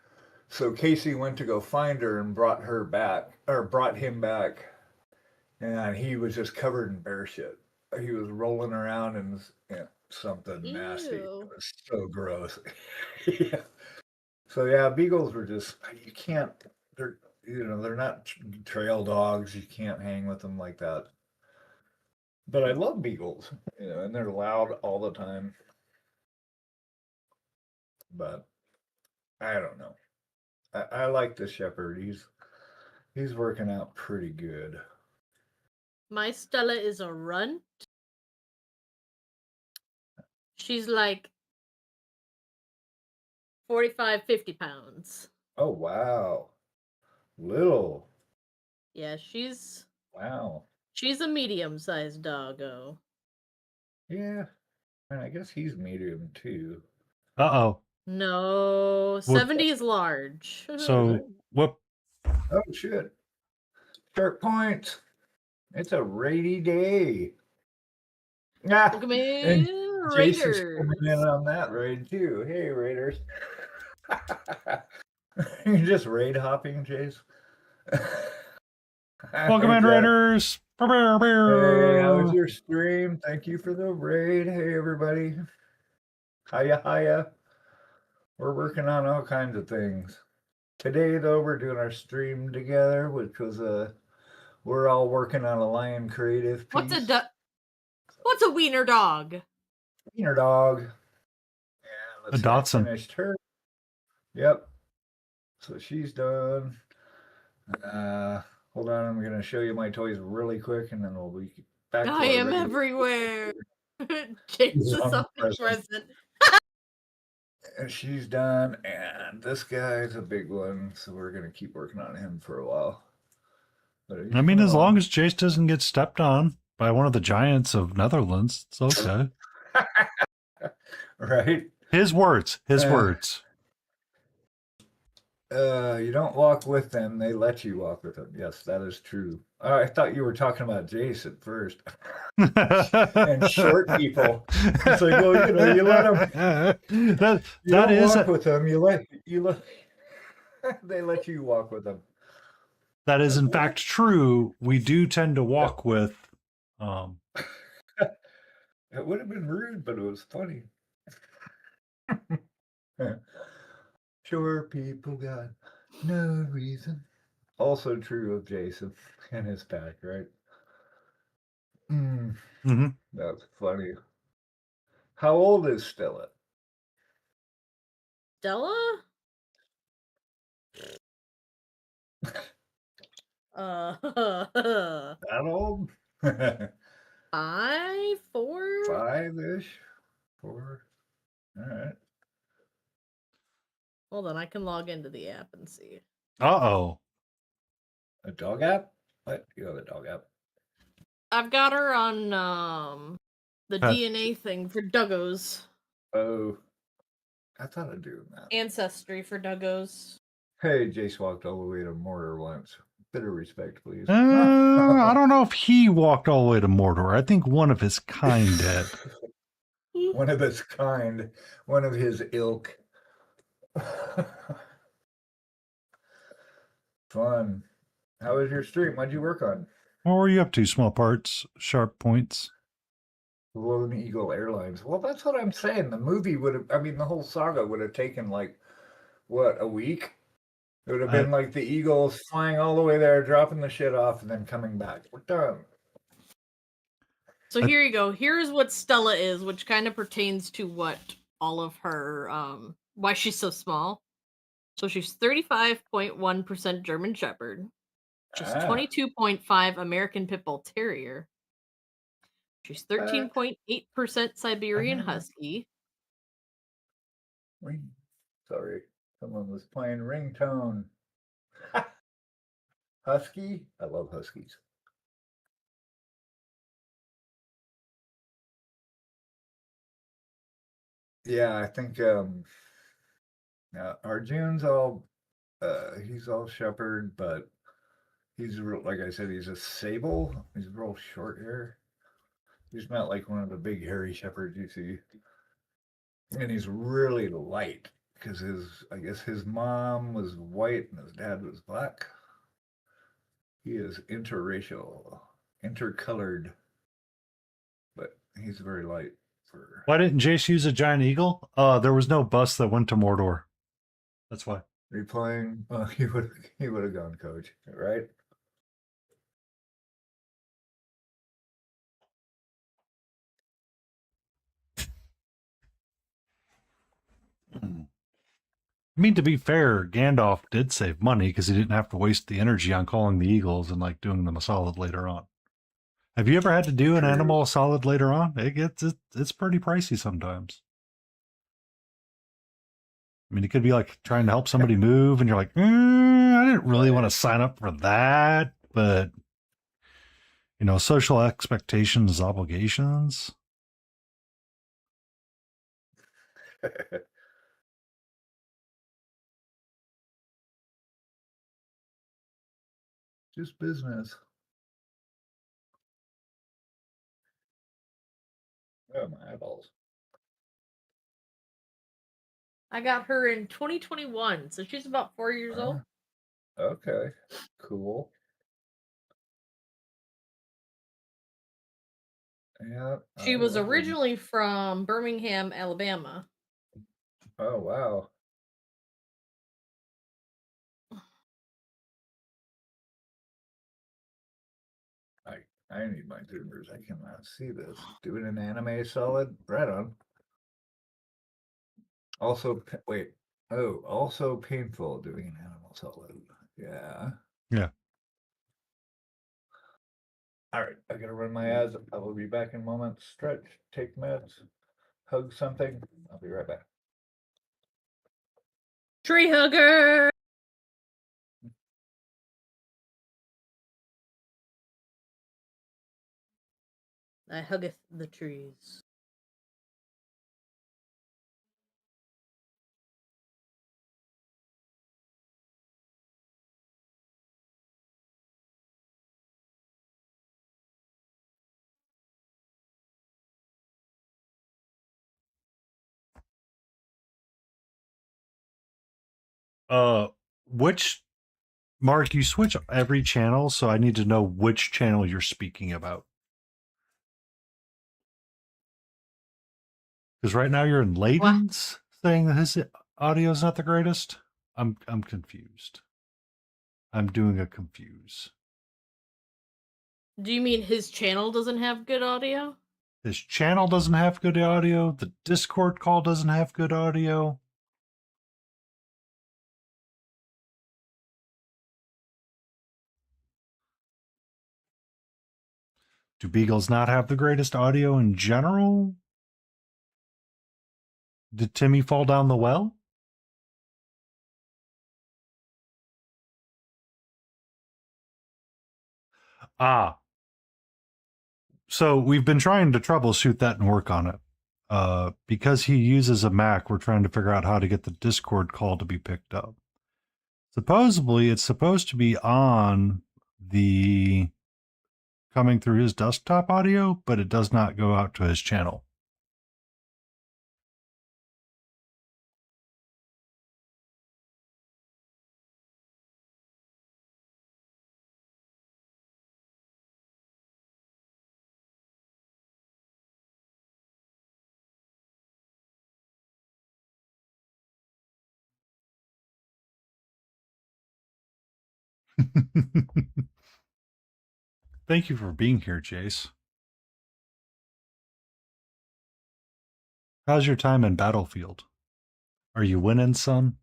so Casey went to go find her and brought him back, and he was just covered in bear shit. He was rolling around in something nasty. It Ew. was so gross. Yeah. So yeah, beagles were just you can't. They're not trail dogs. You can't hang with them like that. But I love beagles, and they're loud all the time. But I don't know. I like the shepherd. He's working out pretty good. My Stella is a runt. She's like 45, 50 pounds. Oh wow, little. Yeah, she's Wow. a medium-sized doggo. Yeah, and I guess he's medium too. Uh-oh. No, 70 is large. So, what? Oh shit. Sharp point. It's a rainy day. Ah, Look at me, and Jason's Raiders. coming in on that raid too. Hey, Raiders. You're just raid hopping, Jace. Welcome in, Jack. Raiders. Hey, how was your stream? Thank you for the raid. Hey, everybody. Hiya. We're working on all kinds of things. Today, though, we're doing our stream together, which was we're all working on a Lyon creative piece. What's a wiener dog? Wiener dog. Yeah, let's A see, I Dachshund. finished her. Yep. So she's done. Hold on, I'm gonna show you my toys really quick, and then we'll be back. I am everywhere. James is omnipresent. And she's done, and this guy's a big one, so we're gonna keep working on him for a while. But I mean, as long as Jace doesn't get stepped on by one of the giants of Netherlands, it's okay. Right? His words. You don't walk with them, they let you walk with them. Yes, that is true. I thought you were talking about Jace at first. And short people. It's like, well, you let them. You don't walk with them. You let they let you walk with them. That is in fact true. We do tend to walk with. It would have been rude, but it was funny. Sure, people got no reason. Also true of Jason and his pack, right? Mm-hmm. That's funny. How old is Stella? Stella? That old? 5, 4? 5-ish? 4? All right. Hold on, I can log into the app and see. Uh-oh. A dog app? What? You have a dog app? I've got her on the DNA thing for Duggos. Oh. I thought I'd do that. Ancestry for Duggos. Hey, Jace walked all the way to Mordor once. Bit of respect, please. I don't know if he walked all the way to Mordor. I think one of his kind did. One of his kind. One of his ilk. Fun. How was your stream? What'd you work on? What were you up to? Small parts, sharp points. Lone Eagle Airlines. Well, that's what I'm saying. The movie would have, I mean, the whole saga would have taken like, what, a week? It would have been like the Eagles flying all the way there, dropping the shit off, and then coming back. We're done. So here you go. Here's what Stella is, which kind of pertains to what all of her why she's so small. So she's 35.1% German Shepherd. She's 22.5 American Pit Bull Terrier. She's 13.8% Siberian Husky. Ring. Sorry, someone was playing ringtone. Husky? I love Huskies. Yeah, I think Arjun's all he's all shepherd, but he's like I said, he's a sable. He's real short hair. He's not like one of the big hairy shepherds you see. And he's really light because I guess his mom was white and his dad was black. He is interracial, intercolored, but he's very light. Why didn't Jace use a giant eagle? There was no bus that went to Mordor. That's why. Replaying, he would have gone coach, right? I mean, to be fair, Gandalf did save money because he didn't have to waste the energy on calling the eagles and like doing them a solid later on. Have you ever had to do an animal a solid later on? It's pretty pricey sometimes. I mean, it could be like trying to help somebody move, and you're like, I didn't really want to sign up for that, but you know, social expectations, obligations. Just business. Oh, my eyeballs. I got her in 2021, so she's about 4 years old. Okay, cool. Yeah. She was originally from Birmingham, Alabama. Oh, wow. I need my zoomers. I cannot see this. Doing an anime solid? Right on. Also, wait. Oh, also painful doing an animal solid. Yeah. Yeah. All right. I gotta run my ads. I will be back in a moment. Stretch, take meds, hug something. I'll be right back. Tree hugger! I huggeth the trees. Which Mark, you switch every channel, so I need to know which channel you're speaking about. Because right now you're in Layton's saying that his audio is not the greatest. I'm confused. I'm doing a confuse. Do you mean his channel doesn't have good audio? His channel doesn't have good audio. The Discord call doesn't have good audio. Do beagles not have the greatest audio in general? Did Timmy fall down the well? Ah. So we've been trying to troubleshoot that and work on it. Because he uses a Mac, we're trying to figure out how to get the Discord call to be picked up. Supposedly, it's supposed to be on the coming through his desktop audio, but it does not go out to his channel. Thank you for being here, Jace. How's your time in Battlefield? Are you winning, son?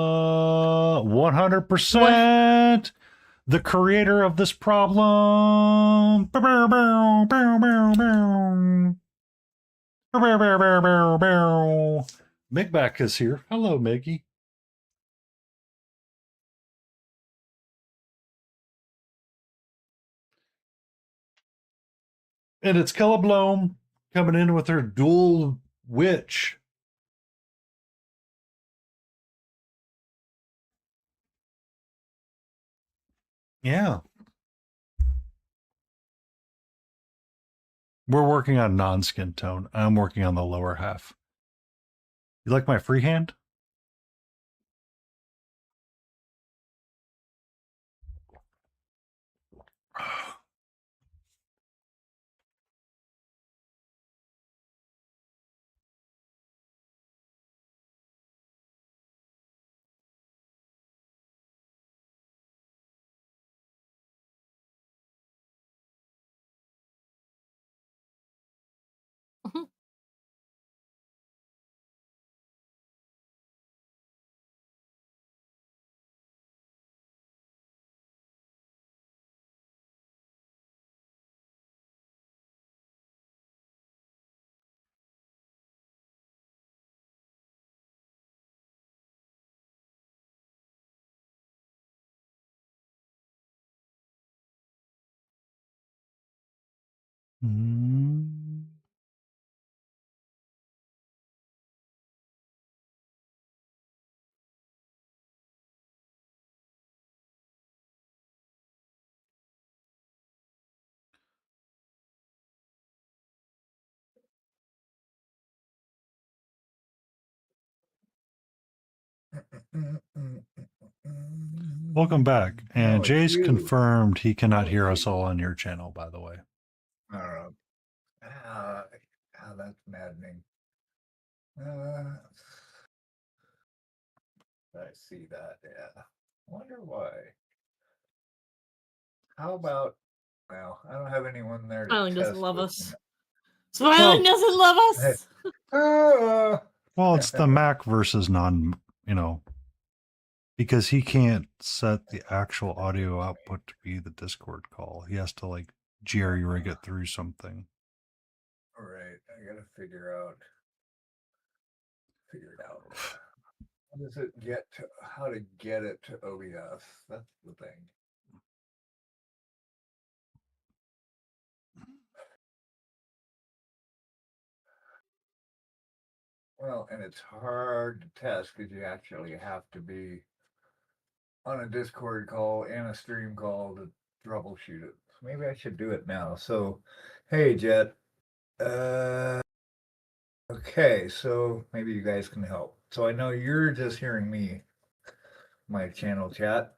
Uh, 100%. The creator of this problem. Migback is here. Hello, Miggy. And it's Kella Bloom coming in with her dual witch. Yeah. We're working on non-skin tone. I'm working on the lower half. You like my freehand? Mm. Welcome back. And No, it's Jay's you. confirmed he cannot Oh, hear it's us you. all on your channel, by the way. I don't know. That's maddening. I see that. Yeah. Wonder why. How about? Well, I don't have anyone there to Smiling doesn't test love with us. me. Smiling Well- doesn't love us. Well, it's the Mac versus non, because he can't set the actual audio output to be the Discord call. He has to like jerry rig it through something. All right, I gotta figure it out. How does it get to how to get it to OBS? That's the thing. Well, and it's hard to test because you actually have to be on a Discord call and a stream call to troubleshoot it. So maybe I should do it now. So, hey, Jet. Okay, so maybe you guys can help. So I know you're just hearing me, my channel chat,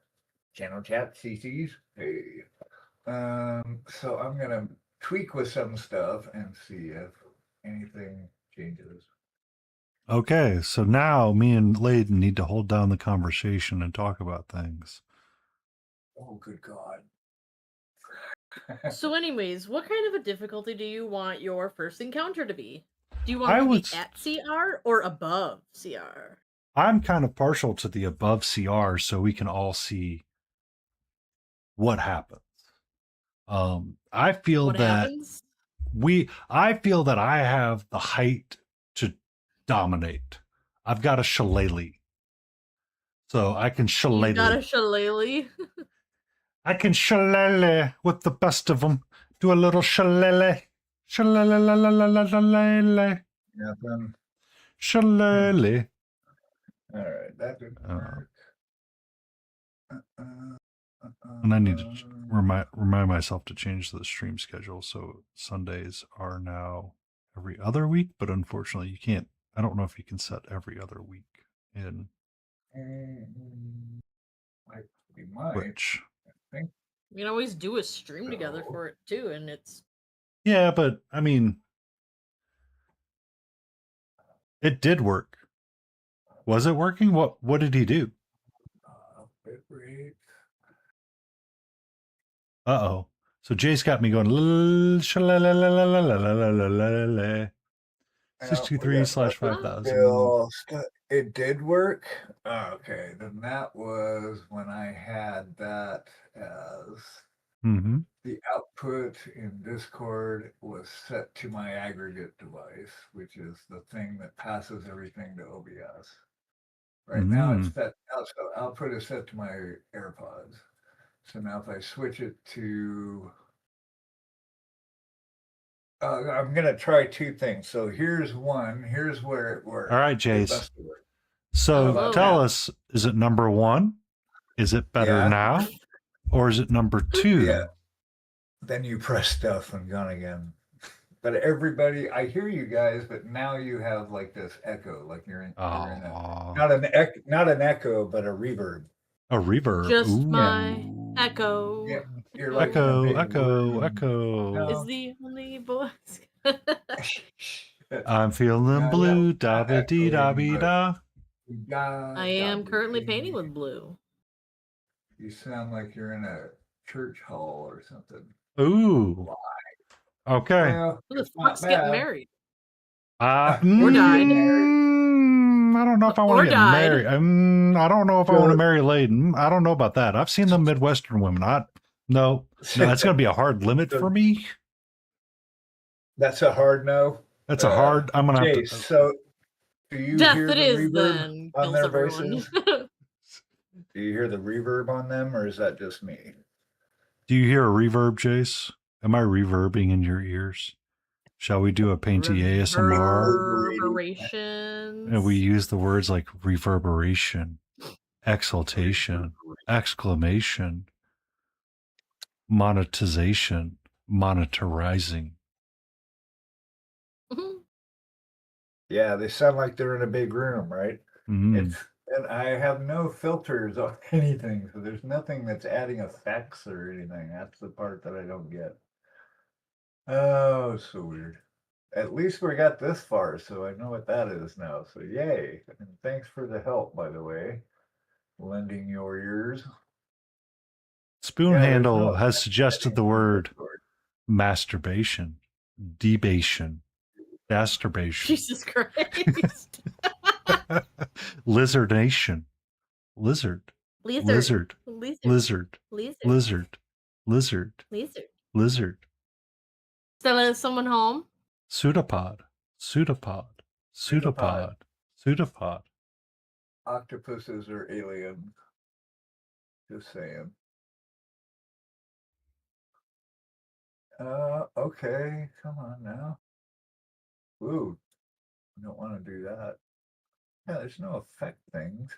CCs. Hey. So I'm gonna tweak with some stuff and see if anything changes. Okay, so now me and Layden need to hold down the conversation and talk about things. Oh, good God. So, anyways, what kind of a difficulty do you want your first encounter to be? Do you want I it to would be at CR or above CR? I'm kind of partial to the above CR so we can all see what happens. I feel What that happens? I feel that I have the height to dominate. I've got a shillelagh. So I can You got a shillelagh. shillelagh. I can shillelagh with the best of them. Do a little shillelagh. Shillelagh. Nothing. Shillelagh. All right, that didn't work. And I need to remind myself to change the stream schedule. So Sundays are now every other week, but unfortunately you can't. I don't know if you can set every other week in we might. Twitch. I think. We can always do a stream together for it too, and it's Yeah, but I mean, it did work. Was it working? What did he do? Bit rate. Uh-oh. So Jay's got me going 623/5000. It did work. Okay, then that was when I had that as the output in Discord was set to my aggregate device, which is the thing that passes everything to OBS. Right now it's set. Output is set to my AirPods. So now if I switch it to I'm gonna try two things. So here's one. Here's where it works. All right, Jace. It must work. So tell us, is it number one? Is it better now? Or is it number two? Yeah. Then you press stuff and gone again. But everybody, I hear you guys, but now you have like this echo, like you're in a, not an echo, but a reverb. A reverb. Just my echo. Yeah, you're like echo. Is the only voice. I'm feeling blue, da ba dee da be da. I am currently painting with blue. You sound like you're in a church hall or something. Ooh. Okay. Well, Who the fuck's getting married? Or died. I don't know if I want to get married. I don't know if I want to marry Layden. I don't know about that. I've seen the Midwestern women. No, that's going to be a hard limit for me. That's a hard no. That's a hard. I'm going to have to. So, do you hear the reverb then, on their everyone. voices? Do you hear the reverb on them, or is that just me? Do you hear a reverb, Jace? Am I reverbing in your ears? Shall we do a painty ASMR? Reverberations. And we use the words like reverberation, exaltation, exclamation, monetization, monetarizing. Yeah, they sound like they're in a big room, right? And I have no filters on anything, so there's nothing that's adding effects or anything. That's the part that I don't get. Oh, so weird. At least we got this far, so I know what that is now. So yay. And thanks for the help, by the way. Lending your ears. Spoonhandle has suggested the word masturbation, debation, masturbation. Jesus Christ. Lizardation. Lizard. Lizard. Stella, is someone home? Pseudopod. Octopuses are alien. Just saying. Okay. Come on now. Ooh. I don't want to do that. Yeah, there's no effect things.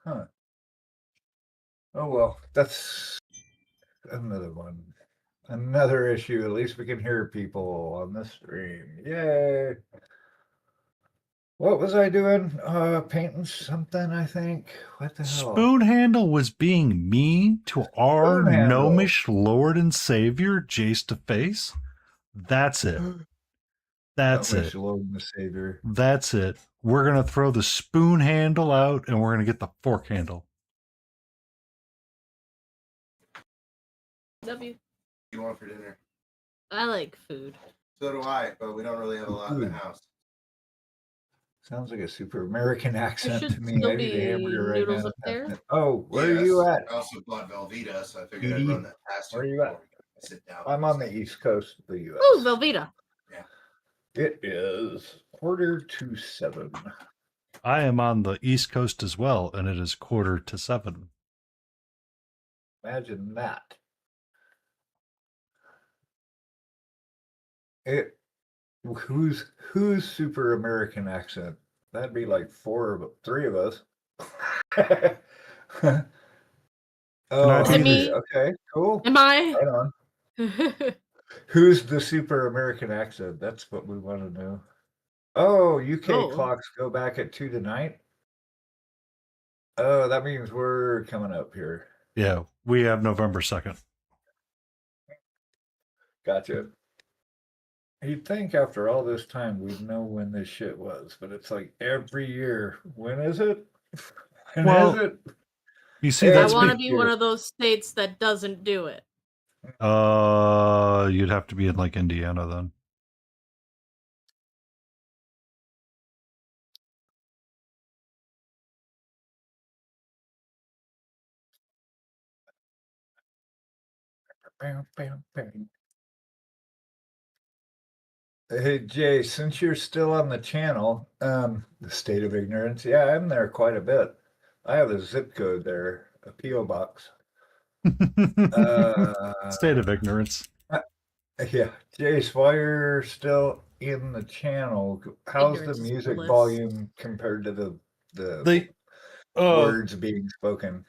Huh. Oh well, that's another one. Another issue. At least we can hear people on this stream. Yay. What was I doing? Painting something, I think. What the hell? Spoonhandle was being mean to our gnomish Lord and Savior, Jace to face. That's it. That's it. Lord and Savior. That's it. We're going to throw the spoon handle out and we're going to get the fork handle. Love you. What do you want for dinner? I like food. So do I, but we don't really have a lot in the house. Sounds like a super American accent should to me. still I need a be hamburger right noodles now. up there. Oh, where are you at? I also bought Velveeta, so I figured Edie, I'd run that past you where are you at? before we sit down. I'm on the east coast of the U.S. Oh, Velveeta. It is 6:45. I am on the East Coast as well, and it is 6:45. Imagine that. It who's super American accent? That'd be like three of us. Oh, I Is it be me? the- okay, cool. Am I? Right on. Who's the super American accent? That's what we want to know. Oh, UK Oh. clocks go back at 2 tonight. Oh, that means we're coming up here. Yeah, we have November 2nd. Gotcha. You'd think after all this time we'd know when this shit was, but it's like every year. When is it? When Well, is it? You see, Hey, I that's want to big be year. one of those states that doesn't do it. you'd have to be in like Indiana then. Bam, bam, bam. Hey Jay, since you're still on the channel, the state of ignorance, yeah, I'm there quite a bit. I have a zip code there, a PO box. State of ignorance. Yeah, Jace, while you're still in the channel, how's Ignorance the is music bliss. volume compared to the They words being spoken?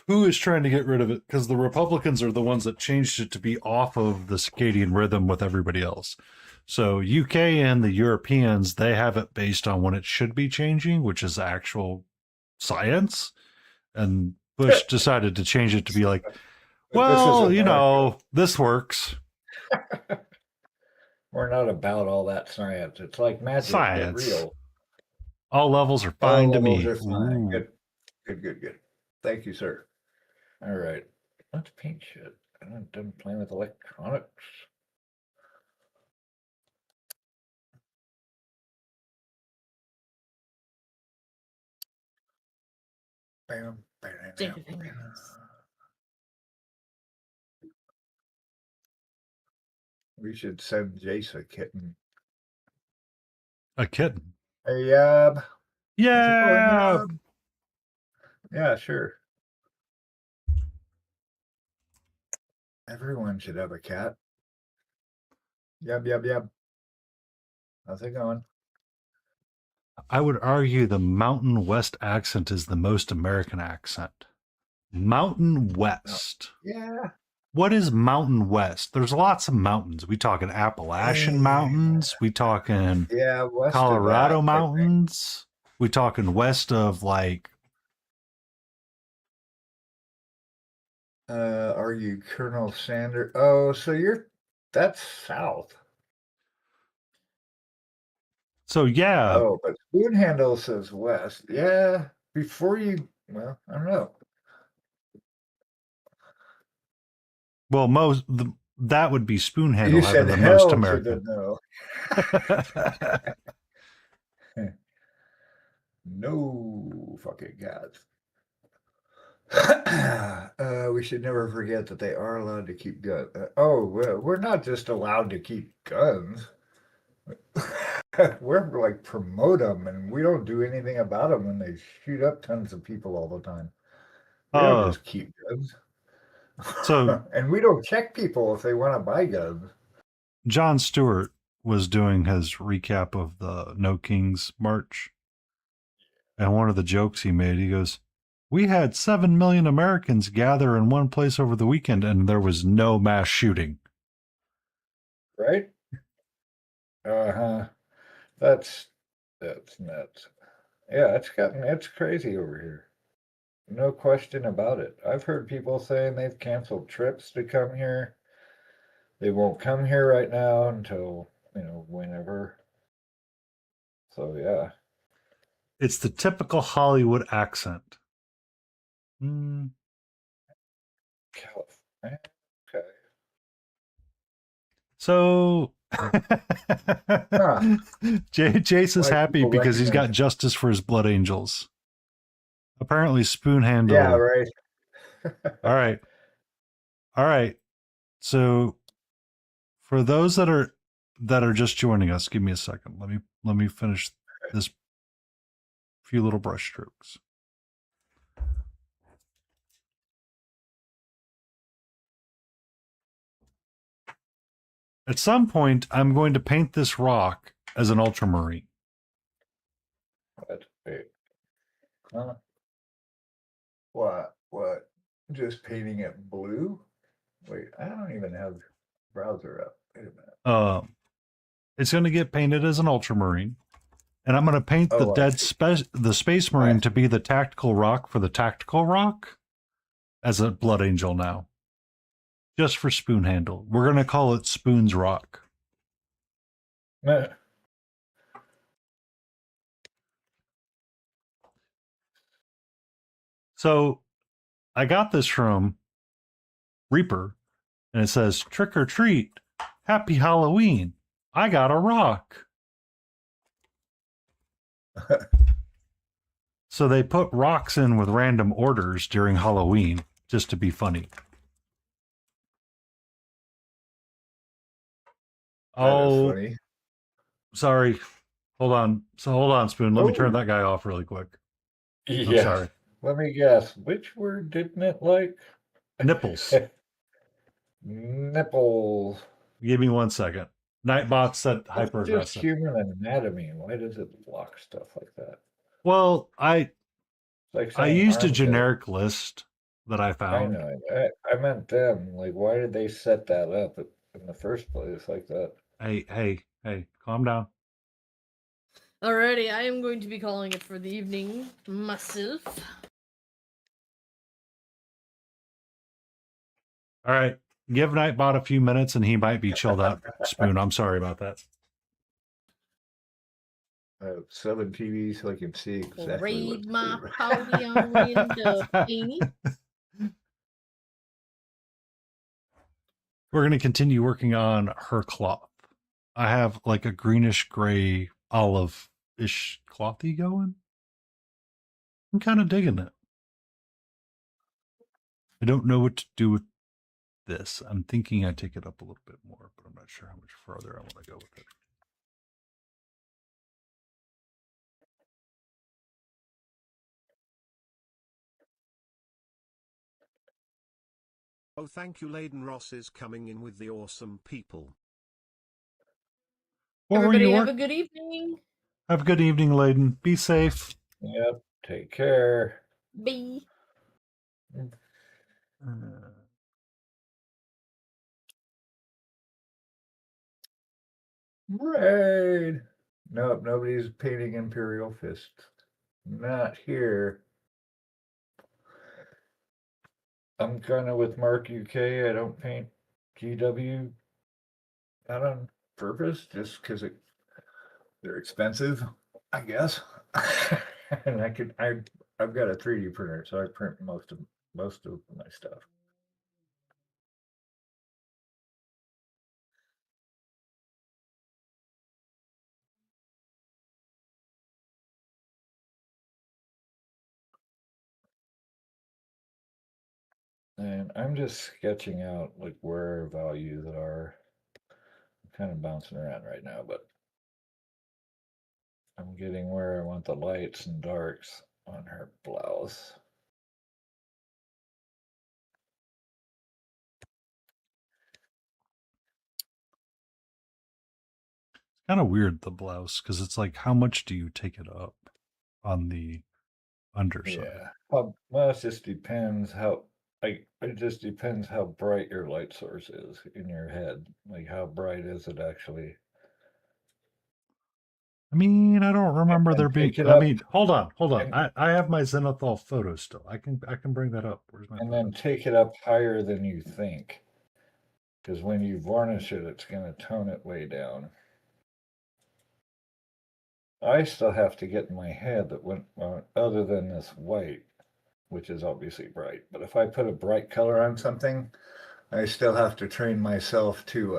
who is trying to get rid of it? Because the Republicans are the ones that changed it to be off of the circadian rhythm with everybody else. So UK and the Europeans, they have it based on when it should be changing, which is actual science. And Bush decided to change it to be like, But this is well, you America. know, this works. We're not about all that science. It's like magic, Science. but real. All levels are All fine to levels me. are fine. Ooh. Good, good, good, good. Thank you, sir. All right. Let's paint shit. I'm done playing with electronics. Bam, bam, State bam, of ignorance. We should send Jace a kitten. A kitten. Hey, Yab. How's it going, Yeah. Yab? Yeah, sure. Everyone should have a cat. Yab, yab, yab. How's it going? I would argue the Mountain West accent is the most American accent. Mountain West. Yeah. What is Mountain West? There's lots of mountains. We talking Appalachian Mountains. We talking Yeah, west Colorado of that, I think. Mountains. We talking west of like. Are you Colonel Sanders? Oh, so that's south. So yeah. Oh, but Spoon Handle says west. Yeah, well, I don't know. Well, that would be Spoon Handle You having said the hell most to American. the no. No fucking gods. We should never forget that they are allowed to keep guns. We're not just allowed to keep guns. We're like promote them, and we don't do anything about them when they shoot up tons of people all the time. We don't just keep guns. So, and we don't check people if they want to buy guns. Jon Stewart was doing his recap of the No Kings March. And one of the jokes he made, he goes, "We had 7 million Americans gather in one place over the weekend and there was no mass shooting." Right? Uh-huh. That's nuts. Yeah, it's crazy over here. No question about it. I've heard people saying they've canceled trips to come here. They won't come here right now until, whenever. So yeah. It's the typical Hollywood accent. California. Okay. So Jace is Why happy people because he's got recognize- justice for his blood angels. Apparently, spoon handle. Yeah, right. All right. All right. So for those that are just joining us, give me a second. Let me finish this few little brush strokes. At some point, I'm going to paint this rock as an ultramarine. Wait. Huh? What? Just painting it blue? Wait, I don't even have browser up. Wait a minute. It's going to get painted as an ultramarine, and I'm going to paint the Oh, I dead see. the space marine I to be the tactical rock for the tactical rock as a blood angel now. Just for spoon handle. We're going to call it Spoon's Rock. Meh. So I got this from Reaper, and it says, trick or treat, happy Halloween. I got a rock. So they put rocks in with random orders during Halloween just to be funny. That is Oh, funny. sorry. Hold on, Spoon. Let me turn Oh. that guy off really quick. I'm Yeah. sorry. Let me guess. Which word didn't it like? Nipples. Nipples. Give me 1 second. Nightbot said It's hyper just aggressive. human anatomy. Why does it block stuff like that? Well, I It's like I saying used a armpit. generic list that I I found. know. I meant them. Like, why did they set that up in the first place like that? Hey, calm down. Alrighty, I am going to be calling it for the evening myself. All right. Give Nightbot a few minutes and he might be chilled out. Spoon, I'm sorry about that. I have 7 TVs so I can see exactly Raid what's my going party on Windows, Amy. We're going to continue working on her cloth. I have like a greenish gray olive-ish clothy going. I'm kind of digging it. I don't know what to do with this. I'm thinking I take it up a little bit more, but I'm not sure how much further I want to go with it. Oh, thank you, Leyden Ross is coming in with the awesome people. What Everybody were you have a good evening. Have a good evening, Layden. Be safe. Yep. Take care. Bye. Raid. Nope. Nobody's painting Imperial Fist. Not here. I'm kind of with Mark UK. I don't paint GW out on purpose just because they're expensive, I guess. And I've got a 3D printer, so I print most of my stuff. And I'm just sketching out like where values are. I'm kind of bouncing around right now, but I'm getting where I want the lights and darks on her blouse. It's kind of weird, the blouse, because it's like, how much do you take it up on the underside? Yeah. Well, it just depends how. Like, it just depends how bright your light source is in your head. Like, how bright is it actually? I mean, I don't remember And there being. take it I up, mean, hold on. and, I have my Zenithal photo still. I can bring that up. Where's my and photo? then take it up higher than you think. Because when you varnish it, it's going to tone it way down. I still have to get in my head that when, other than this white, which is obviously bright, but if I put a bright color on something, I still have to train myself to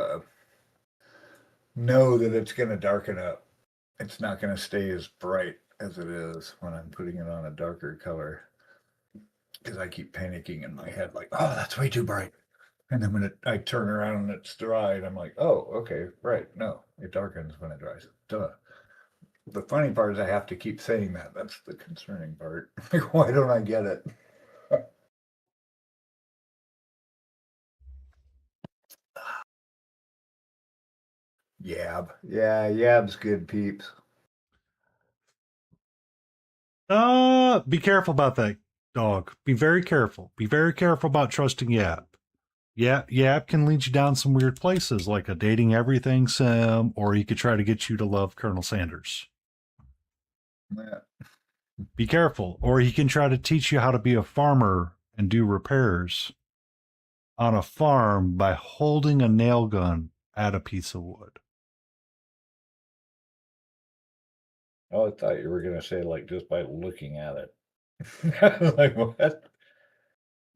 know that it's going to darken up. It's not going to stay as bright as it is when I'm putting it on a darker color. Because I keep panicking in my head, like, oh, that's way too bright. And then when I turn around and it's dry, and I'm like, oh, okay, right. No, it darkens when it dries. Duh. The funny part is I have to keep saying that. That's the concerning part. Like, why don't I get it? Yab. Yeah, Yab's good, peeps. Be careful about that dog. Be very careful. Be very careful about trusting Yap. Yap can lead you down some weird places, like a dating everything sim, or he could try to get you to love Colonel Sanders. Yeah. Be careful, or he can try to teach you how to be a farmer and do repairs on a farm by holding a nail gun at a piece of wood. Oh, I thought you were going to say, like, just by looking at it. Like, what?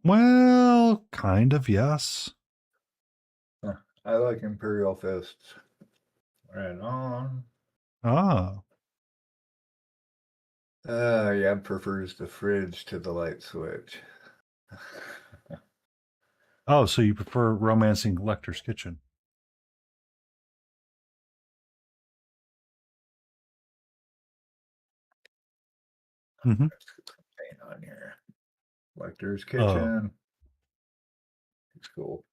Well, kind of, yes. I like Imperial Fists. Right on. Ah. Yab prefers the fridge to the light switch. Oh, so you prefer romancing Lecter's kitchen? Mm-hmm. Paint on here. Lecter's Oh. kitchen. It's cool.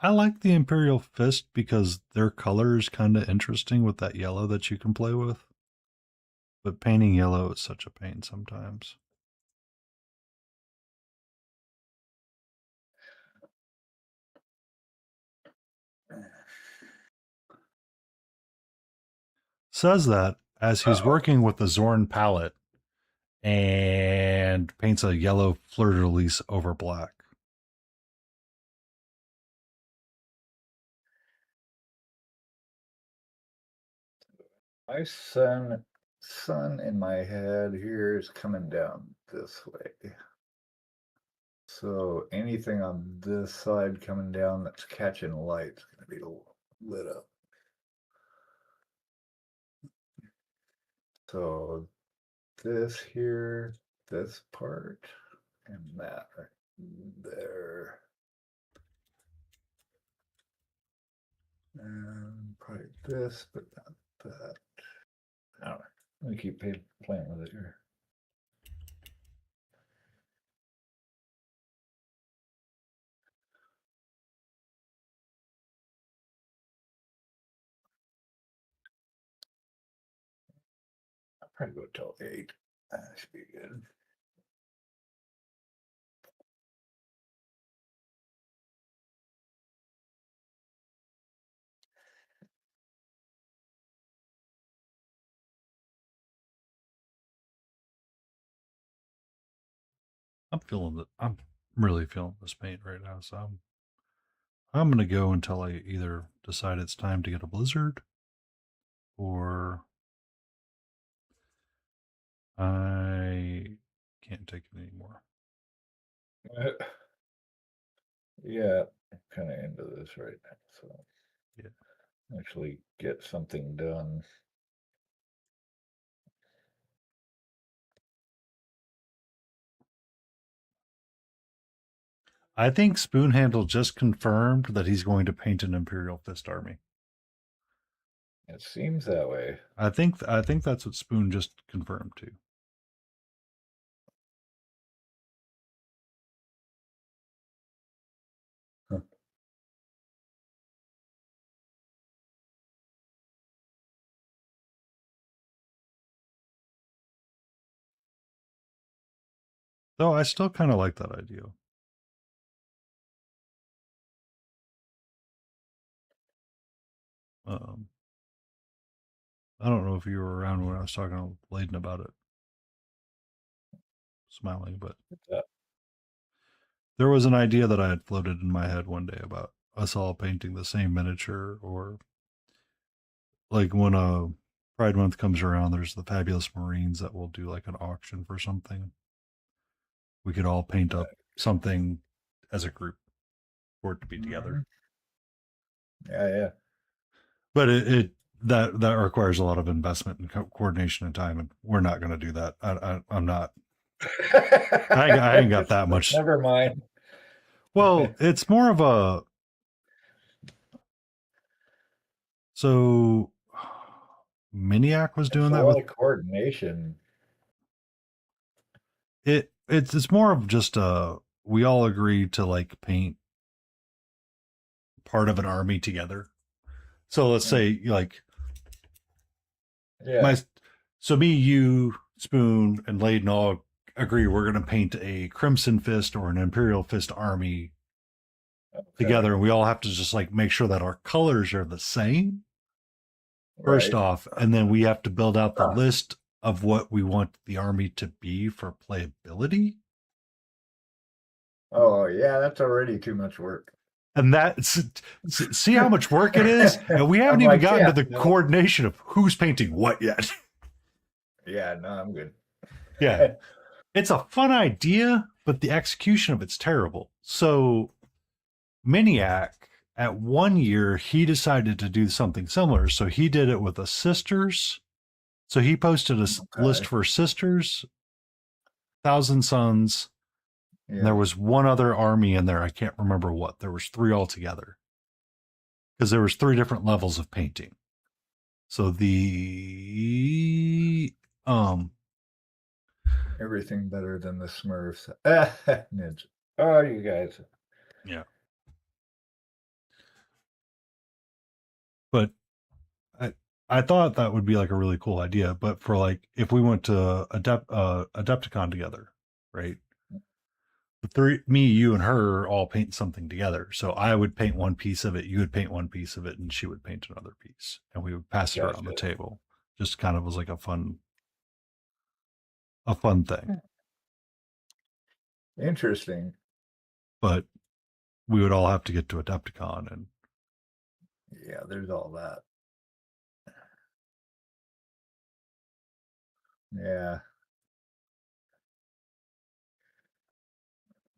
I like the Imperial Fist because their color is kind of interesting with that yellow that you can play with. But painting yellow is such a pain sometimes. Says that as he's working with the Zorn palette and paints a yellow fleur-de-lis over black. My sun in my head here is coming down this way. So anything on this side coming down that's catching light is going to be lit up. So this here, this part, and that right there. And probably this, but not that. I don't know. Let me keep playing with it here. I'll probably go till 8. That should be good. I'm really feeling this paint right now, so I'm going to go until I either decide it's time to get a blizzard or I can't take it anymore. Yeah, I'm kind of into this right now, so yeah, actually get something done. I think Spoonhandle just confirmed that he's going to paint an Imperial Fist army. It seems that way. I think that's what Spoon just confirmed too. Huh. Though I still kind of like that idea. I don't know if you were around when I was talking to Layden about it. Smiling, but There was an idea that I had floated in my head one day about us all painting the same miniature, or like when a Pride Month comes around, there's the Fabulous Marines that will do like an auction for something. We could all paint up something as a group for it to be together. Yeah. But that requires a lot of investment and coordination and time, and we're not going to do that. I'm not. I ain't got that much. Never mind. Well, it's more of a. So, Miniac was doing It's a that lot with of coordination. it. It's more of just we all agreed to like paint part of an army together. So let's say like Yeah. So me, you, Spoon, and Layden all agree we're going to paint a Crimson Fist or an Imperial Fist army together, and we all have to just like make sure that our colors are the same first Right. off, and then we have to build out the list of what we want the army to be for playability. Oh yeah, that's already too much work. And that's see how much work it is, and we haven't I'm even like, gotten yeah, to the no. coordination of who's painting what yet. Yeah, no, I'm good. Yeah. It's a fun idea, but the execution of it's terrible. So Miniac, at 1 year, he decided to do something similar. So he did it with the sisters. So he posted a list for sisters, Thousand Sons, Yeah. and there was one other army in there. I can't remember what. There was 3 altogether. Because there was 3 different levels of painting. So the Everything better than the Smurfs. Ninja. Oh, you guys. yeah. But I thought that would be like a really cool idea. But for like if we went to Adepticon together, right? The 3, me, you, and her all paint something together. So I would paint one piece of it, you would paint one piece of it, and she would paint another piece, and we would pass it around the table. Just kind of was like a fun thing. Interesting. But we would all have to get to Adepticon, and yeah, there's all that. Yeah.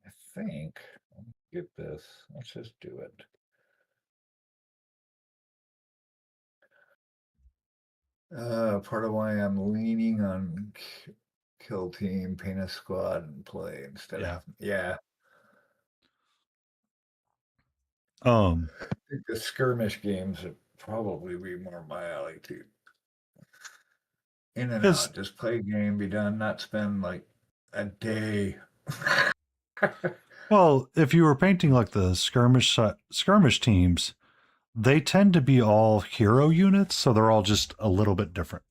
I think, let me get this. Let's just do it. Part of why I'm leaning on Kill Team, Paint a Squad, and play instead of I think the skirmish games would probably be more my alley too. In and out, just play a game, be done, not spend like a day. Well, if you were painting like the skirmish teams, they tend to be all hero units, so they're all just a little bit different.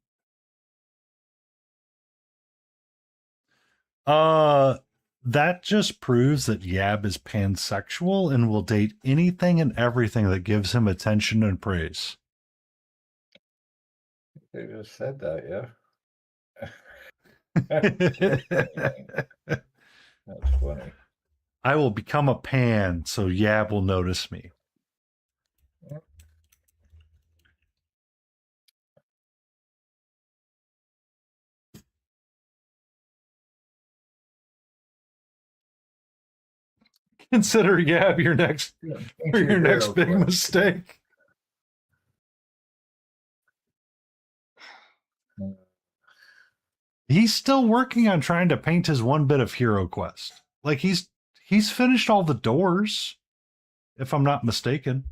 That just proves that Yab is pansexual and will date anything and everything that gives him attention and praise. They just said that, yeah. That's funny. I will become a pan so Yab will notice me. Consider Yab your next big mistake. He's still working on trying to paint his one bit of Hero Quest. Like he's finished all the doors, if I'm not mistaken.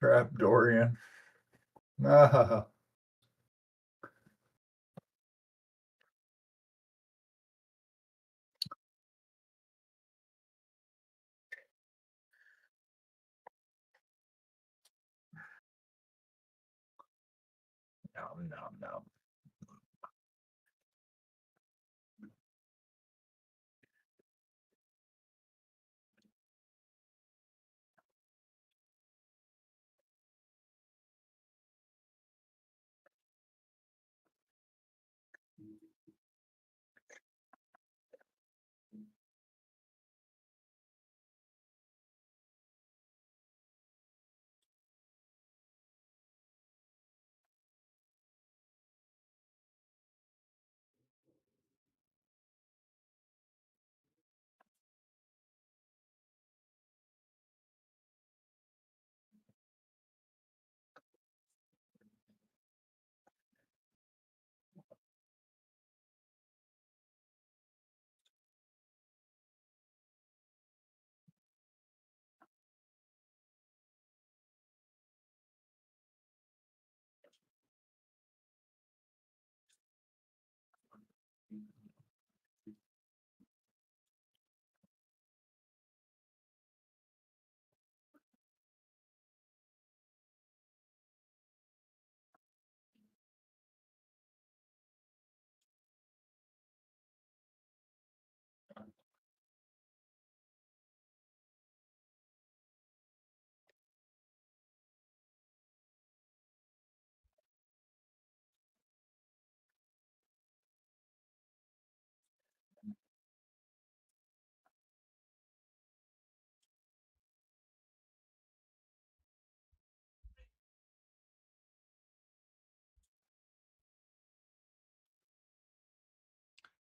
Trap Dorian. Ah, nom, nom, nom.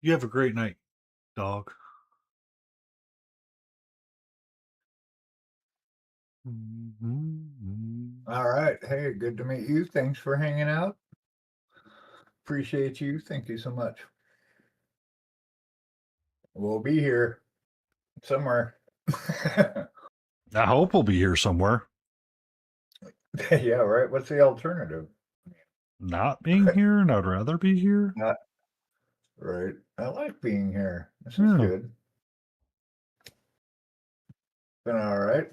You have a great night, dog. All right. Hey, good to meet you. Thanks for hanging out. Appreciate you. Thank you so much. We'll be here somewhere. I hope we'll be here somewhere. Yeah, right. What's the alternative? Not being here, and I'd rather be here. Not right. I like being here. This is Yeah. good. Been all right.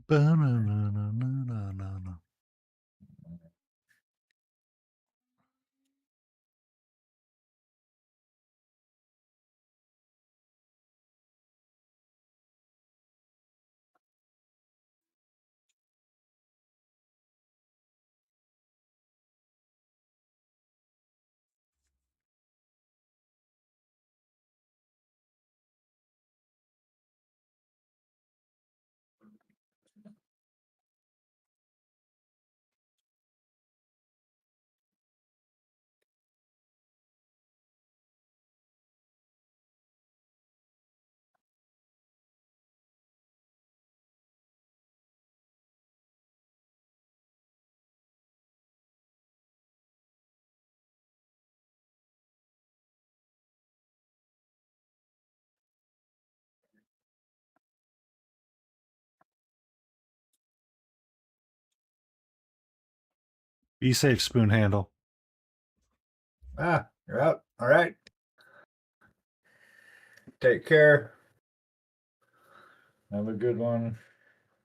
Ba-na-na-na-na-na-na. Be safe, spoon handle. Ah, you're out. All right. Take care. Have a good one.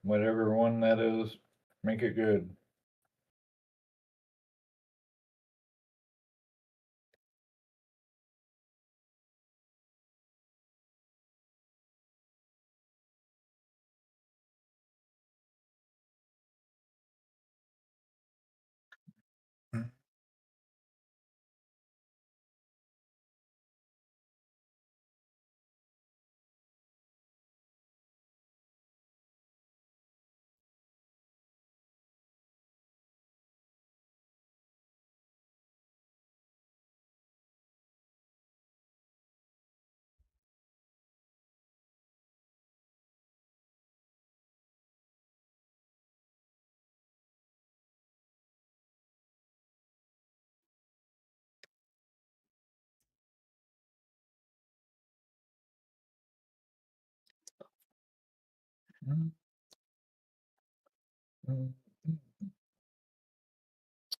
Whatever one that is, make it good. Mm, mm, mm.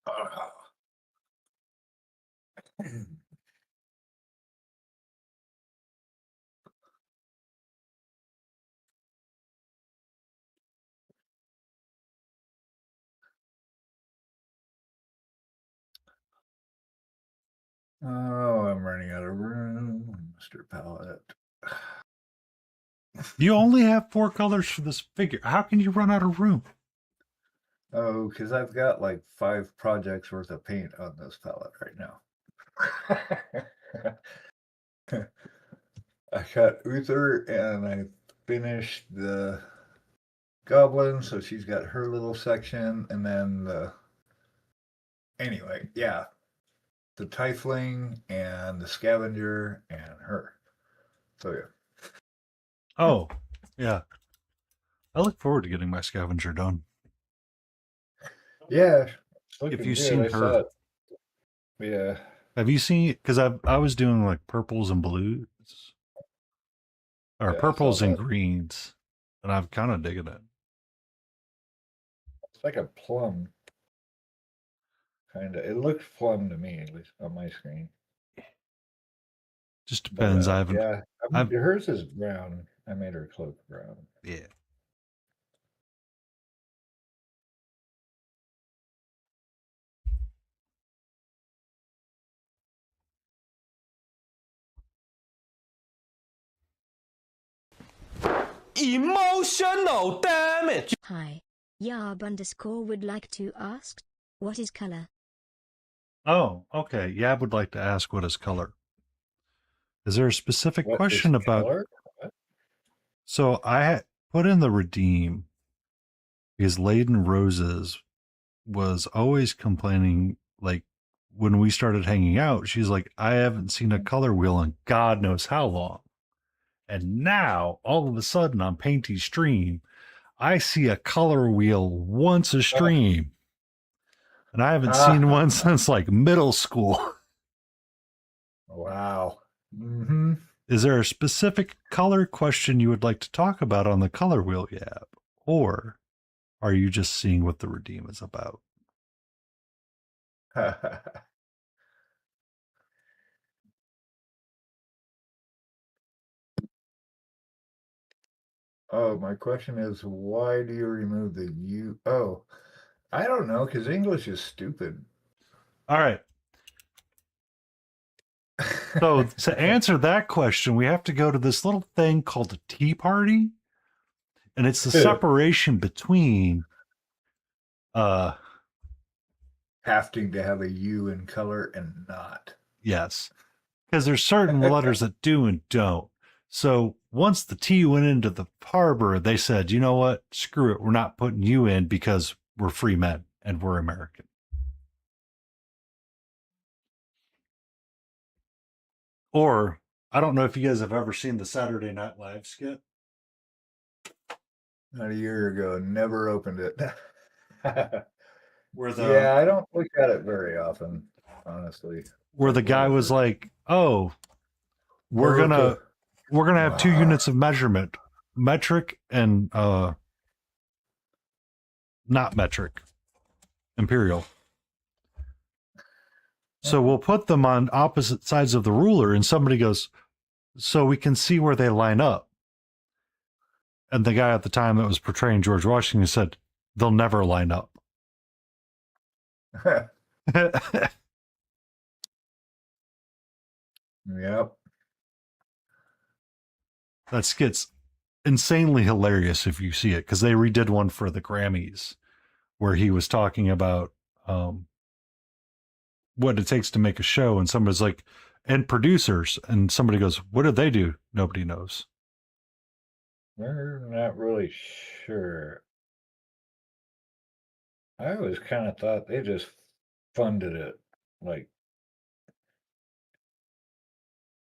Ah. Oh, I'm running out of room, Mr. Palette. You only have 4 colors for this figure. How can you run out of room? Oh, because I've got like 5 projects worth of paint on this palette right now. I got Uther and I finished the Goblin, so she's got her little section, and then anyway, yeah, the Tiefling and the Scavenger and her. So yeah. Oh, yeah. I look forward to getting my scavenger done. Yeah, it's looking If you've good. seen I her, saw it. Yeah. have you seen it? Because I was doing like purples and blues, or Yeah, I purples saw and that. greens, and I'm kind of digging it. It's like a plum, kind of. It looks plum to me, at least on my screen. Just But depends. I haven't. yeah, I mean, hers is brown. I made her cloak brown. Yeah. Emotional damage. Hi. Yarb_ would like to ask, what is color? Oh, okay. Yab would like to ask what is color. Is there a specific What is question about? color? What? So I put in the redeem because Laden Roses was always complaining, like when we started hanging out, she's like, I haven't seen a color wheel in God knows how long. And now, all of a sudden, on Painty's stream, I see a color wheel once a stream. And I haven't seen one since like middle school. Wow. Mm-hmm. Is there a specific color question you would like to talk about on the color wheel, Yab? Or are you just seeing what the redeem is about? Oh, my question is, why do you remove the U? Oh, I don't know, because English is stupid. All right. So to answer that question, we have to go to this little thing called a tea party. And it's the separation between having to have a U in color and not. yes. Because there's certain letters that do and don't. So once the T went into the harbor, they said, you know what? Screw it. We're not putting you in because we're free men and we're American. Or I don't know if you guys have ever seen the Saturday Night Live skit. Not a year ago, never opened it. Where the Yeah, I don't look at it very often, honestly. where the guy was like, "Oh, we're gonna have 2 units of measurement, metric and not metric, imperial. So we'll put them on opposite sides of the ruler." And somebody goes, "So we can see where they line up." And the guy at the time that was portraying George Washington said, "They'll never line up." Yep. That skit's insanely hilarious if you see it, because they redid one for the Grammys where he was talking about what it takes to make a show, and somebody's like, and producers, and somebody goes, what did they do? Nobody knows. We're not really sure. I always kind of thought they just funded it. Like,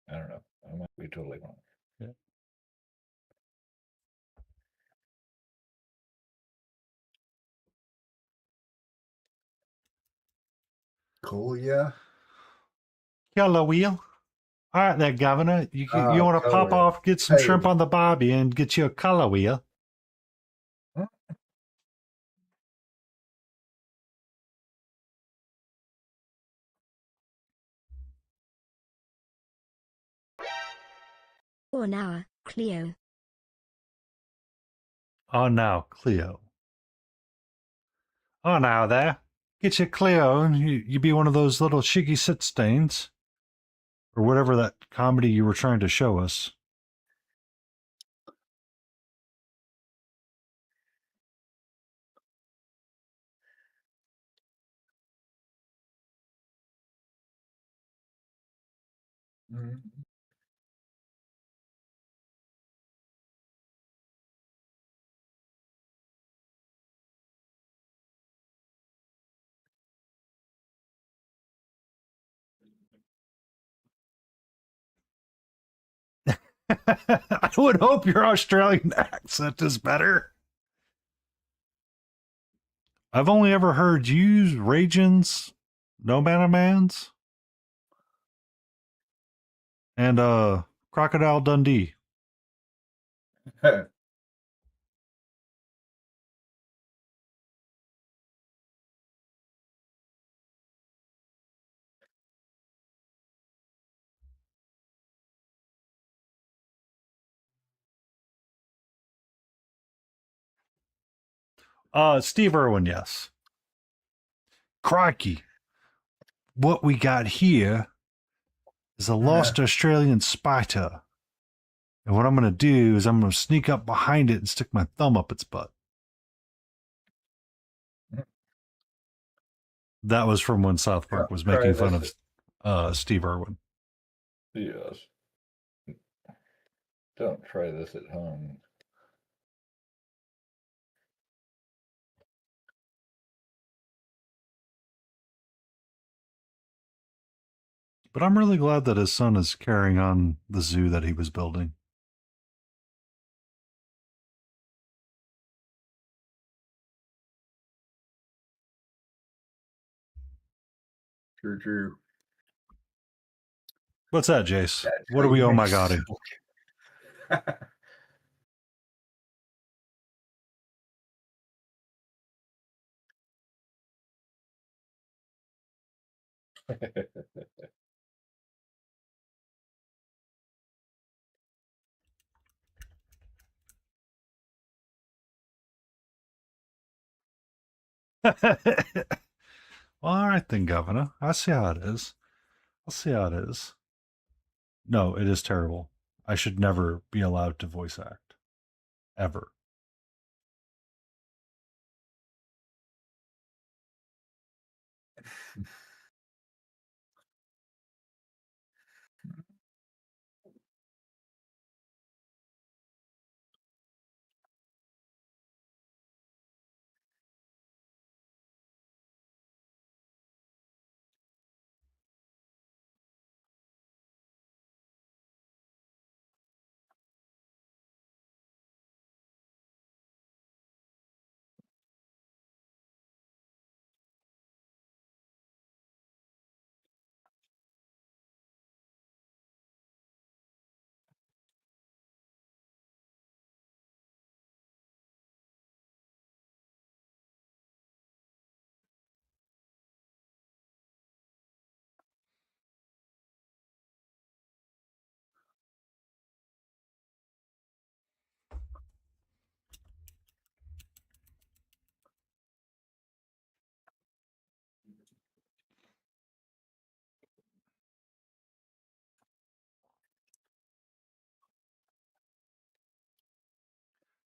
I don't know. I might be totally wrong. Yeah. Cool, yeah. Yellow wheel. All right there, Governor. You want to color pop wheel. off, get some Hey. shrimp on the barbie, and get you a color wheel? Or now, Cleo. Oh, now, Cleo. Oh, now there. Get your Cleo, and you be one of those little shiggy sit stains. Or whatever that comedy you were trying to show us. Mhm. I would hope your Australian accent is better. I've only ever heard you use Ragins, No Manamans, and Crocodile Dundee. Steve Irwin, yes. Crikey. What we got here is a lost Australian spider. And what I'm going to do is I'm going to sneak up behind it and stick my thumb up its butt. That was from when South Park was making fun of Steve Irwin. Yes. Don't try this at home. But I'm really glad that his son is carrying on the zoo that he was building. True. What's that, Jace? That's What do how we you owe make my God? silk. Well, all right then, Governor. I see how it is. I'll see how it is. No, it is terrible. I should never be allowed to voice act. Ever.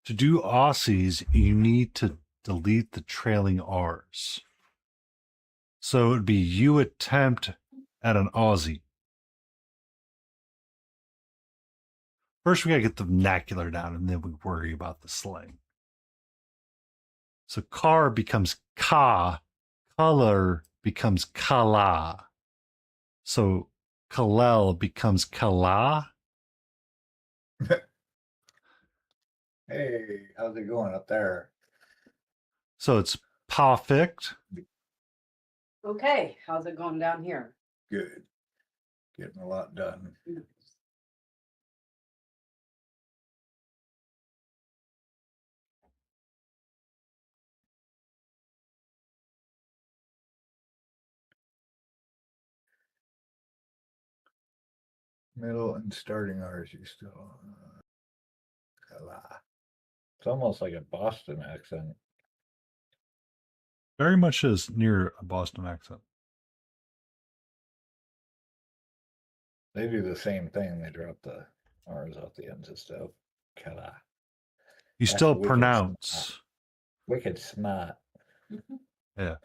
To do Aussies, you need to delete the trailing R's. So it would be you attempt at an Aussie. First, we got to get the vernacular down, and then we worry about the slang. So car becomes ka, color becomes kala. So kalel becomes kala. Hey, how's it going up there? So it's perfect. Okay, how's it going down here? Good. Getting a lot done. Middle and starting R's you still. It's almost like a Boston accent. Very much is near a Boston accent. They do the same thing. They drop the R's off the ends of stuff. Kala. You That's still wicked pronounce. Wicked smart. Yeah.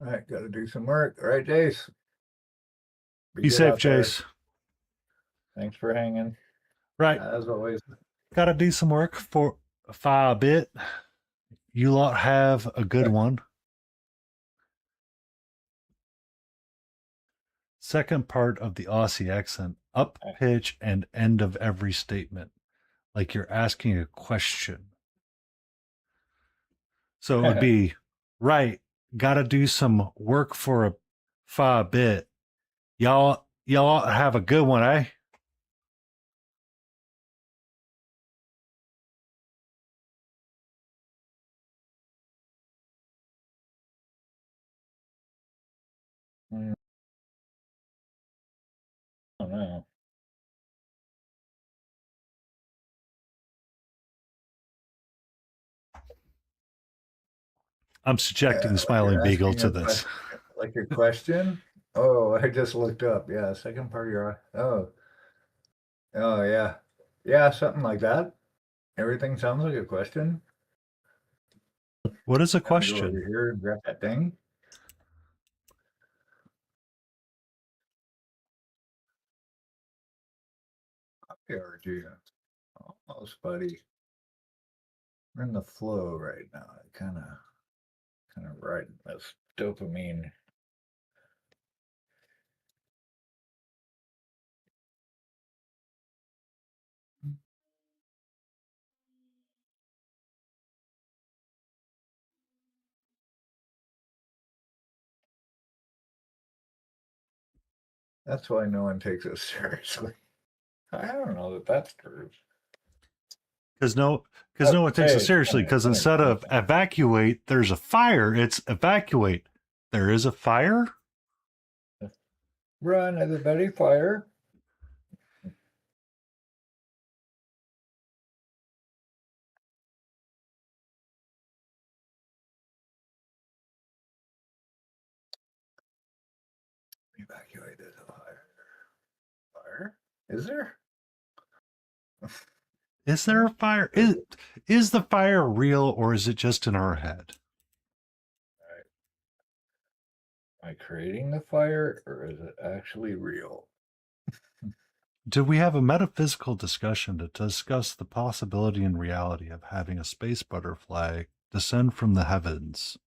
All right, got to do some work. All right, Jace. Be good safe, out there. Jace. Thanks for hanging. Right. As always. Gotta do some work for a bit. You lot have a good one. Second part of the Aussie accent, up pitch and end of every statement, like you're asking a question. So it would be, right, gotta do some work for a bit. Y'all have a good one, eh? Oh no. I'm subjecting the Smiling You're Beagle asking to a this. like a question? Oh, I just looked up. Yeah, second part of your oh yeah. Yeah, something like that. Everything sounds like a question. What is a Can I go over question? here and grab that thing? PRG. Almost, buddy. We're in the flow right now. Kind of riding this dopamine. That's why no one takes us seriously. I don't know that that's true. Because no one takes it Hey, seriously. Because instead of evacuate, there's a fire. It's evacuate. There is a fire? Run, everybody, fire. Evacuate, there's a fire. Fire? Is there? Is there a fire? Is the fire real or is it just in our head? Am I creating the fire or is it actually real? Do we have a metaphysical discussion to discuss the possibility and reality of having a space butterfly descend from the heavens?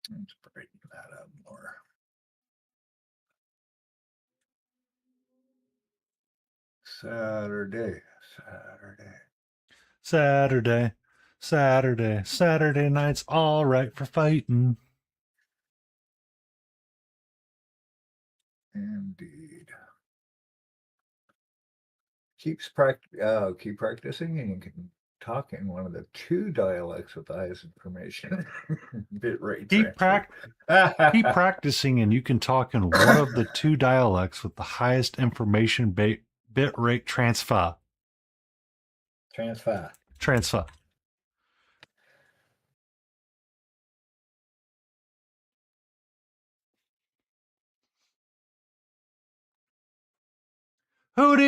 Let's brighten that up more. Saturday. Saturday night's all right for fighting. Indeed. Keep practicing, and you can talk in one of the two dialects with the highest information bit rate. Keep practicing, and you can talk in one of the two dialects with the highest information bit rate transfer. Transfer. Hootie!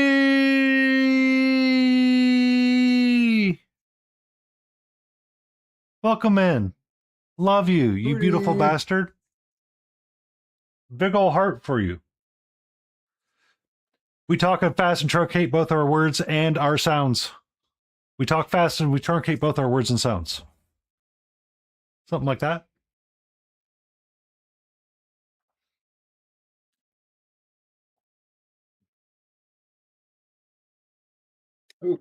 Welcome in. Love you, you beautiful Hooray. bastard. Big ol' heart for you. We talk fast and truncate both our words and our sounds. We talk fast and we truncate both our words and sounds. Something like that. Ooh.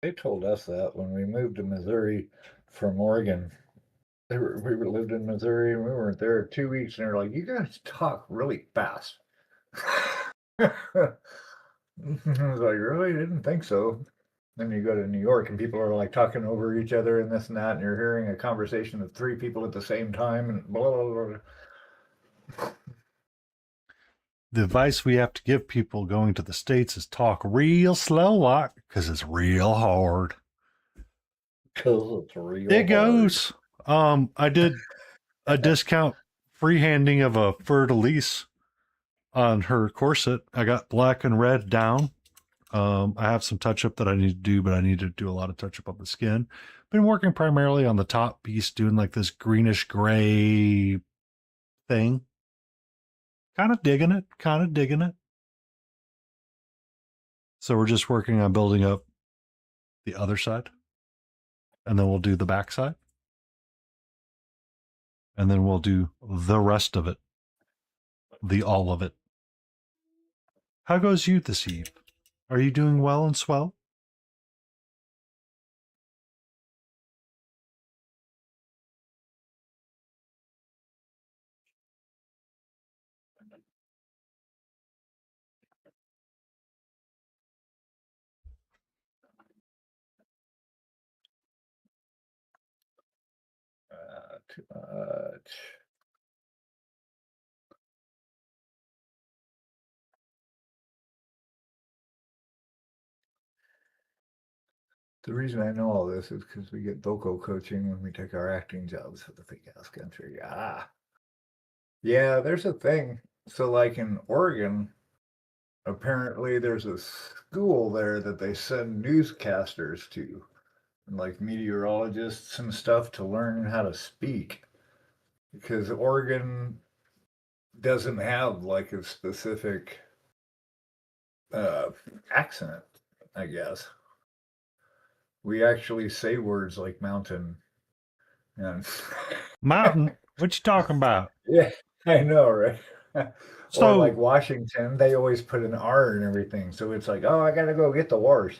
They told us that when we moved to Missouri from Oregon. We lived in Missouri and we weren't there 2 weeks, and they're like, "You guys talk really fast." I was like, "Really? I didn't think so." Then you go to New York and people are like talking over each other and this and that, and you're hearing a conversation of three people at the same time and blah blah blah. The advice we have to give people going to the States is talk real slow, like, because it's real hard. Because it's real. It goes. I did a discount freehanding of a fleur-de-lis on her corset. I got black and red down. I have some touch up that I need to do, but I need to do a lot of touch up on the skin. Been working primarily on the top piece, doing like this greenish gray thing. Kind of digging it. So we're just working on building up the other side. And then we'll do the back side. And then we'll do the rest of it. All of it. How goes you this eve? Are you doing well and swell? Too much. The reason I know all this is because we get vocal coaching when we take our acting jobs at the Big Ass Country. Yeah, there's a thing. So, like in Oregon, apparently there's a school there that they send newscasters to, like meteorologists and stuff, to learn how to speak. Because Oregon doesn't have like a specific accent, I guess. We actually say words like mountain and Mountain? What you talking about? yeah, I know, right? So, Or like Washington, they always put an R in everything. So it's like, oh, I gotta go get the wars.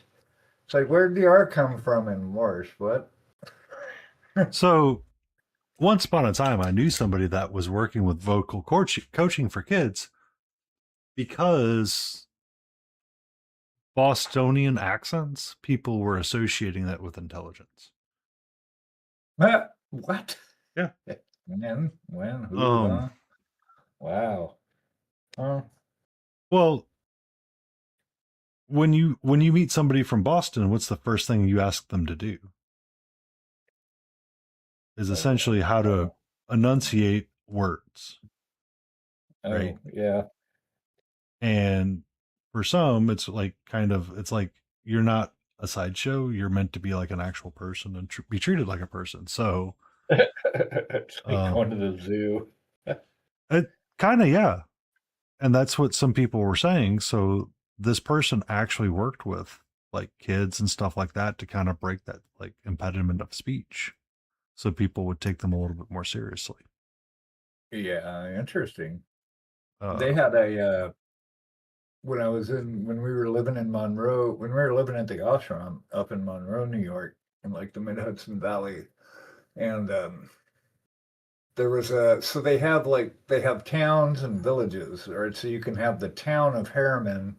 It's like, where'd the R come from in wars? What? so once upon a time, I knew somebody that was working with vocal coaching for kids because Bostonian accents, people were associating that with intelligence. What? Yeah. When? Who? Um, Huh? Wow. Huh? Well, when you meet somebody from Boston, what's the first thing you ask them to do? Is essentially how to enunciate words. Oh, right? yeah. And for some, it's like it's like you're not a sideshow. You're meant to be like an actual person and be treated like a person. So It's like going to the zoo. it kind of, yeah. And that's what some people were saying. So this person actually worked with like kids and stuff like that to kind of break that like impediment of speech. So people would take them a little bit more seriously. Yeah, interesting. They had a when we were living in Monroe, when we were living at the ashram up in Monroe, New York, in like the Mid Hudson Valley, and there was so they have towns and villages, right? So you can have the town of Harriman,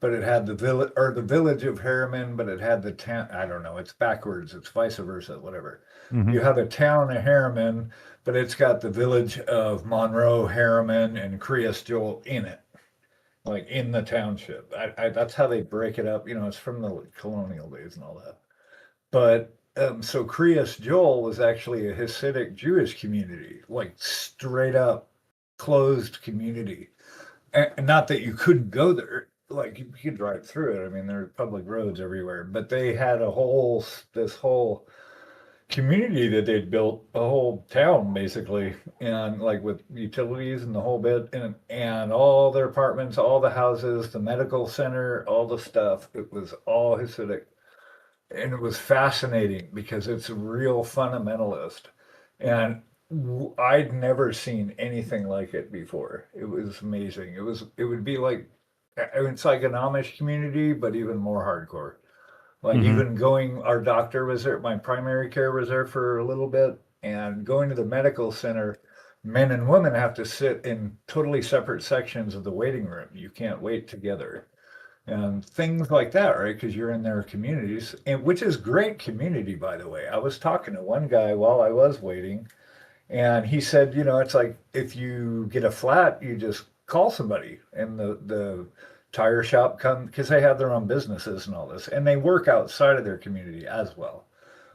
but it had the village, or the village of Harriman, but it had the town. I don't know. It's backwards. It's vice versa. Whatever. Mhm. You have a town of Harriman, but it's got the village of Monroe, Harriman, and Creasjoel in it, like in the township. That's how they break it up. You know, it's from the colonial days and all that. But so Creasjoel was actually a Hasidic Jewish community, like straight up closed community. And not that you couldn't go there, like you could drive through it. I mean, there are public roads everywhere, but they had this whole community that they'd built, a whole town basically, and like with utilities and the whole bit, and all their apartments, all the houses, the medical center, all the stuff. It was all Hasidic, and it was fascinating because it's real fundamentalist, and I'd never seen anything like it before. It was amazing. It would be like it's like an Amish community, but even more hardcore. Like Mhm. even going, our doctor was there, my primary care was there for a little bit, and going to the medical center, men and women have to sit in totally separate sections of the waiting room. You can't wait together. And things like that, right? Because you're in their communities, and which is great community, by the way. I was talking to one guy while I was waiting, and he said, it's like if you get a flat, you just call somebody, and the tire shop come because they have their own businesses and all this, and they work outside of their community as well.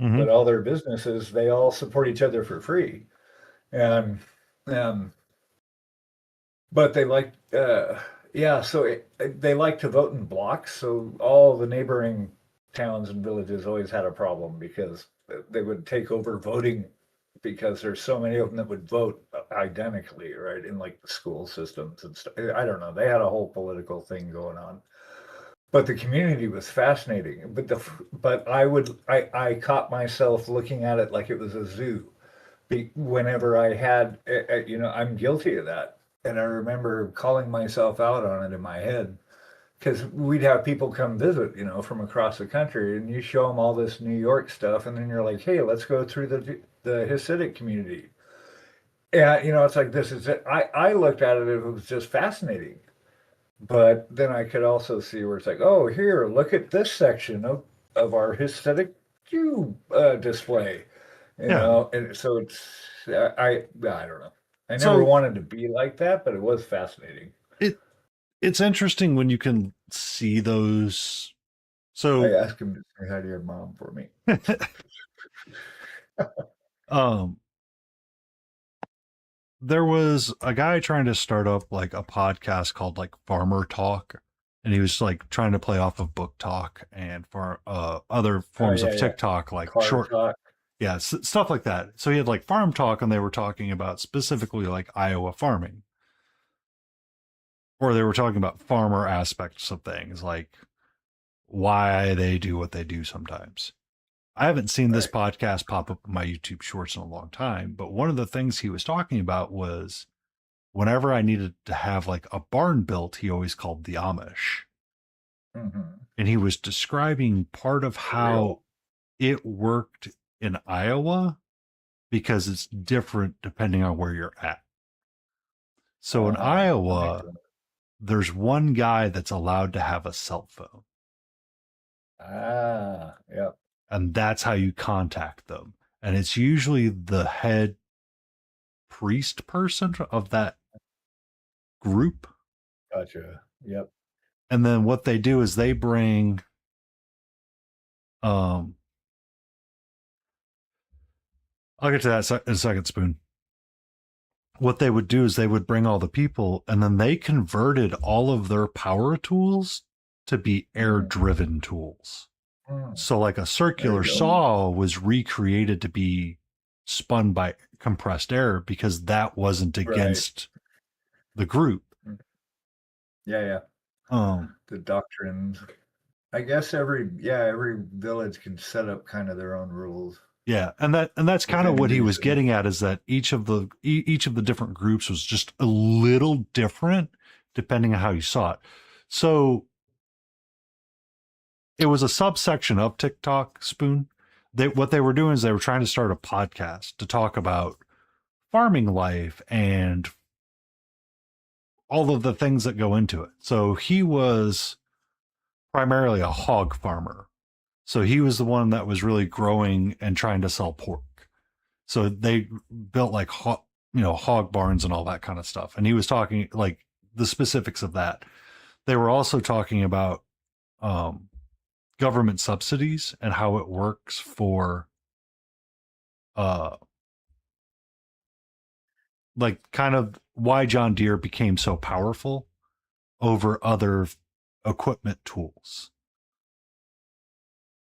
Mhm. But all their businesses, they all support each other for free, and um, but they like, yeah, so they like to vote in blocks. So all the neighboring towns and villages always had a problem because they would take over voting because there's so many of them that would vote identically, right? In like the school systems and stuff. I don't know. They had a whole political thing going on. But the community was fascinating. But I caught myself looking at it like it was a zoo whenever I had, I'm guilty of that. And I remember calling myself out on it in my head because we'd have people come visit, from across the country, and you show them all this New York stuff, and then you're like, hey, let's go through the Hasidic community. Yeah, it's like this is it. I looked at it, it was just fascinating. But then I could also see where it's like, oh, here, look at this section of our Hasidic Jew display. Yeah. And so I don't know. I never So wanted to be like that, but it was fascinating. it's interesting when you can see those. I So asked him to say hi to your mom for me. um there was a guy trying to start up like a podcast called like Farmer Talk, and he was like trying to play off of Book Talk and for other forms Oh, of yeah, yeah. TikTok, like Car short, talk. yeah, stuff like that. So he had like Farm Talk, and they were talking about specifically like Iowa farming, or they were talking about farmer aspects of things, like why they do what they do sometimes. I haven't seen this Right. podcast pop up in my YouTube shorts in a long time, but one of the things he was talking about was whenever I needed to have like a barn built, he always called the Amish. Mm-hmm. And he was describing part of For real. how it worked in Iowa because it's different depending on where you're at. So in That makes Iowa, sense. there's one guy that's allowed to have a cell phone, Yeah. and that's how you contact them. And it's usually the head priest person of that group. Gotcha. Yep. And then what they do is they bring I'll get to that in a second, Spoon. What they would do is they would bring all the people, and then they converted all of their power tools to be air driven tools. So like a circular There you go. saw was recreated to be spun by compressed air because that wasn't against the group. Yeah. The doctrines. I guess every village can set up kind of their own rules. Yeah, and that's kind of Within what he was reason. getting at, is that each of the different groups was just a little different depending on how you saw it. So it was a subsection of TikTok, Spoon. What they were doing is they were trying to start a podcast to talk about farming life and all of the things that go into it. So he was primarily a hog farmer. So he was the one that was really growing and trying to sell pork. So they built like hog barns and all that kind of stuff. And he was talking like the specifics of that. They were also talking about government subsidies and how it works for like kind of why John Deere became so powerful over other equipment tools.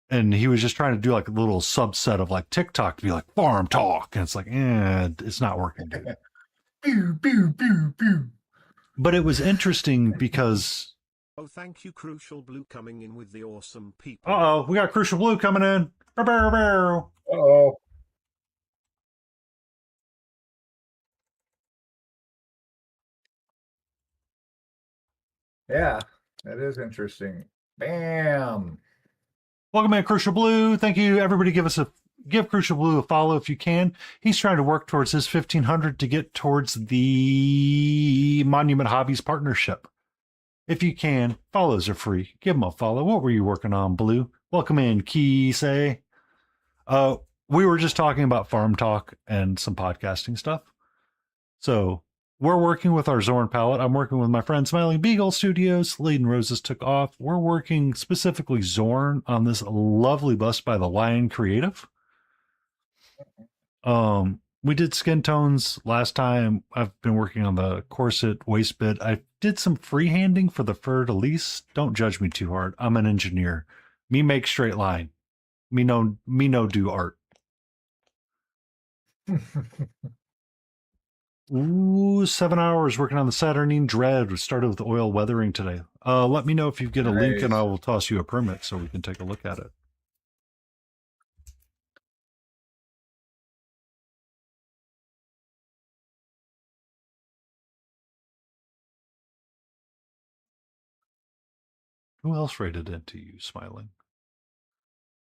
And he was just trying to do like a little subset of like TikTok to be like farm talk. And it's like, it's not working, dude. Pew, pew, pew, pew. But it was interesting because Oh, thank you, Crucial Blue, coming in with the awesome people. uh-oh, we got Crucial Blue coming in. Bow, bow, bow. Uh-oh. Yeah, that is interesting. Bam. Welcome in, Crucial Blue. Thank you, everybody. Give Crucial Blue a follow if you can. He's trying to work towards his 1,500 to get towards the Monument Hobbies partnership. If you can, follows are free. Give him a follow. What were you working on, Blue? Welcome in, Kisei. We were just talking about farm talk and some podcasting stuff. So we're working with our Zorn palette. I'm working with my friend Smiling Beagle Studios. Laden Roses took off. We're working specifically Zorn on this lovely bust by the Lyon Creative. We did skin tones last time. I've been working on the corset waist bit. I did some freehanding for the fleur de lis. Don't judge me too hard. I'm an engineer. Me make straight line. Me no do art. Ooh, 7 hours working on the Saturnine Dread. We started with oil weathering today. Let me know if you get a link and I will toss you a permit so we can take a look at it. Who else rated into you, Smiling?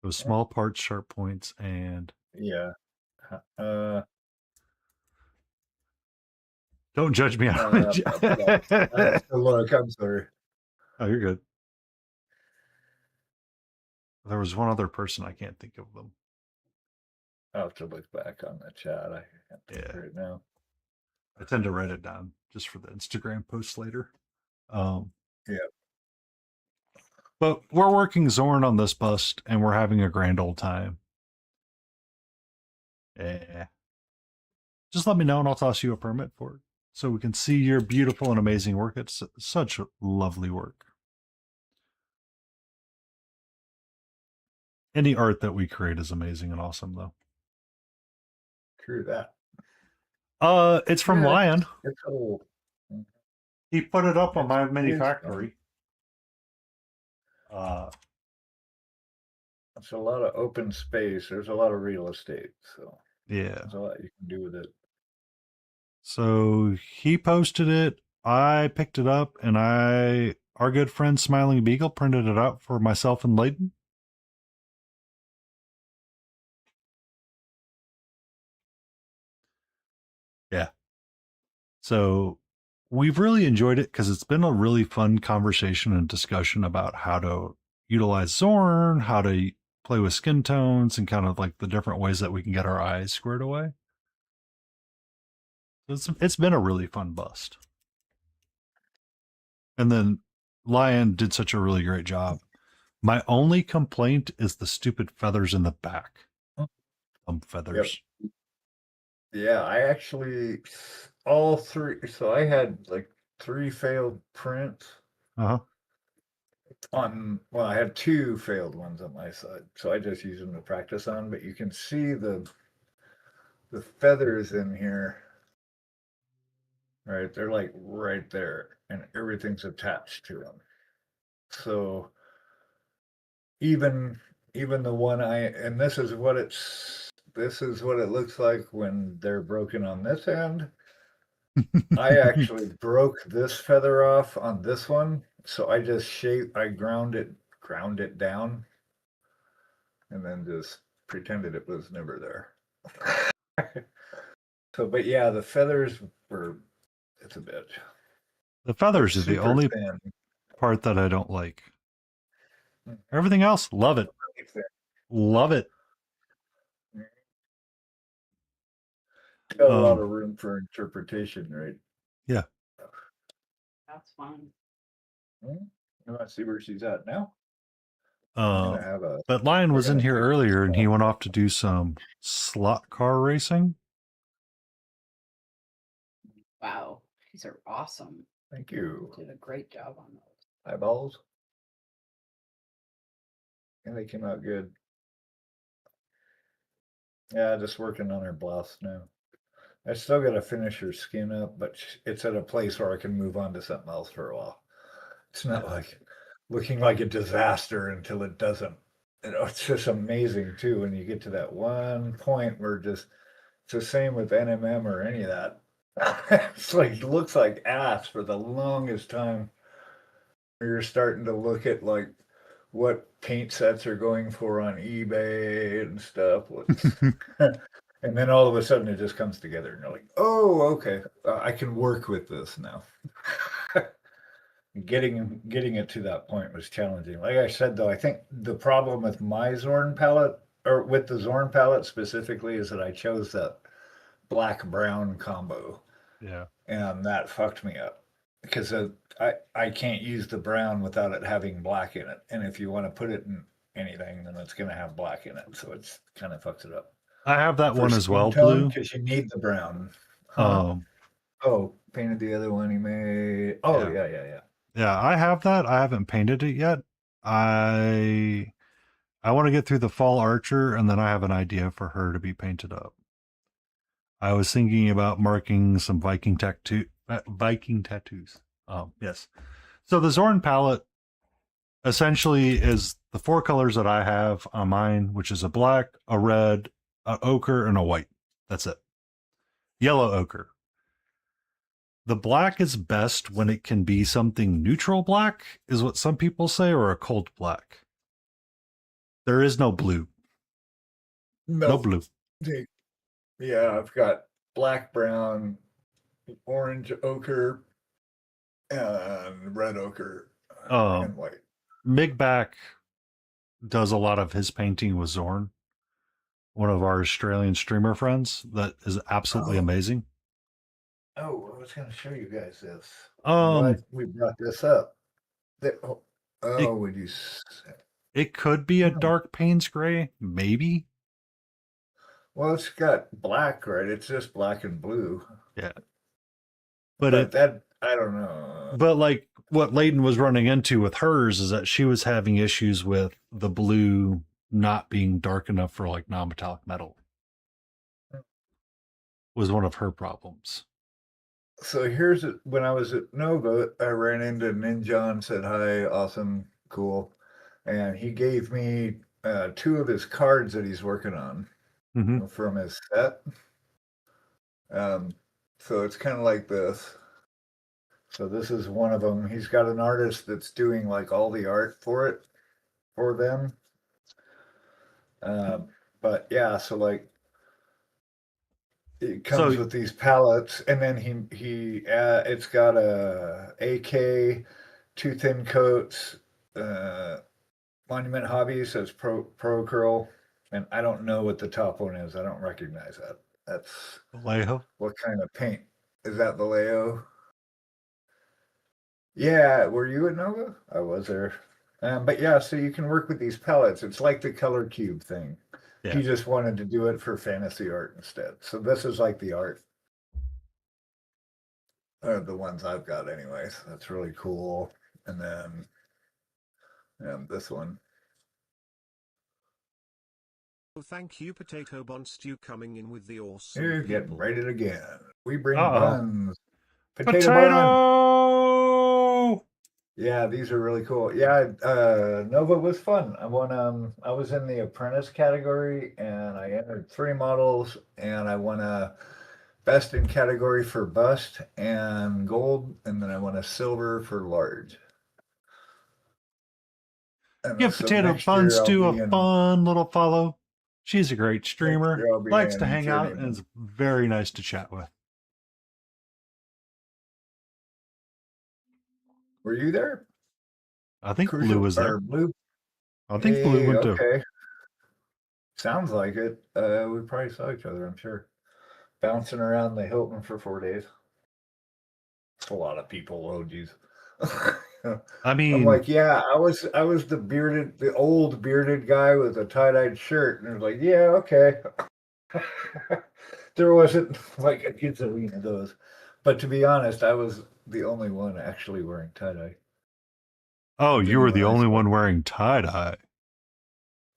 Those small parts, sharp points, and... Yeah. Don't judge me. Look, I'm sorry. Oh, you're good. There was one other person. I can't think of them. I'll have to look back on the chat. I can't think right now. I tend to write it down just for the Instagram post later. Yeah. But we're working Zorn on this bust, and we're having a grand old time. Yeah. Just let me know, and I'll toss you a permit for it, so we can see your beautiful and amazing work. It's such lovely work. Any art that we create is amazing and awesome, though. True that. It's from Lyon. It's old. He put it up on my mini factory. It's a lot of open space. There's a lot of real estate, so yeah, there's a lot you can do with it. So he posted it. I picked it up, and our good friend Smiling Beagle printed it out for myself and Layden. Yeah. So we've really enjoyed it because it's been a really fun conversation and discussion about how to utilize Zorn, how to play with skin tones, and kind of like the different ways that we can get our eyes squared away. It's been a really fun bust. And then Lyon did such a really great job. My only complaint is the stupid feathers in the back. Feathers. Yep. Yeah, I actually all three. So I had like 3 failed prints. Uh-huh. Well, I had 2 failed ones on my side, so I just used them to practice on. But you can see the feathers in here, right? They're like right there, and everything's attached to them. So even the one and this is what it looks like when they're broken on this end. I actually broke this feather off on this one, so I just ground it down, and then just pretended it was never there. So, but yeah, the feathers it's a bit. The feathers are the only part that I don't like. Everything else, love it. Love it. Got a lot of room for interpretation, right? Yeah. That's fine. You want to see where she's at now? But Lyon was in here earlier, and he went off to do some slot car racing. Wow, these are awesome. Thank you. You did a great job on those. Eyeballs. And they came out good. Yeah, just working on her blouse now. I still got to finish her skin up, but it's at a place where I can move on to something else for a while. It's not like looking like a disaster until it doesn't. It's just amazing too when you get to that one point where just it's the same with NMM or any of that. It's like looks like ass for the longest time. You're starting to look at like what paint sets are going for on eBay and stuff. And then all of a sudden it just comes together and you're like, oh, okay, I can work with this now. Getting it to that point was challenging. Like I said, though, I think the problem with my Zorn palette, or with the Zorn palette specifically, is that I chose that black brown combo, Yeah. and that fucked me up because I can't use the brown without it having black in it, and if you want to put it in anything, then it's going to have black in it, so it's kind of fucks it up. I have that For one as skin well, tone, blue. because you need the brown. Huh? Oh, painted the other one he made. Oh, yeah. Yeah, I have that. I haven't painted it yet. I want to get through the fall archer, and then I have an idea for her to be painted up. I was thinking about marking some Viking tattoos. Yes. So the Zorn palette essentially is the 4 colors that I have on mine, which is a black, a red, an ochre, and a white. That's it. Yellow ochre. The black is best when it can be something neutral black, is what some people say, or a cold black. There is no blue. No blue. Yeah, I've got black, brown, orange ochre, and red ochre, and white. Migback does a lot of his painting with Zorn, one of our Australian streamer friends that is absolutely amazing. Oh, I was going to show you guys this. Um, we brought this up. Would you say? It could be a dark Payne's gray, maybe. Well, it's got black, right? It's just black and blue. Yeah. But that, I don't know. But like what Layton was running into with hers is that she was having issues with the blue not being dark enough for like non-metallic metal. Was one of her problems. So here's it. When I was at Nova, I ran into Ninja and said, hi, awesome, cool. And he gave me 2 of his cards that he's working on from his set. So it's kind of like this. So this is one of them. He's got an artist that's doing like all the art for them. But yeah, so like it comes with these palettes, and then he it's got a AK, 2 thin coats, Monument Hobbies says Pro Curl, and I don't know what the top one is. I don't recognize that. That's Vallejo. What kind of paint is that? Vallejo. Yeah, were you at Nova? I was there. But yeah, so you can work with these palettes. It's like the color cube thing. Yeah. He just wanted to do it for fantasy art instead. So this is like the art. The ones I've got anyways. That's really cool. And then this one. Oh, thank you, Potato Bun Stew, coming in with the awesome You're people. getting rated again. We bring buns. Potato! Bun. Yeah, these are really cool. Yeah, Nova was fun. I won. I was in the apprentice category, and I entered 3 models, and I won a best in category for bust and gold, and then I won a silver for large. Give Potato Bun Stew a fun little follow. She's a great streamer, likes to hang out, and is very nice to chat with. Were you there? I think Blue was there. Blue? I think Blue went too. Okay. Sounds like it. We probably saw each other, I'm sure. Bouncing around the Hilton for 4 days. It's a lot of people, oh geez. I mean, I'm like, yeah, I was the old bearded guy with a tie-dyed shirt, and it was like, yeah, okay. There wasn't like a gazillion of those, but to be honest, I was the only one actually wearing tie-dye. Oh, you were the only one wearing tie-dye.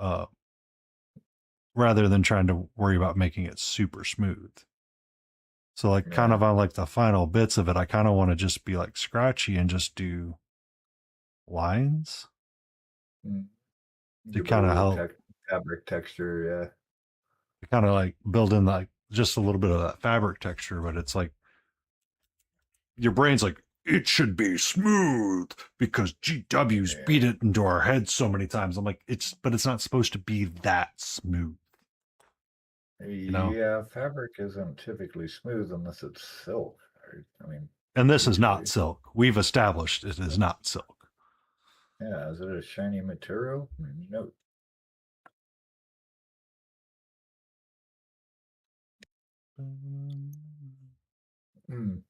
uh, rather than trying to worry about making it super smooth. So like kind of on like the final bits of it, I kind of want to just be like scratchy and just do lines to Give it a kind of little help. fabric texture, To kind of like build in like just a little bit of that fabric texture, but it's like your brain's like, it should be smooth because GW's beat it into our heads so many times. I'm like, but it's not supposed to be that smooth. yeah. know? Yeah, fabric isn't typically smooth unless it's silk. Right? I mean, And this is usually. not silk. We've established it is not silk. Yeah, is it a shiny material? No. Hmm.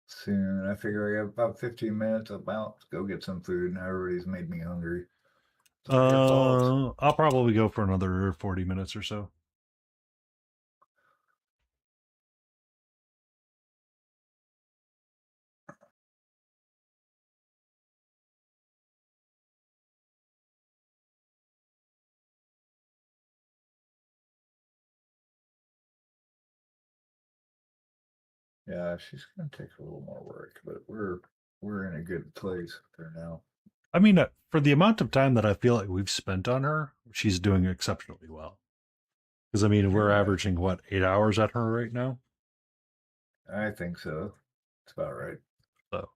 Soon. I figure I got about 15 minutes. About to go get some food, and everybody's made me hungry. It's not your fault. I'll probably go for another 40 minutes or so. Yeah, she's gonna take a little more work, but we're in a good place there now. I mean, for the amount of time that I feel like we've spent on her, she's doing exceptionally well. Because I mean, we're averaging what, 8 hours at her right now? I think so. It's about right. So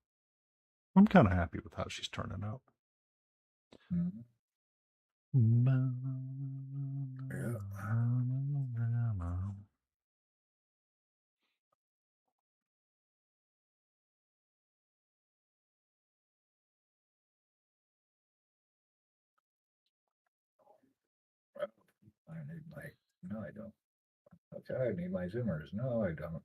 I'm kind of happy with how she's turning out. Mhm. Yeah. I need my. No, I don't. Okay, I need my zoomers. No, I don't.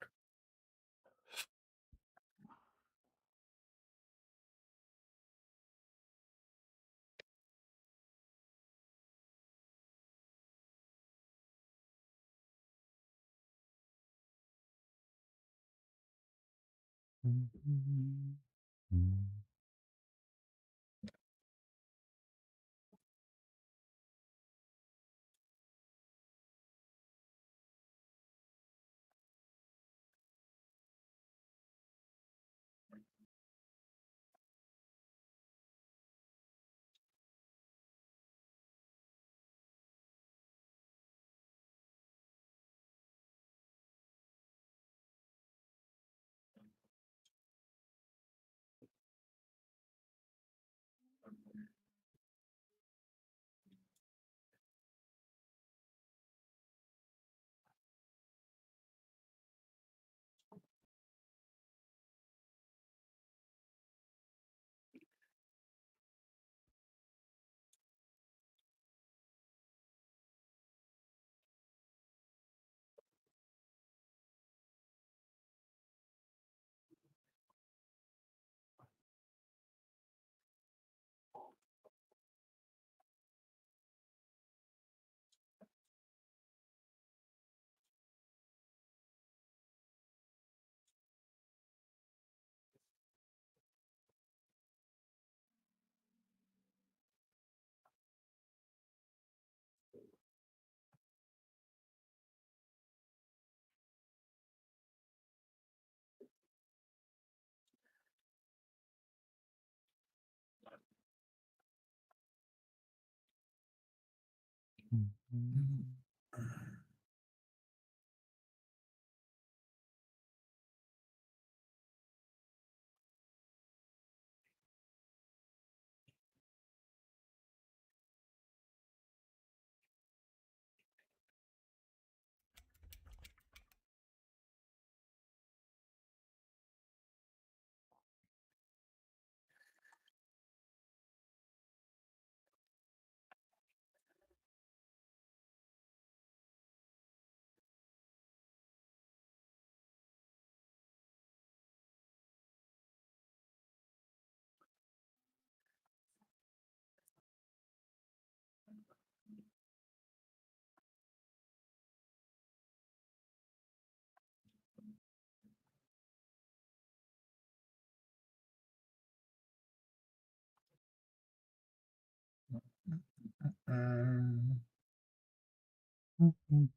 Mm,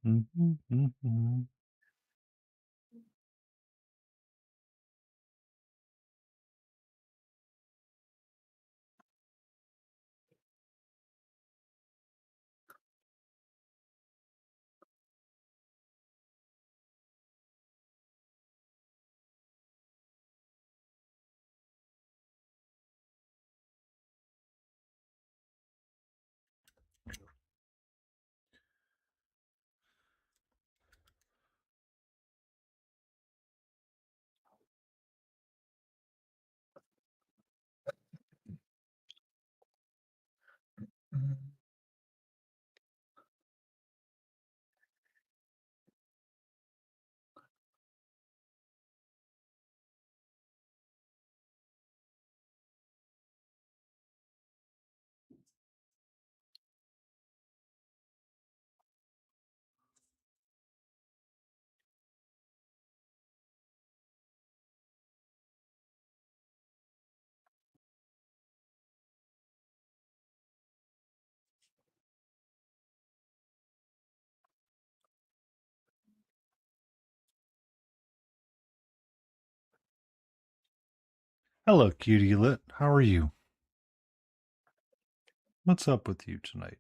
mm. Hello, cutie lit. How are you? What's up with you tonight?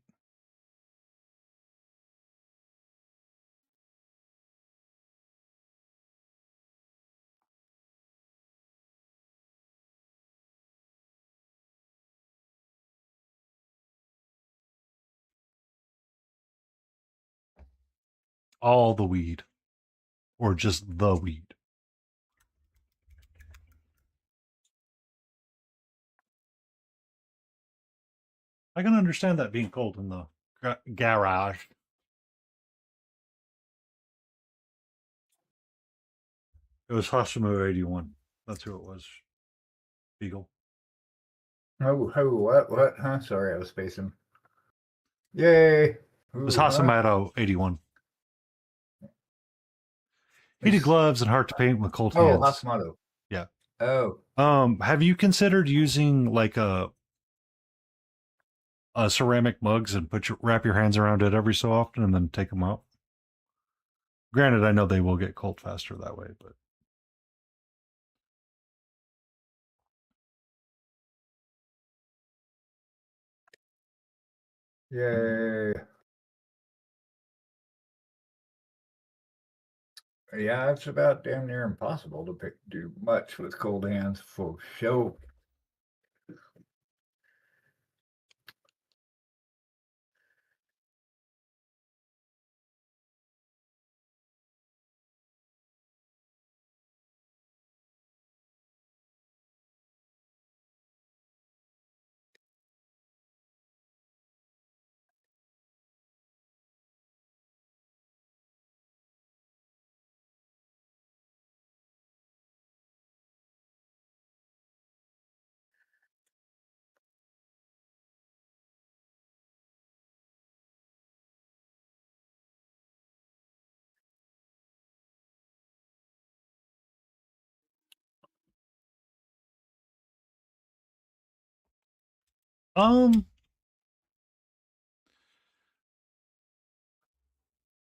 All the weed, or just the weed? I can understand that being cold in the garage. It was Hashimo 81. That's who it was. Beagle. Oh, what? Huh? Sorry, I was spacing. Yay! It was Huh? Hasamoto 81. Heated gloves and hard to paint with cold Oh, hands. Hashimoto. Yeah. Oh, Have you considered using like a ceramic mugs and wrap your hands around it every so often and then take them out? Granted, I know they will get cold faster that way, but yay! Yeah, it's about damn near impossible to do much with cold hands for show.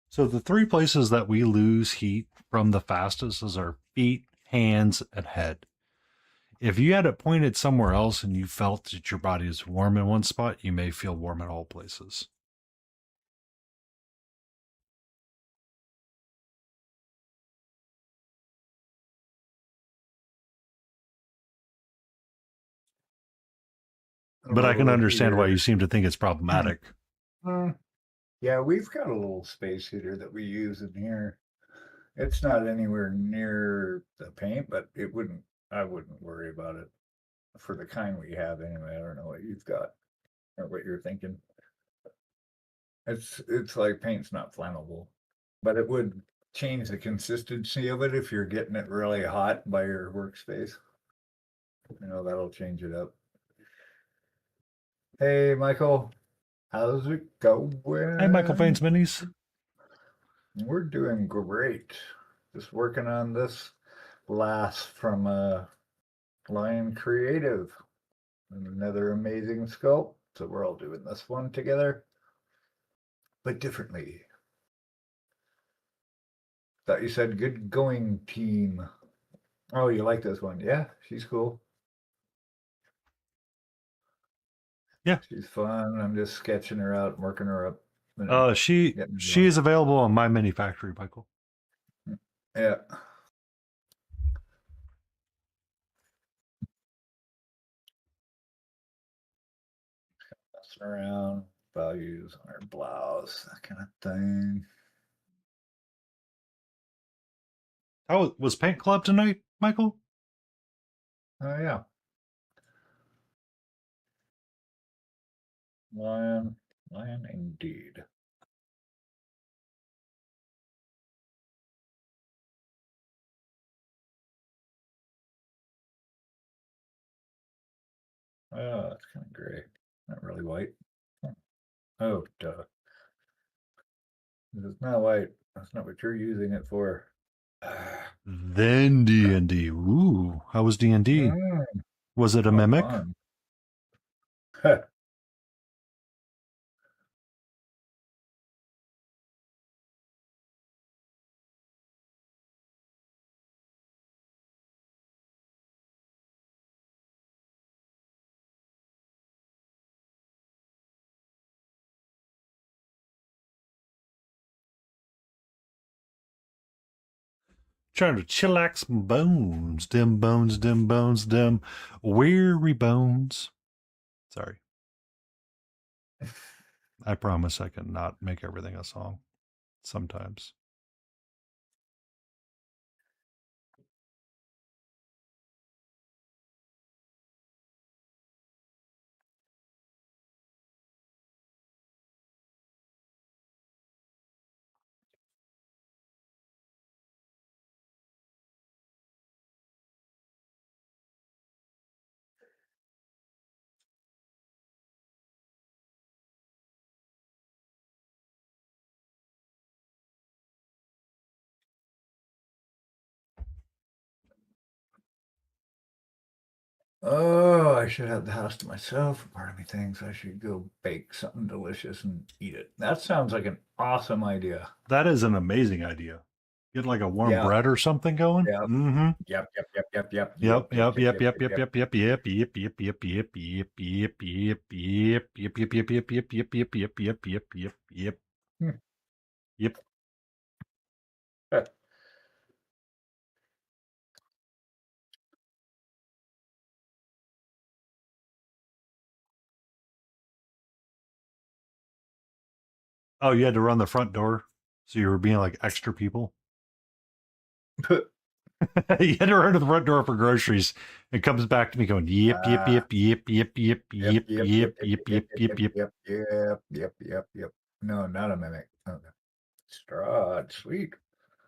so the three places that we lose heat from the fastest is our feet, hands, and head. If you had it pointed somewhere else and you felt that your body is warm in one spot, you may feel warm in all places. But I can understand why you seem to think it's problematic. Yeah, we've got a little space heater that we use in here. It's not anywhere near the paint, but I wouldn't worry about it for the kind we have anyway. I don't know what you've got or what you're thinking. It's like paint's not flammable, but it would change the consistency of it if you're getting it really hot by your workspace. That'll change it up. Hey, Michael, how's it going? Hey, Michael Fain's Minis. We're doing great. Just working on this blast from Lyon Creative. Another amazing sculpt. So we're all doing this one together. but differently. Thought you said good going, team. Oh, you like this one? Yeah, she's cool. Yeah. She's fun. I'm just sketching her out, working her up. you know, She getting her she going. is available on My Mini Factory, Michael. Yeah. Messing around, values on her blouse, that kind of thing. How was Paint Club tonight, Michael? Oh yeah. Lion indeed. Oh, it's kind of gray. Not really white. Oh, duh. This is not white. That's not what you're using it for. Then D&D. Ooh, how was D&D? Was it a mimic? Fun. Trying to chillax my bones. Dim bones, dim bones, dim weary bones. Sorry. I promise I can not make everything a song. Sometimes. Oh, I should have the house to myself. Part of me thinks I should go bake something delicious and eat it. That sounds like an awesome idea. That is an amazing idea. Get like a warm Yeah. bread or something going. Yeah. Mm-hmm. Yep. Yep. Oh, you had to run the front door, so you were being like extra people. You had to run to the front door for groceries, and comes back to me going, yep, yep, yep, yep, yep, yep, yep, yep, yep, yep, yep. Yep. No, not a mimic. Okay. Strahd, sweet.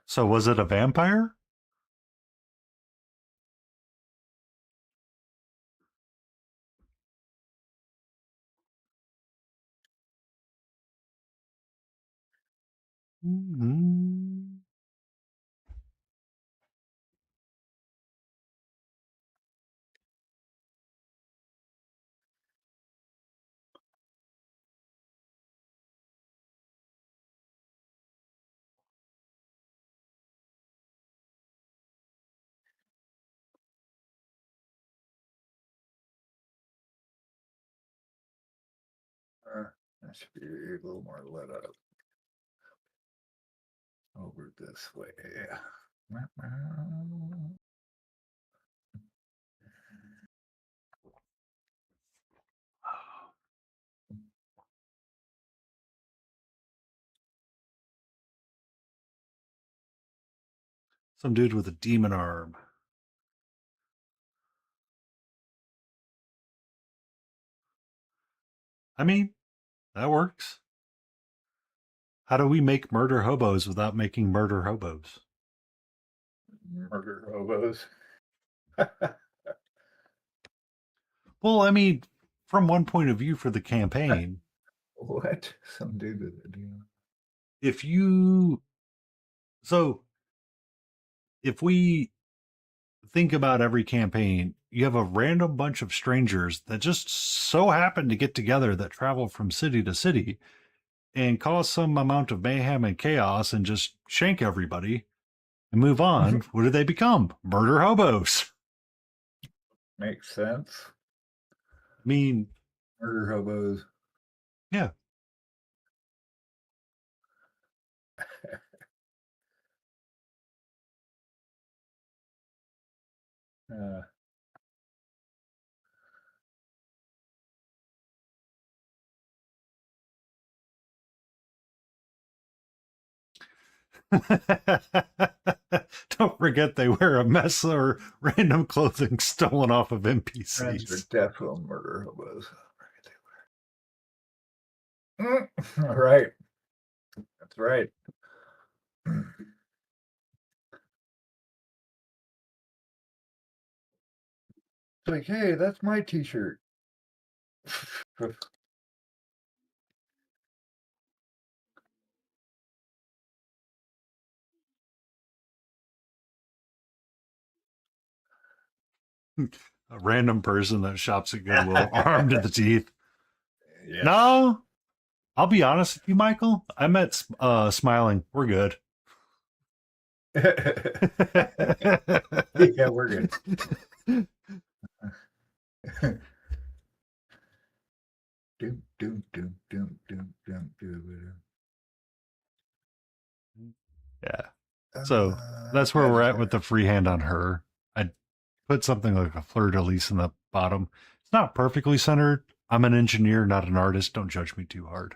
So was it a vampire? Mm-hmm. That should be a little more lit up. Over this way. Some dude with a demon arm. I mean, that works. How do we make murder hobos without making murder hobos? Murder hobos. Well, I mean, from one point of view for the campaign, What? Some dude with a demon. if you. So, if we think about every campaign, you have a random bunch of strangers that just so happen to get together that travel from city to city. and cause some amount of mayhem and chaos and just shank everybody and move on, what do they become? Murder hobos. Makes sense. I mean, Murder hobos. yeah. Uh, Don't forget they wear a mess or random clothing stolen off of friends NPCs. are definitely murder hobos. All right. That's right. It's like, hey, that's my t-shirt. A random person that shops at Goodwill, armed to the teeth. Yes. No, I'll be honest with you, Michael. I met Smiling. We're good. Yeah, we're good. Doom, doom, doom, doom, doom, doom, doom. Yeah. So that's where we're at Avatar. with the freehand on her. I put something like a fleur-de-lis in the bottom. It's not perfectly centered. I'm an engineer, not an artist. Don't judge me too hard.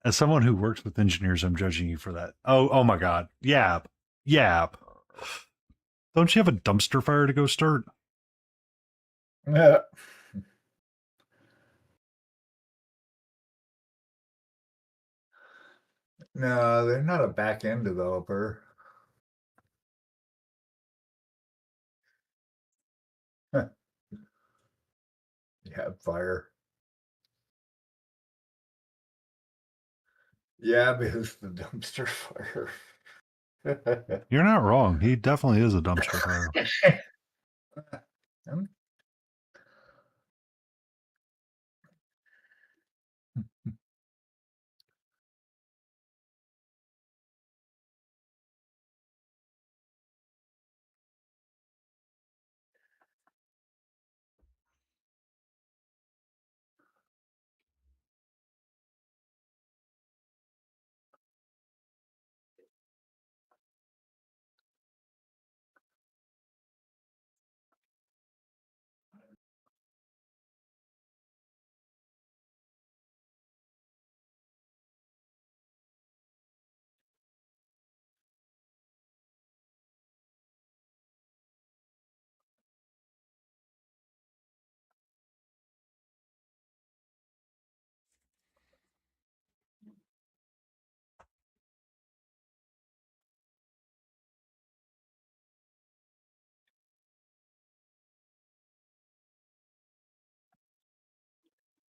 As someone who works with engineers, I'm judging you for that. Oh my God. Yap. Yap. Don't you have a dumpster fire to go start? Yeah. No, they're not a back-end developer. Yeah, fire. Yeah, because the dumpster fire. You're not wrong. He definitely is a dumpster fire. Hmm?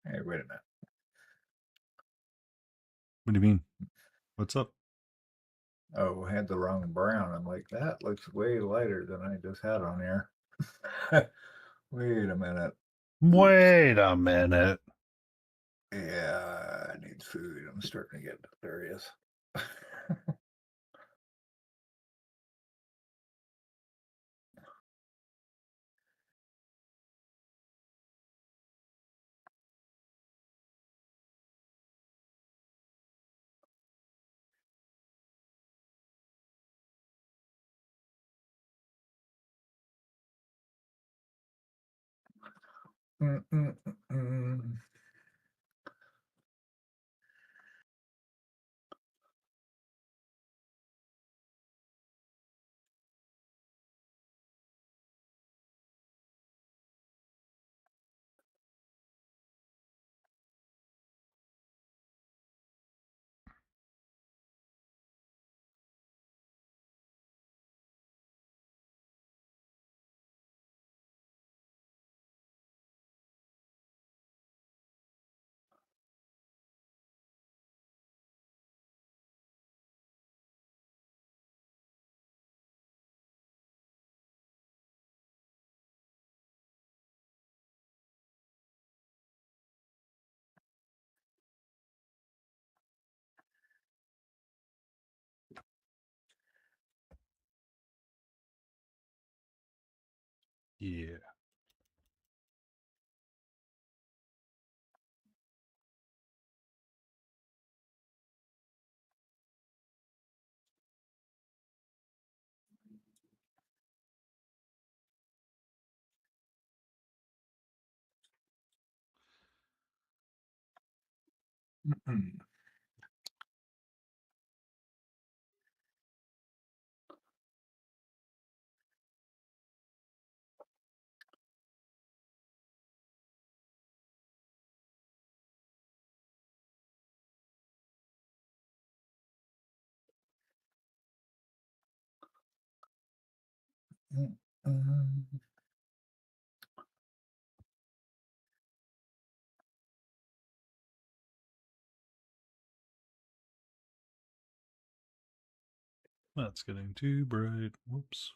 Hey, wait a minute. What do you mean? What's up? Oh, I had the wrong brown. I'm like, that looks way lighter than I just had on here. Wait a minute. Wait a minute. Yeah, I need food. I'm starting to get delirious. Mm, mm, mm, mm. Yeah. That's getting too bright. Whoops.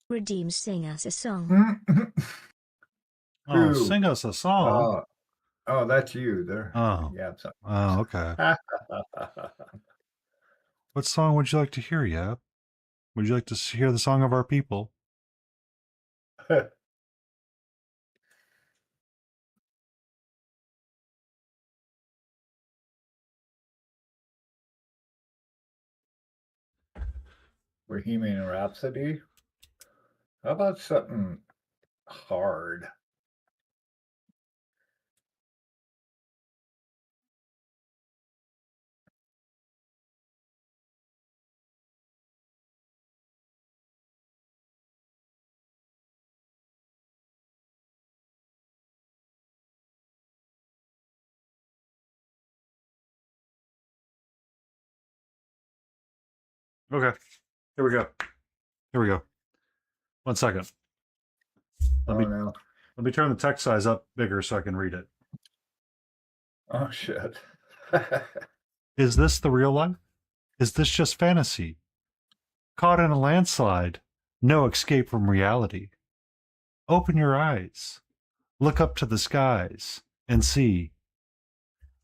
Redeem, sing us a song. Oh, Who? sing us a song. Oh, that's you there. Oh. Yeah. Oh, okay. What song would you like to hear, Yap? Would you like to hear the song of our people? Bohemian Rhapsody. How about something hard? Okay. Here we go. Here we go. 1 second. Oh no. Let me turn the text size up bigger so I can read it. Oh shit. Is this the real life? Is this just fantasy? Caught in a landslide, no escape from reality. Open your eyes, look up to the skies, and see.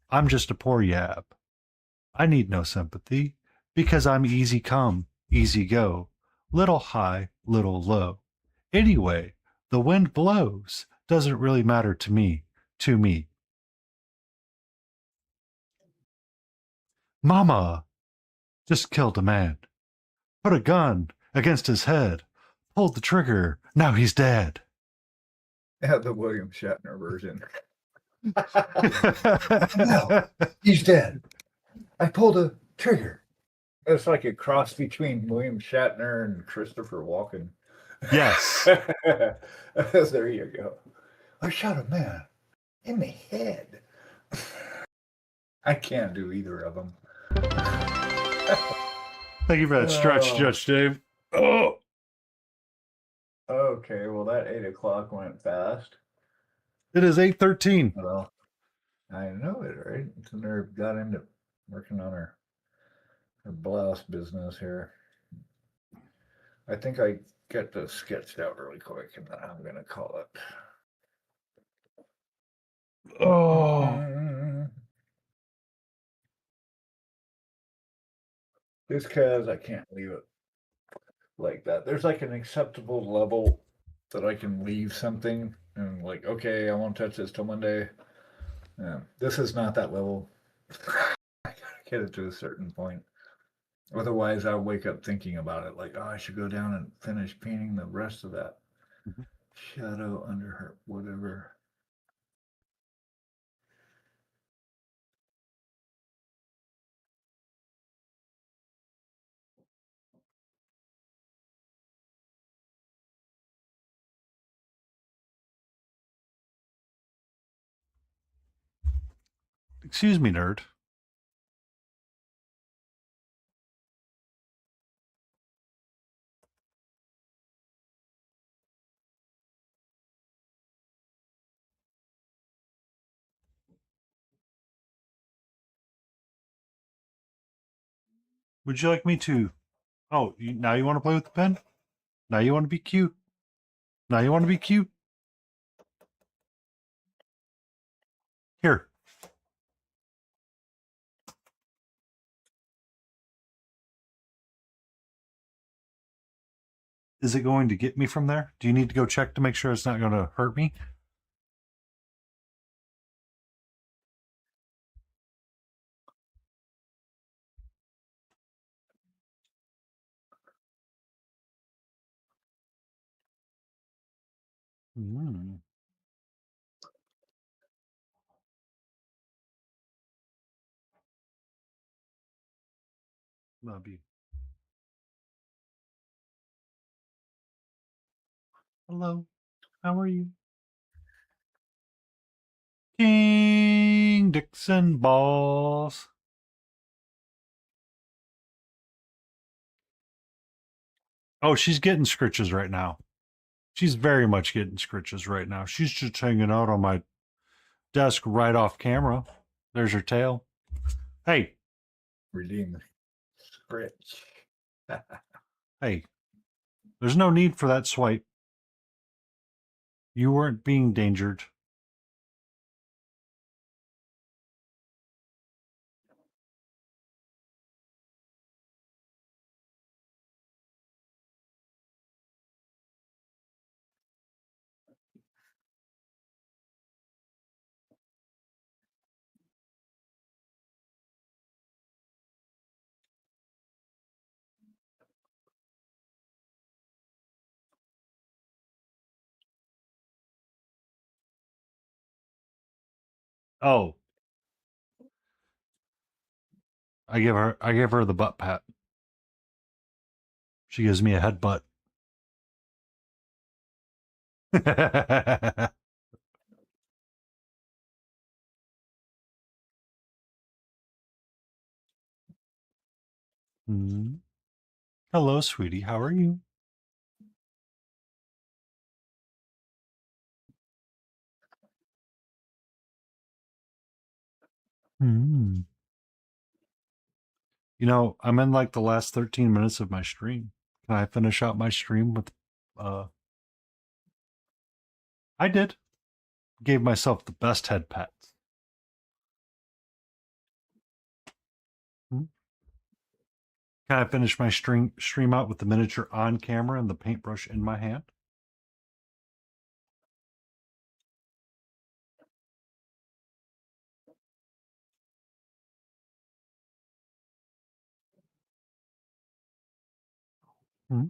I'm just a poor yab. I need no sympathy, because I'm easy come, easy go, little high, little low. Anyway, the wind blows, doesn't really matter to me, to me. Mama just killed a man. Put a gun against his head. Pulled the trigger. Now he's dead. Yeah, the William Shatner version. No, he's dead. I pulled a trigger. It's like a cross between William Shatner and Christopher Walken. Yes. There you go. I shot a man in the head. I can't do either of them. Thank you for that stretch, Judge Dave. Oh. Okay, well that 8 o'clock went fast. It is 8:13. Well, I know it, right? Tinder got into working on her blouse business here. I think I get this sketched out really quick and then I'm gonna call it. Oh. Just because I can't leave it like that. There's like an acceptable level that I can leave something and like, okay, I won't touch this till Monday. This is not that level. I gotta get it to a certain point. Otherwise, I'll wake up thinking about it like, oh, I should go down and finish painting the rest of that shadow under her, whatever. Excuse me, nerd. Would you like me to? Oh, now you want to play with the pen? Now you want to be cute? Now you want to be cute? Here. Is it going to get me from there? Do you need to go check to make sure it's not going to hurt me? Mm. Love you. Hello. How are you? King Dixon balls. Oh, she's getting scritches right now. She's very much getting scritches right now. She's just hanging out on my desk right off camera. There's her tail. Hey. Redeem the scritch. Hey. There's no need for that swipe. You weren't being endangered. Oh. I give her the butt pat. She gives me a headbutt. Hmm. Hello, sweetie. How are you? Hmm. You know, I'm in like the last 13 minutes of my stream. Can I finish out my stream with I did. Gave myself the best head pats. Hmm. Can I finish my stream out with the miniature on camera and the paintbrush in my hand? Hmm.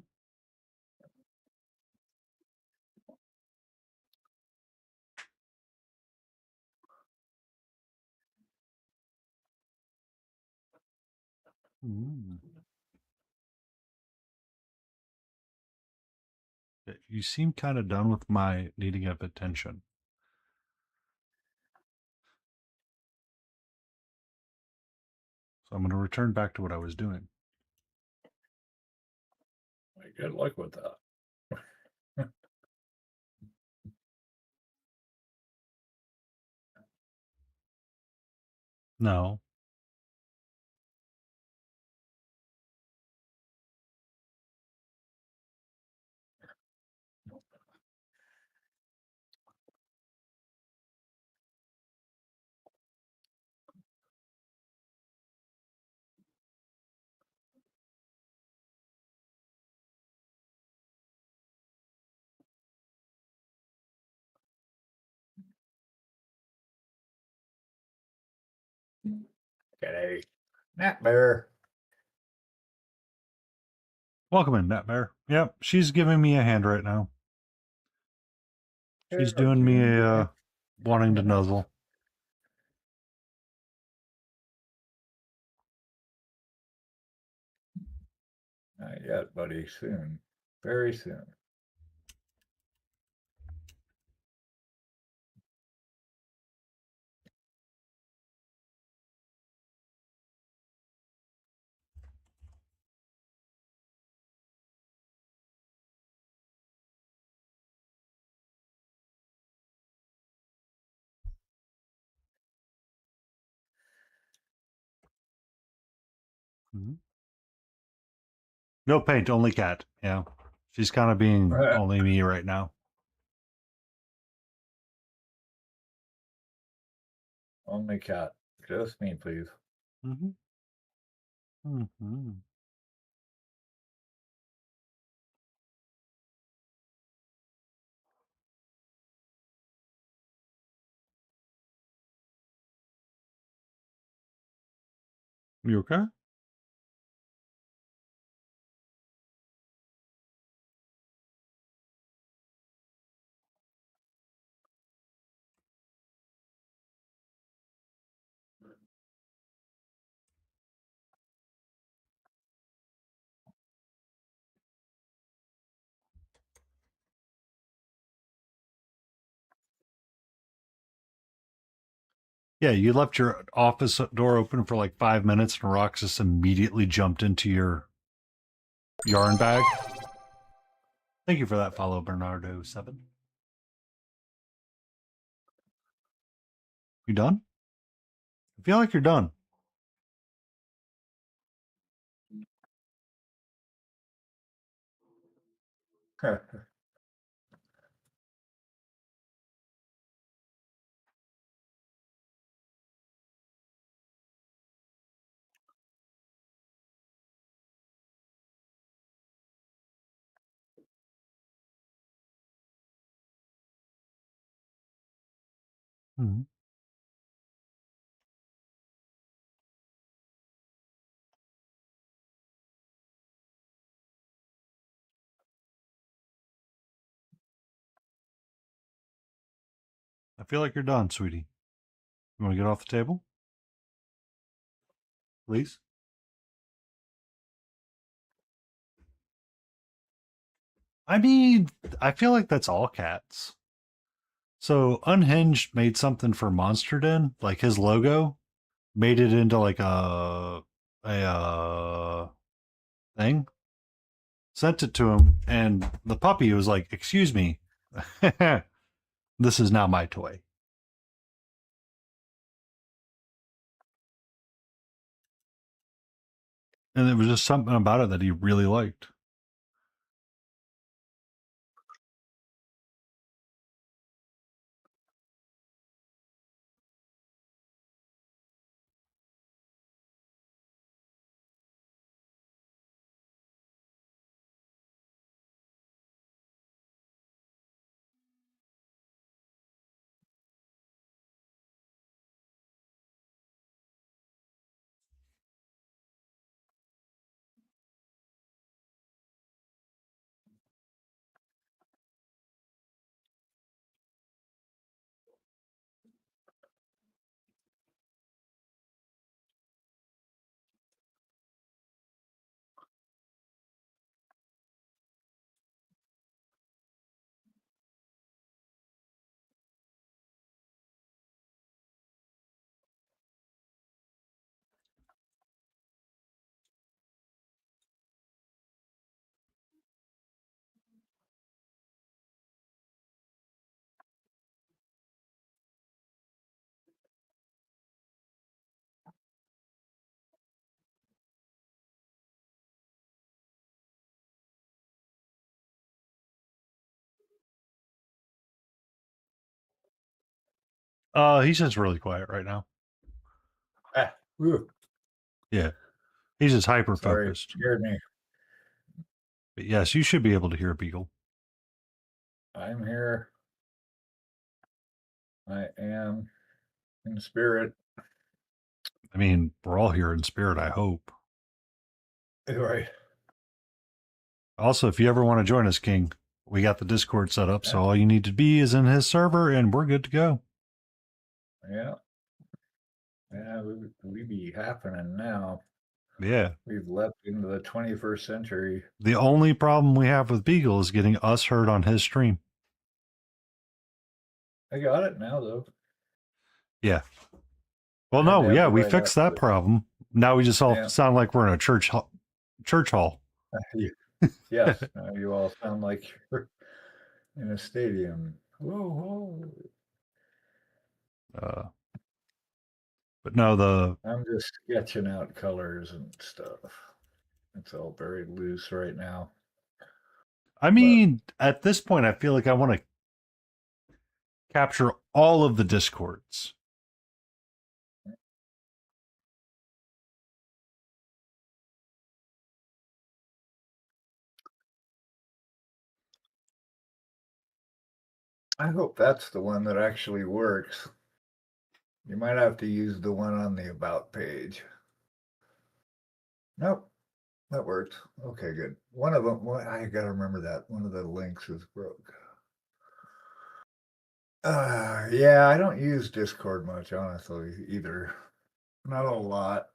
Hmm. You seem kind of done with my needing of attention. So I'm going to return back to what I was doing. Good luck with that. No. G'day. Nat Bear. Welcome in, Nat Bear. Yep, she's giving me a hand right now. She's doing me a wanting to nuzzle. Not yet, buddy. Soon. Very soon. No paint, only cat. Yeah. She's kind of being only me right now. Only cat. Just me, please. Mm-hmm. Mm-hmm. You okay? Yeah, you left your office door open for like 5 minutes and Roxas immediately jumped into your yarn bag. Thank you for that follow, Bernardo7. You done? I feel like you're done. Mm-hmm. I feel like you're done, sweetie. You want to get off the table? Please? I mean, I feel like that's all cats. So Unhinged made something for Monster Den, like his logo, made it into like a thing. Sent it to him, and the puppy was like, "Excuse me, this is now my toy." And it was just something about it that he really liked. He's just really quiet right now. Yeah, he's just hyper focused. Scared me. But yes, you should be able to hear a beagle. I'm here. I am in spirit. I mean, we're all here in spirit, I hope. Right. Also, if you ever want to join us, King, we got the Discord set up, so all you need to be is in his server, and we're good to go. Yeah. Yeah, we be happening now. Yeah. We've leapt into the 21st century. The only problem we have with Beagle is getting us heard on his stream. I got it now, though. Yeah. Well, no, yeah, we fixed that problem. Now we just all sound like we're in a church hall. Yes. Now you all sound like you're in a stadium. Whoa, whoa. But no, the I'm just sketching out colors and stuff. It's all very loose right now. I mean, at this point, I feel like I want to capture all of the discords. I hope that's the one that actually works. You might have to use the one on the about page. Nope, that worked. Okay, good. One of them, I gotta remember that. One of the links is broke. Yeah, I don't use Discord much, honestly, either. Not a lot.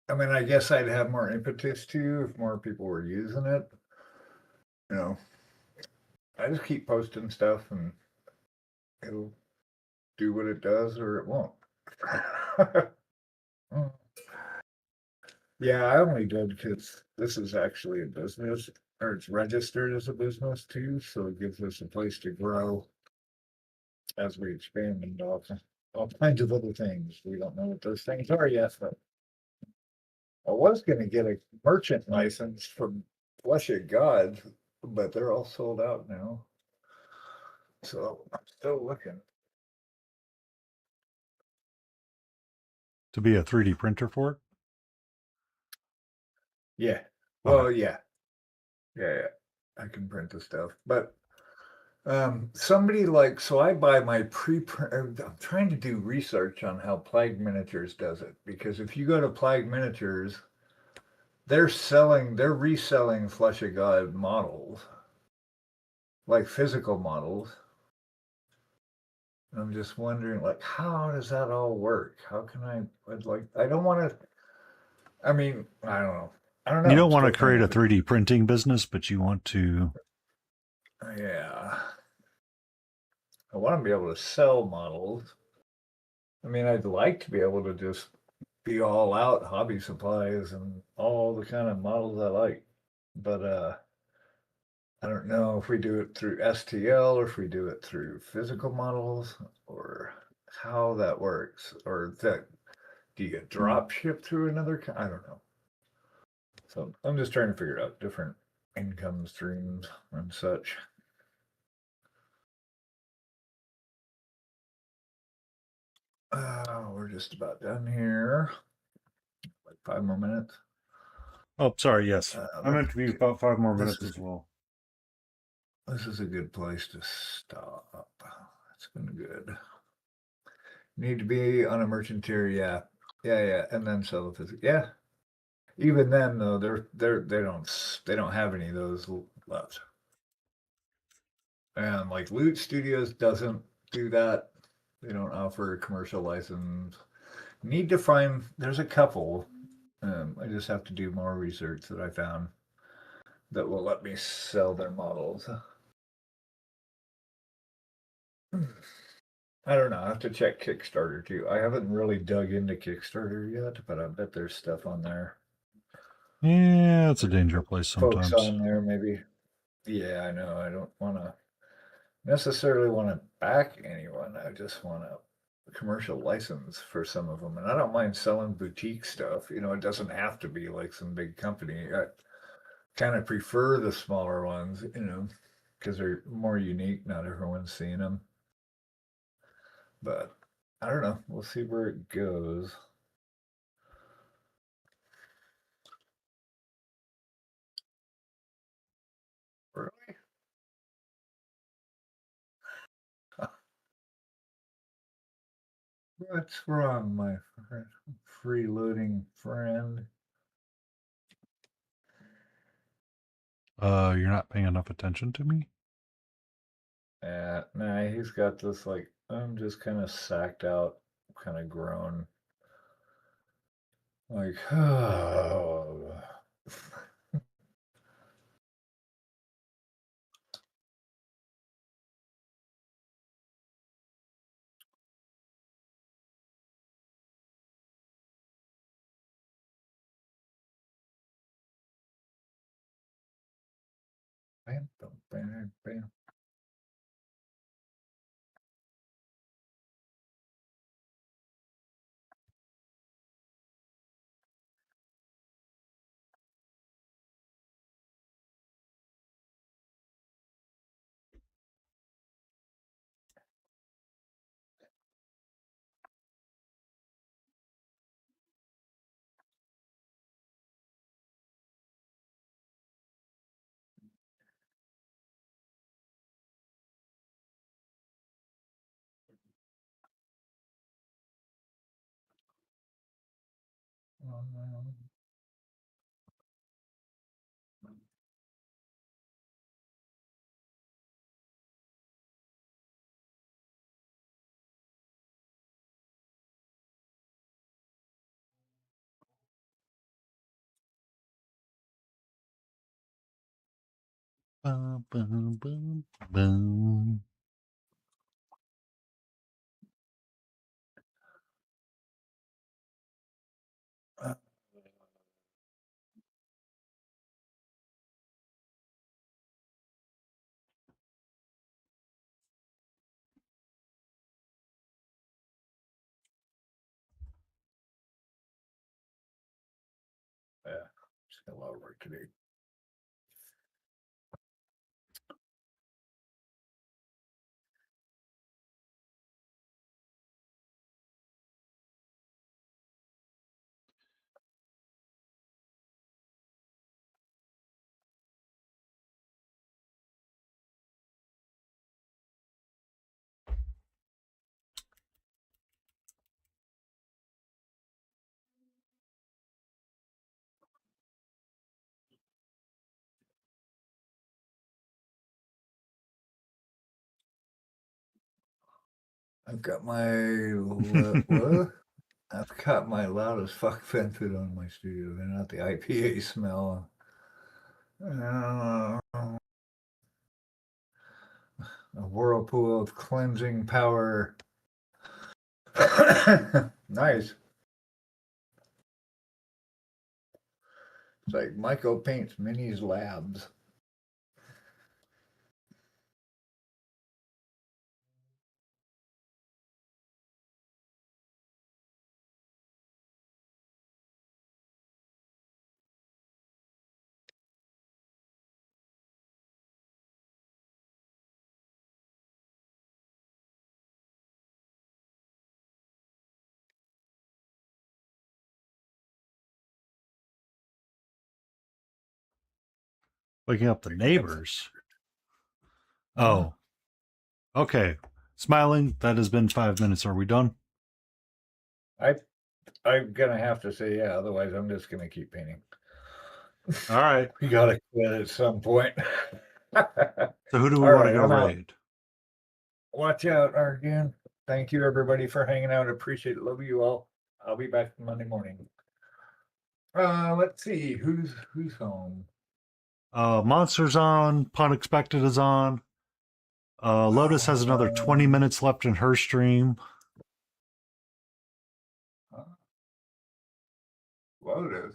I mean, I guess I'd have more impetus to if more people were using it. You know, I just keep posting stuff and it'll do what it does or it won't. Yeah, I only did because this is actually a business, or it's registered as a business too, so it gives us a place to grow as we expand into all kinds of other things. We don't know what those things are yet, but I was going to get a merchant license from Flesh of God, but they're all sold out now. So I'm still looking. To be a 3D printer for it? Yeah. Well, Okay. yeah. Yeah. I can print the stuff, but somebody like, so I buy my pre-print. I'm trying to do research on how Plague Miniatures does it, because if you go to Plague Miniatures, they're reselling Flesh of God models, like physical models. And I'm just wondering, like, how does that all work? How can I don't want to, I mean, I don't know. I don't know. You I'm don't want still to trying create a to 3D printing business, but you want to. Yeah. I want to be able to sell models. I mean, I'd like to be able to just be all out hobby supplies and all the kind of models I like. But I don't know if we do it through STL or if we do it through physical models or how that works. Or that do you get drop ship through another? I don't know. So I'm just trying to figure out different income streams and such. We're just about done here. Like 5 more minutes. Oh, sorry. Yes, I meant to be about 5 more minutes is- as well. This is a good place to stop. It's been good. Need to be on a merchant tier, yeah. Yeah, and then sell the physical. Yeah. Even then though, they don't have any of those left. And like Loot Studios doesn't do that. They don't offer a commercial license. Need to find there's a couple. I just have to do more research that I found that will let me sell their models. I don't know. I have to check Kickstarter too. I haven't really dug into Kickstarter yet, but I bet there's stuff on there. Yeah, it's a danger place Folks sometimes. on there, maybe. Yeah, I know. I don't want to necessarily want to back anyone. I just want a commercial license for some of them. And I don't mind selling boutique stuff. You know, it doesn't have to be like some big company. I kind of prefer the smaller ones, you know, because they're more unique. Not everyone's seeing them. But I don't know. We'll see where it goes. Really? What's wrong, my freeloading friend? You're not paying enough attention to me? Nah, he's got this like, I'm just kind of sacked out, kind of grown. Like, oh. Bam, bam, bam, bam. Bum, bum, bum, bum. Yeah, just got a lot of work to do. I've got my what? I've got my loud as fuck vented on my studio. They're not the IPA smell. A whirlpool of cleansing power. Nice. It's like Michael paints Minnie's Labs. Waking up the neighbors. Oh. Okay. Smiling, that has been 5 minutes. Are we done? I'm gonna have to say yeah, otherwise I'm just gonna keep painting. All right. We gotta quit at some point. So who do we All want to right, go I'm out. raid? Watch out, Argan. Thank you everybody for hanging out. Appreciate it. Love you all. I'll be back Monday morning. Let's see who's home. Monsters on. Unexpected is on. Lotus has another 20 minutes left in her stream. Lotus.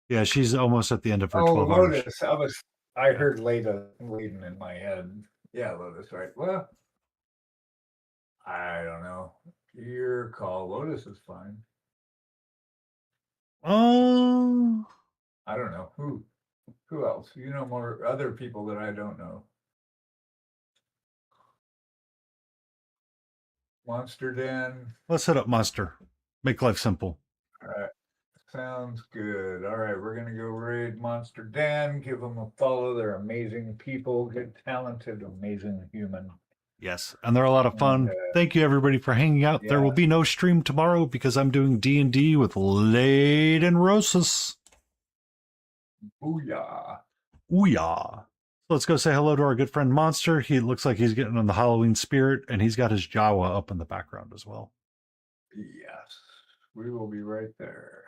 Yeah, she's almost at the end of her Oh, 12 hours. Lotus. I heard Layden in my head. Yeah, Lotus, right. Well, I don't know. Your call. Lotus is fine. Oh, I don't know. Who else? You know more other people that I don't know. Monster Den. let's hit up Monster. Make life simple. All right. Sounds good. All right, we're gonna go raid Monster Den. Give them a follow. They're amazing people, good, talented, amazing human. Yes, and they're a lot of fun. And, Thank you everybody for hanging out. There yeah. will be no stream tomorrow because I'm doing D&D with Layden Rosas. Booyah. Ooh-yah. So let's go say hello to our good friend Monster. He looks like he's getting in the Halloween spirit, and he's got his Jawa up in the background as well. Yes, we will be right there.